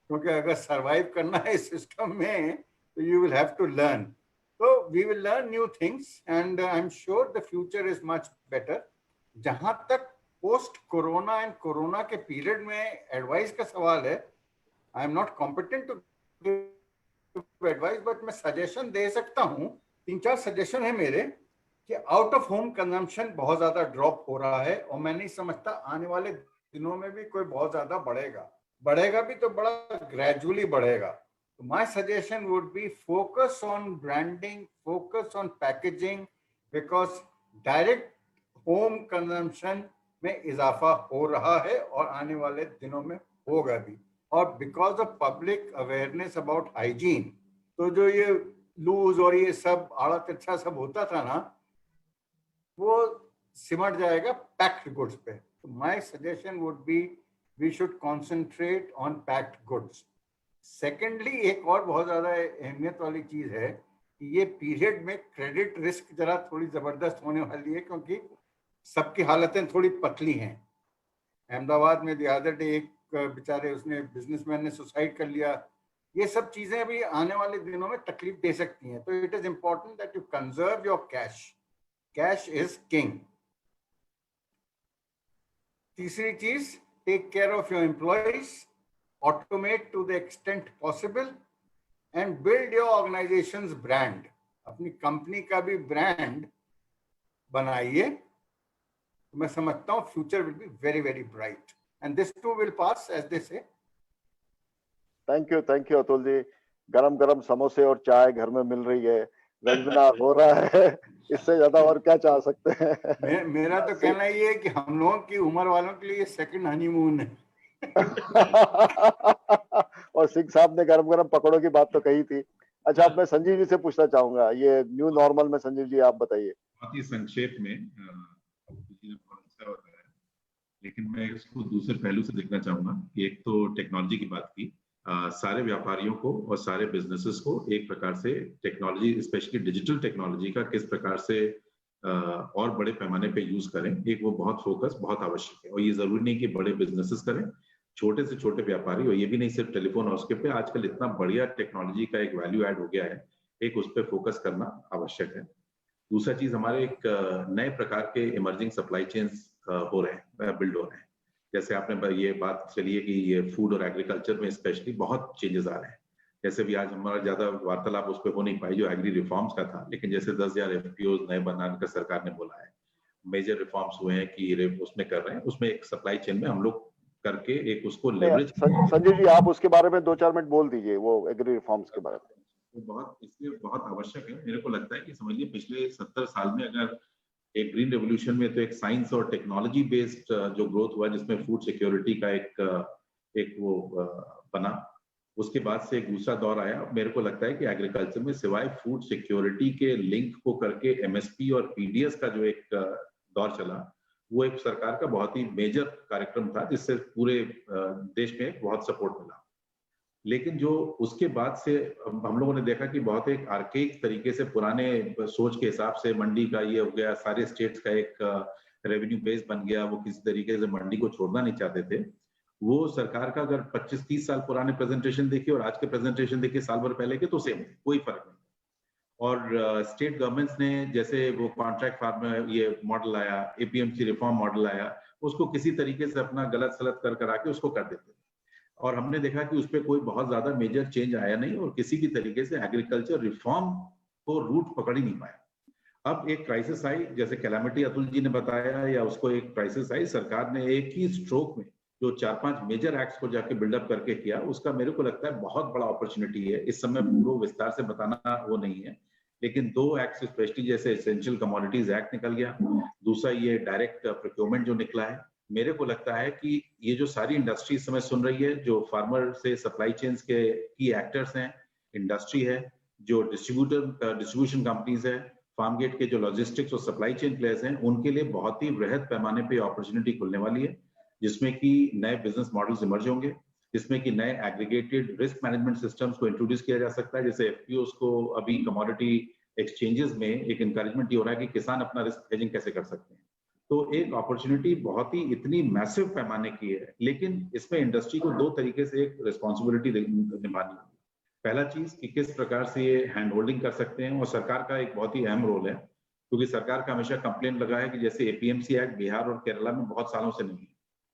क्योंकि अगर सरवाइव करना है इस सिस्टम में तो you will have to learn. तो we will learn new things and I am sure the future is much better. जहां तक पोस्ट कोरोना एंड कोरोना के पीरियड में एडवाइस का सवाल है, I am not competent to advice, but मैं suggestion दे सकता हूं। 3-4 सजेशन है मेरे कि आउट ऑफ होम कंजम्पशन बहुत ज्यादा ड्रॉप हो रहा है और मैं नहीं समझता आने वाले दिनों में भी कोई बहुत ज्यादा बढ़ेगा भी तो बड़ा ग्रेजुअली बढ़ेगा। तो my suggestion would B focus on branding, focus on packaging, because direct home consumption में इजाफा हो रहा है और आने वाले दिनों में होगा भी। और because of public awareness about hygiene, तो जो ये लूज और ये सब आड़ा तिरछा सब होता था ना, वो सिमट जाएगा पैक्ड गुड्स पे। तो my suggestion would be we should concentrate on packed goods. Secondly, एक और बहुत ज्यादा अहमियत वाली चीज है कि ये पीरियड में क्रेडिट रिस्क जरा थोड़ी जबरदस्त होने वाली है, क्योंकि सबकी हालतें थोड़ी पतली हैं। अहमदाबाद में द अदर डे एक बेचारे उसने बिजनेसमैन ने सुसाइड कर लिया। ये सब चीजें अभी आने वाले दिनों में तकलीफ दे सकती हैं। तो it is important that you conserve your cash. Cash is king. तीसरी चीज, take care of your employees, automate to the extent possible and build your organisations brand. अपनी कंपनी का भी ब्रांड बनाइए। तो मैं समझता हूं future will be very very bright and this too will pass, as they say. Thank you Atul ji. गरम गरम समोसे और चाय घर में मिल रही है, वेबिनार हो रहा है, इससे ज्यादा और क्या चाह सकते हैं। मेरा तो कहना ये है कि हम लोगों की उम्र वालों के लिए सेकंड हनीमून है। और सिंह साहब ने गरम गरम पकौड़ों की बात तो कही थी। अच्छा, अब मैं संजीव जी से पूछना चाहूंगा, ये न्यू नॉर्मल में संजीव जी आप बताइए। बहुत ही संक्षेप में अच्छा होता है, लेकिन मैं इसको दूसरे पहलू से देखना चाहूंगा कि एक तो टेक्नोलॉजी की बात की, सारे व्यापारियों को और सारे बिजनेसेस को एक प्रकार से टेक्नोलॉजी, स्पेशली डिजिटल टेक्नोलॉजी का किस प्रकार से और बड़े पैमाने पे यूज करें, एक वो बहुत फोकस बहुत आवश्यक है। और ये जरूरी नहीं कि बड़े बिजनेसेस करें, छोटे से छोटे व्यापारी, और ये भी नहीं सिर्फ टेलीफोन और उसके पे आजकल इतना बढ़िया टेक्नोलॉजी का एक वैल्यू ऐड हो गया है, एक उस पर फोकस करना आवश्यक है। दूसरा चीज, हमारे एक नए प्रकार के इमर्जिंग सप्लाई चेन्स हो रहे हैं, बिल्ड हो रहे हैं। जैसे आपने ये बात चली है कि ये फूड और एग्रीकल्चर में स्पेशली बहुत चेंजेस आ रहे हैं। जैसे भी आज हमारा ज्यादा वार्तालाप उस पर हो नहीं पाई जो एग्री रिफॉर्म्स का था, लेकिन जैसे 10,000 एफपीओ नए बनाने का सरकार ने बोला है, मेजर रिफॉर्म्स हुए हैं कि उसमें कर रहे हैं, उसमें एक सप्लाई चेन में हम लोग करके एक उसको लेवरेज। संजय जी, आप उसके बारे में 2-4 मिनट बोल दीजिए, वो एग्री रिफॉर्म्स के बारे में। बहुत इसलिए बहुत आवश्यक है। मेरे को लगता है कि समझिए पिछले 70 साल में अगर एक ग्रीन रेवोल्यूशन में तो एक साइंस और टेक्नोलॉजी बेस्ड जो ग्रोथ हुआ, जिसमें फूड सिक्योरिटी का एक वो बना, उसके बाद से एक दूसरा दौर आया। मेरे को लगता है कि एग्रीकल्चर में सिवाय फूड सिक्योरिटी के लिंक को करके एमएसपी और पीडीएस का जो एक दौर चला, वो एक सरकार का बहुत ही मेजर कार्यक्रम था जिससे पूरे देश में बहुत सपोर्ट मिला। लेकिन जो उसके बाद से हम लोगों ने देखा कि बहुत एक आर्केइक तरीके से, पुराने सोच के हिसाब से मंडी का ये हो गया, सारे स्टेट्स का एक रेवेन्यू बेस बन गया, वो किसी तरीके से मंडी को छोड़ना नहीं चाहते थे। वो सरकार का अगर 25-30 साल पुराने प्रेजेंटेशन देखिए और आज के प्रेजेंटेशन देखिए साल भर पहले के, तो सेम थे, कोई फर्क नहीं। और स्टेट गवर्नमेंट्स ने जैसे वो कॉन्ट्रैक्ट फार्मर ये मॉडल आया, एपीएमसी रिफॉर्म मॉडल आया, उसको किसी तरीके से अपना गलत सलत कर करा के उसको कर देते। और हमने देखा कि उस पर कोई बहुत ज्यादा मेजर चेंज आया नहीं और किसी की तरीके से एग्रीकल्चर रिफॉर्म को रूट पकड़ ही नहीं पाया। अब एक क्राइसिस आई, जैसे कैलामिटी अतुल जी ने बताया, या उसको एक क्राइसिस आई, सरकार ने एक ही स्ट्रोक में जो 4-5 मेजर एक्ट्स को जाके बिल्डअप करके किया, उसका मेरे को लगता है बहुत बड़ा अपॉर्चुनिटी है। इस समय पूरा विस्तार से बताना वो नहीं है, लेकिन 2 एक्ट्स स्पेशली, जैसे एसेंशियल कमोडिटीज एक्ट निकल गया, दूसरा ये डायरेक्ट प्रोक्योरमेंट जो निकला है। मेरे को लगता है कि ये जो सारी इंडस्ट्री इस समय सुन रही है, जो फार्मर से सप्लाई चेन्स के की एक्टर्स हैं, इंडस्ट्री है, जो डिस्ट्रीब्यूशन कंपनीज है, फार्म गेट के जो लॉजिस्टिक्स और सप्लाई चेन प्लेयर्स हैं, उनके लिए बहुत ही वृहद पैमाने पे अपॉर्चुनिटी खुलने वाली है, जिसमें कि नए बिजनेस मॉडल्स इमर्ज होंगे, जिसमें कि नए एग्रीगेटेड रिस्क मैनेजमेंट सिस्टम्स को इंट्रोड्यूस किया जा सकता है। जैसे एफपीओस को अभी कमोडिटी एक्सचेंजेस में एक इंकरेजमेंट ये हो रहा है कि किसान अपना रिस्क हेजिंग कैसे कर सकते हैं। तो एक अपॉर्चुनिटी बहुत ही इतनी मैसिव पैमाने की है, लेकिन इसमें इंडस्ट्री को 2 तरीके से एक रिस्पॉन्सिबिलिटी निभानी होगी। पहला चीज कि किस प्रकार से ये हैंड होल्डिंग कर सकते हैं, और सरकार का एक बहुत ही अहम रोल है, क्योंकि सरकार का हमेशा कंप्लेंट लगा है कि जैसे एपीएमसी एक्ट बिहार और केरला में बहुत सालों से नहीं है,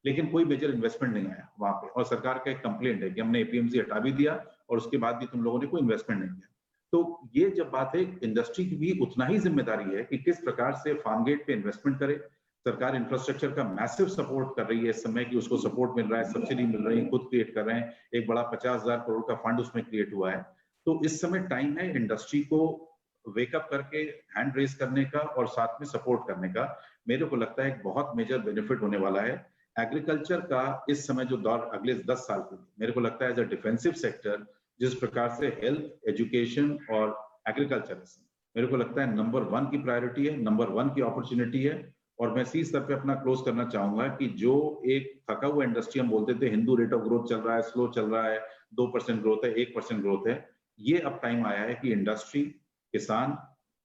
लेकिन कोई मेजर इन्वेस्टमेंट नहीं आया वहां पे, और सरकार का एक कंप्लेंट है कि हमने एपीएमसी हटा भी दिया और उसके बाद भी तुम लोगों ने कोई इन्वेस्टमेंट नहीं किया। तो ये जब बात है, इंडस्ट्री की भी उतना ही जिम्मेदारी है कि किस प्रकार से फार्म गेट पे इन्वेस्टमेंट करे। सरकार इंफ्रास्ट्रक्चर का मैसिव सपोर्ट कर रही है इस समय, कि उसको सपोर्ट मिल रहा है, सब्सिडी मिल रही है, खुद क्रिएट कर रहे हैं, एक बड़ा 50,000 करोड़ का फंड उसमें क्रिएट हुआ है। तो इस समय टाइम है इंडस्ट्री को वेकअप करके हैंड रेस करने का और साथ में सपोर्ट करने का। मेरे को लगता है एक बहुत मेजर बेनिफिट होने वाला है एग्रीकल्चर का इस समय जो दौर अगले 10 साल के लिए। मेरे को लगता है एज अ डिफेंसिव सेक्टर, जिस प्रकार से हेल्थ, एजुकेशन और एग्रीकल्चर, मेरे को लगता है नंबर 1 की प्रायोरिटी है, नंबर 1 की अपॉर्चुनिटी है। और मैं इसी स्तर पे अपना क्लोज करना चाहूंगा कि जो एक थका हुआ इंडस्ट्री हम बोलते थे, हिंदू रेट ऑफ ग्रोथ चल रहा है, स्लो चल रहा है, 2% ग्रोथ है, 1% ग्रोथ है, ये अब टाइम आया है कि इंडस्ट्री, किसान,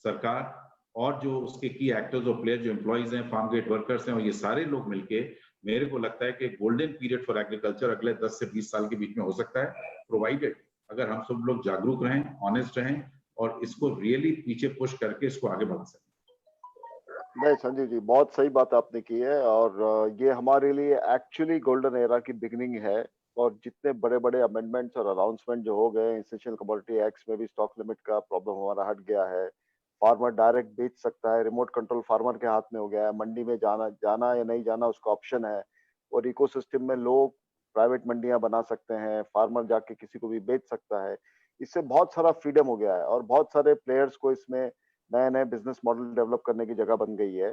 सरकार और जो उसके की एक्टर्स और प्लेयर, जो एम्प्लॉइज हैं, फार्म गेट वर्कर्स हैं, और ये सारे लोग मिलके, मेरे को लगता है कि गोल्डन पीरियड फॉर एग्रीकल्चर अगले 10 से 20 साल के बीच में हो सकता है, प्रोवाइडेड अगर हम सब लोग जागरूक रहें, ऑनेस्ट रहें और इसको रियली पीछे पुश करके इसको आगे बढ़ा सकें। नहीं संजीव जी, बहुत सही बात आपने की है, और ये हमारे लिए एक्चुअली गोल्डन एरा की बिगिनिंग है। और जितने बड़े बड़े अमेंडमेंट्स और अनाउंसमेंट जो हो गए, एसेंशियल कमोडिटी एक्ट्स में भी स्टॉक लिमिट का प्रॉब्लम हमारा हट गया है, फार्मर डायरेक्ट बेच सकता है, रिमोट कंट्रोल फार्मर के हाथ में हो गया है, मंडी में जाना या नहीं जाना उसका ऑप्शन है, और इकोसिस्टम में लोग प्राइवेट मंडियां बना सकते हैं, फार्मर जाके किसी को भी बेच सकता है। इससे बहुत सारा फ्रीडम हो गया है और बहुत सारे प्लेयर्स को इसमें नए नए बिजनेस मॉडल डेवलप करने की जगह बन गई है।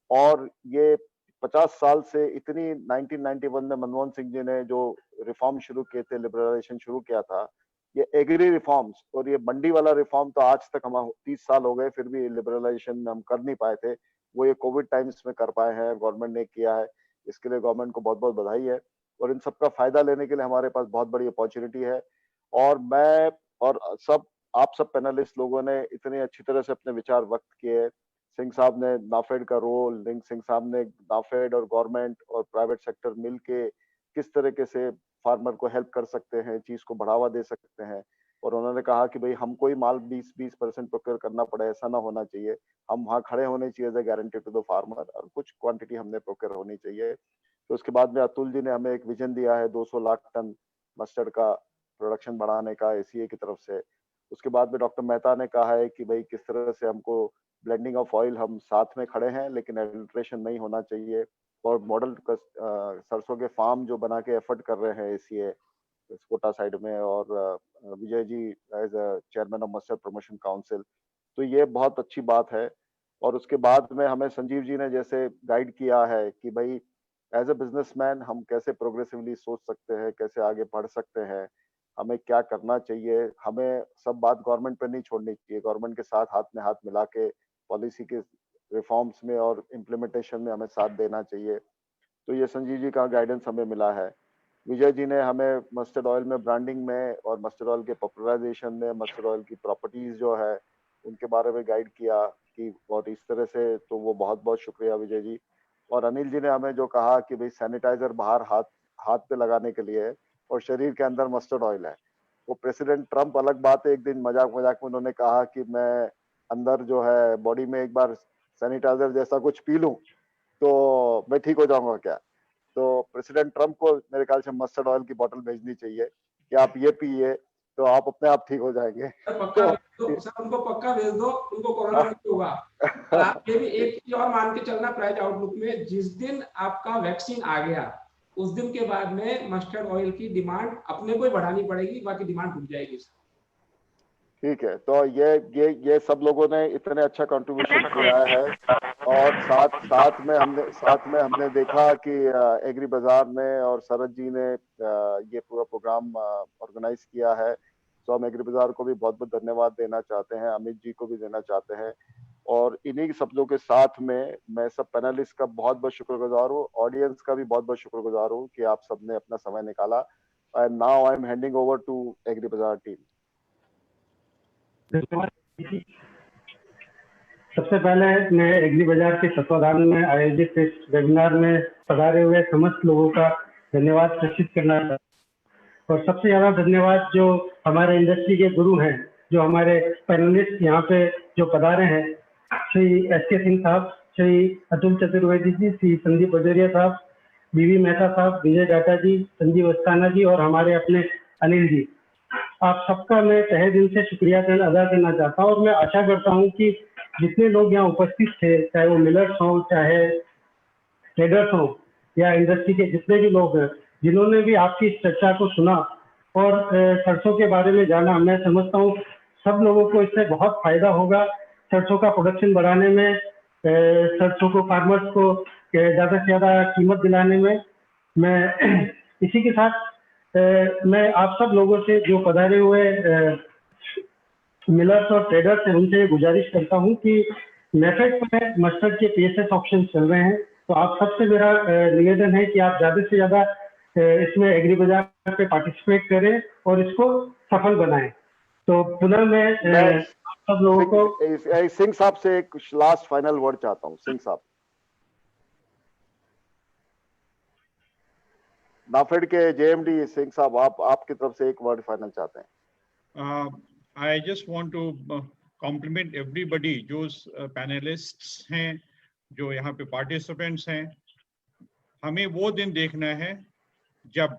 और ये 50 साल से इतनी 1991 में मनमोहन सिंह जी ने जो रिफॉर्म शुरू किए थे, लिबरलाइजेशन शुरू किया था, ये एग्री रिफॉर्म्स और ये मंडी वाला रिफॉर्म तो आज तक हम 30 साल हो गए फिर भी लिबरलाइजेशन हम कर नहीं पाए थे, वो ये कोविड टाइम्स में कर पाए हैं, गवर्नमेंट ने किया है, इसके लिए गवर्नमेंट को बहुत बहुत बधाई है। और इन सबका फायदा लेने के लिए हमारे पास बहुत बड़ी अपॉर्चुनिटी है। और मैं और सब आप सब पैनलिस्ट लोगों ने इतनी अच्छी तरह से अपने विचार व्यक्त किए। सिंह साहब ने नाफेड का रोल, सिंह साहब ने नाफेड और गवर्नमेंट और प्राइवेट सेक्टर मिलके किस तरीके से फार्मर को हेल्प कर सकते हैं, चीज को बढ़ावा दे सकते हैं। और उन्होंने कहा कि भाई हमको ही माल 20% प्रोक्योर करना पड़े, ऐसा ना होना चाहिए, हम वहाँ खड़े होने चाहिए as a guarantee to the farmer, और कुछ क्वांटिटी हमने प्रोक्योर होनी चाहिए। तो उसके बाद में अतुल जी ने हमें एक विजन दिया है 200 लाख टन मस्टर्ड का प्रोडक्शन बढ़ाने का एसीए की तरफ से। उसके बाद में डॉक्टर मेहता ने कहा है कि भाई किस तरह से हमको ब्लेंडिंग ऑफ ऑयल, हम साथ में खड़े हैं लेकिन एडल्ट्रेशन नहीं होना चाहिए। और मॉडल सरसों के फार्म जो बना के एफर्ट कर रहे हैं एसीए कोटा साइड में, और Vijay ji as a chairman of mustard promotion council, तो ये बहुत अच्छी बात है। और उसके बाद में हमें संजीव जी ने जैसे गाइड किया है कि भाई एज ए बिजनेसमैन हम कैसे प्रोग्रेसिवली सोच सकते हैं, कैसे आगे बढ़ सकते हैं, हमें क्या करना चाहिए। हमें सब बात गवर्नमेंट पे नहीं छोड़नी चाहिए, गवर्नमेंट के साथ हाथ में हाथ मिला के पॉलिसी के रिफॉर्म्स में और इम्प्लीमेंटेशन में हमें साथ देना चाहिए। तो ये संजीव जी का गाइडेंस हमें मिला है। विजय जी ने हमें मस्टर्ड ऑयल में ब्रांडिंग में और मस्टर्ड ऑयल के पॉपुलराइजेशन में मस्टर्ड ऑयल की प्रॉपर्टीज जो है उनके बारे में गाइड किया कि, और इस तरह से तो वो बहुत बहुत शुक्रिया विजय जी। और अनिल जी ने हमें जो कहा कि भाई सैनिटाइजर बाहर हाथ पे लगाने के लिए है और शरीर के अंदर मस्टर्ड ऑयल है। वो प्रेसिडेंट ट्रम्प अलग बात है, एक दिन मजाक मजाक में उन्होंने कहा कि मैं अंदर जो है बॉडी में एक बार सैनिटाइजर जैसा कुछ पी लूं तो मैं ठीक हो जाऊंगा क्या। तो प्रेसिडेंट ट्रम्प को मेरे ख्याल से मस्टर्ड ऑयल की बोतल भेजनी चाहिए कि आप ये पिए तो आप अपने आप ठीक हो जाएंगे। पक्का तो सर उनको पक्का भेज दो, उनको कोरोना नहीं होगा। और आप ये भी एक चीज और मान के चलना प्राइस आउटलुक में, जिस दिन आपका वैक्सीन आ गया उस दिन के बाद में मस्टर्ड ऑयल की डिमांड अपने को ही बढ़ानी पड़ेगी, बाकी डिमांड टूट जाएगी। ठीक है, तो ये सब लोगों ने इतने अच्छा कंट्रीब्यूशन किया है और साथ में हमने देखा कि एग्री बाजार ने और शरद जी ने ये पूरा प्रोग्राम ऑर्गेनाइज किया है। तो हम एग्री बाजार को भी बहुत बहुत धन्यवाद देना चाहते हैं, अमित जी को भी देना चाहते हैं। और इन्हीं शब्दों के साथ में मैं सब पैनलिस्ट का बहुत बहुत शुक्रगुजार हूँ, ऑडियंस का भी बहुत बहुत शुक्रगुजार हूँ कि आप सबने अपना समय निकाला। And now I am handing over to Agri Bazaar team. सबसे पहले मैं एग्री बाजार के तत्वाधान में आयोजित इस वेबिनार में पधारे हुए समस्त लोगों का धन्यवाद प्रेषित करना चाहता हूं। और सबसे ज्यादा धन्यवाद जो हमारे इंडस्ट्री के गुरु हैं, जो हमारे पैनलिस्ट यहाँ पे जो पधारे हैं, श्री एस.के. सिंह साहब, श्री अतुल चतुर्वेदी जी, श्री संदीप बजोरिया साहब, बीवी मेहता साहब, विजय डाटा जी, संजीव अस्थाना जी और हमारे अपने अनिल जी। आप सबका मैं तहे दिल से शुक्रिया अदा करना चाहता हूँ। और मैं आशा करता हूँ कि जितने लोग यहाँ उपस्थित थे, चाहे वो मिलर्स हों, चाहे ट्रेडर्स हों या इंडस्ट्री के जितने भी लोग हैं, जिन्होंने भी आपकी इस चर्चा को सुना और सरसों के बारे में जाना, मैं समझता हूँ सब लोगों को इससे बहुत फायदा होगा। सरसों का प्रोडक्शन बढ़ाने में, सरसों को फार्मर्स को ज़्यादा से ज़्यादा कीमत दिलाने में। मैं इसी के साथ मैं आप सब लोगों से जो पधारे हुए मिलर्स और ट्रेडर्स हैं, उनसे गुजारिश करता हूं कि नेफेड में मस्टर्ड के पीएसएस ऑप्शन चल रहे हैं, तो आप सबसे मेरा निवेदन है कि आप ज्यादा से ज्यादा इसमें एग्री बाजार पे पार्टिसिपेट करें और इसको सफल बनाएं। तो पुनः मैं सब लोगों को सिंह साहब से एक लास्ट फाइनल वर्ड चाहता हूं। सिंह साहब, नाफेड के जेएमडी सिंह साहब, आपकी तरफ से एक वर्ड फाइनल चाहते हैं। I just want to compliment everybody, जो पैनलिस्ट्स हैं, जो यहाँ पे पार्टिसिपेंट्स हैं। हमें वो दिन देखना है जब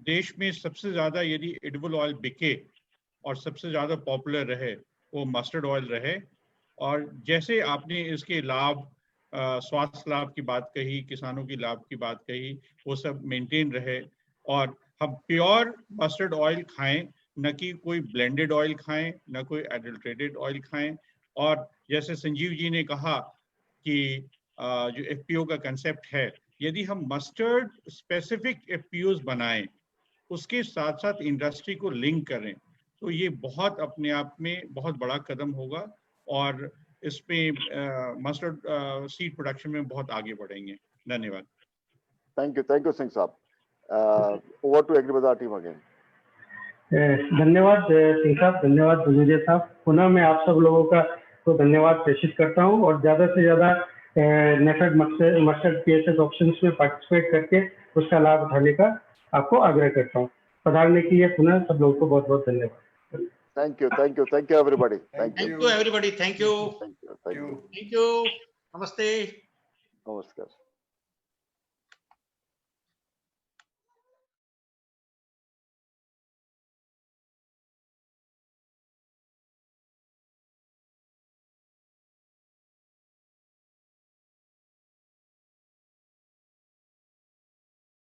देश में सबसे ज्यादा यदि एडिबल ऑयल बिके और सबसे ज्यादा पॉपुलर रहे वो मस्टर्ड ऑयल रहे। और जैसे आपने इसके लाभ, स्वास्थ्य लाभ की बात कही, किसानों की लाभ की बात कही, वो सब मेंटेन रहे और हम प्योर मस्टर्ड ऑयल खाएं, न कि कोई ब्लेंडेड ऑयल खाएं, न कोई एडल्ट्रेटेड ऑयल खाएं। और जैसे संजीव जी ने कहा कि जो एफपीओ का कंसेप्ट है, यदि हम मस्टर्ड स्पेसिफिक एफपीओज बनाएं, उसके साथ साथ इंडस्ट्री को लिंक करें, तो ये बहुत अपने आप में बहुत बड़ा कदम होगा और इसमें मस्टर्ड सीड प्रोडक्शन में बहुत आगे बढ़ेंगे। धन्यवाद। थैंक यू सिंह साहब। Over to Agri Bazaar team again. धन्यवाद सिंह साहब, धन्यवाद बजोरिया साहब। पुनः मैं आप सब लोगों का तो धन्यवाद प्रेषित करता हूं और ज्यादा से ज्यादा नेफेड मस्टर्ड पीएसएस ऑप्शंस में पार्टिसिपेट करके उसका लाभ उठाने का आपको आग्रह करता हूं। पधारने के लिए पुनः सब लोगों को बहुत बहुत धन्यवाद। Thank you everybody. Thank you everybody. Thank you. नमस्ते। नमस्कार।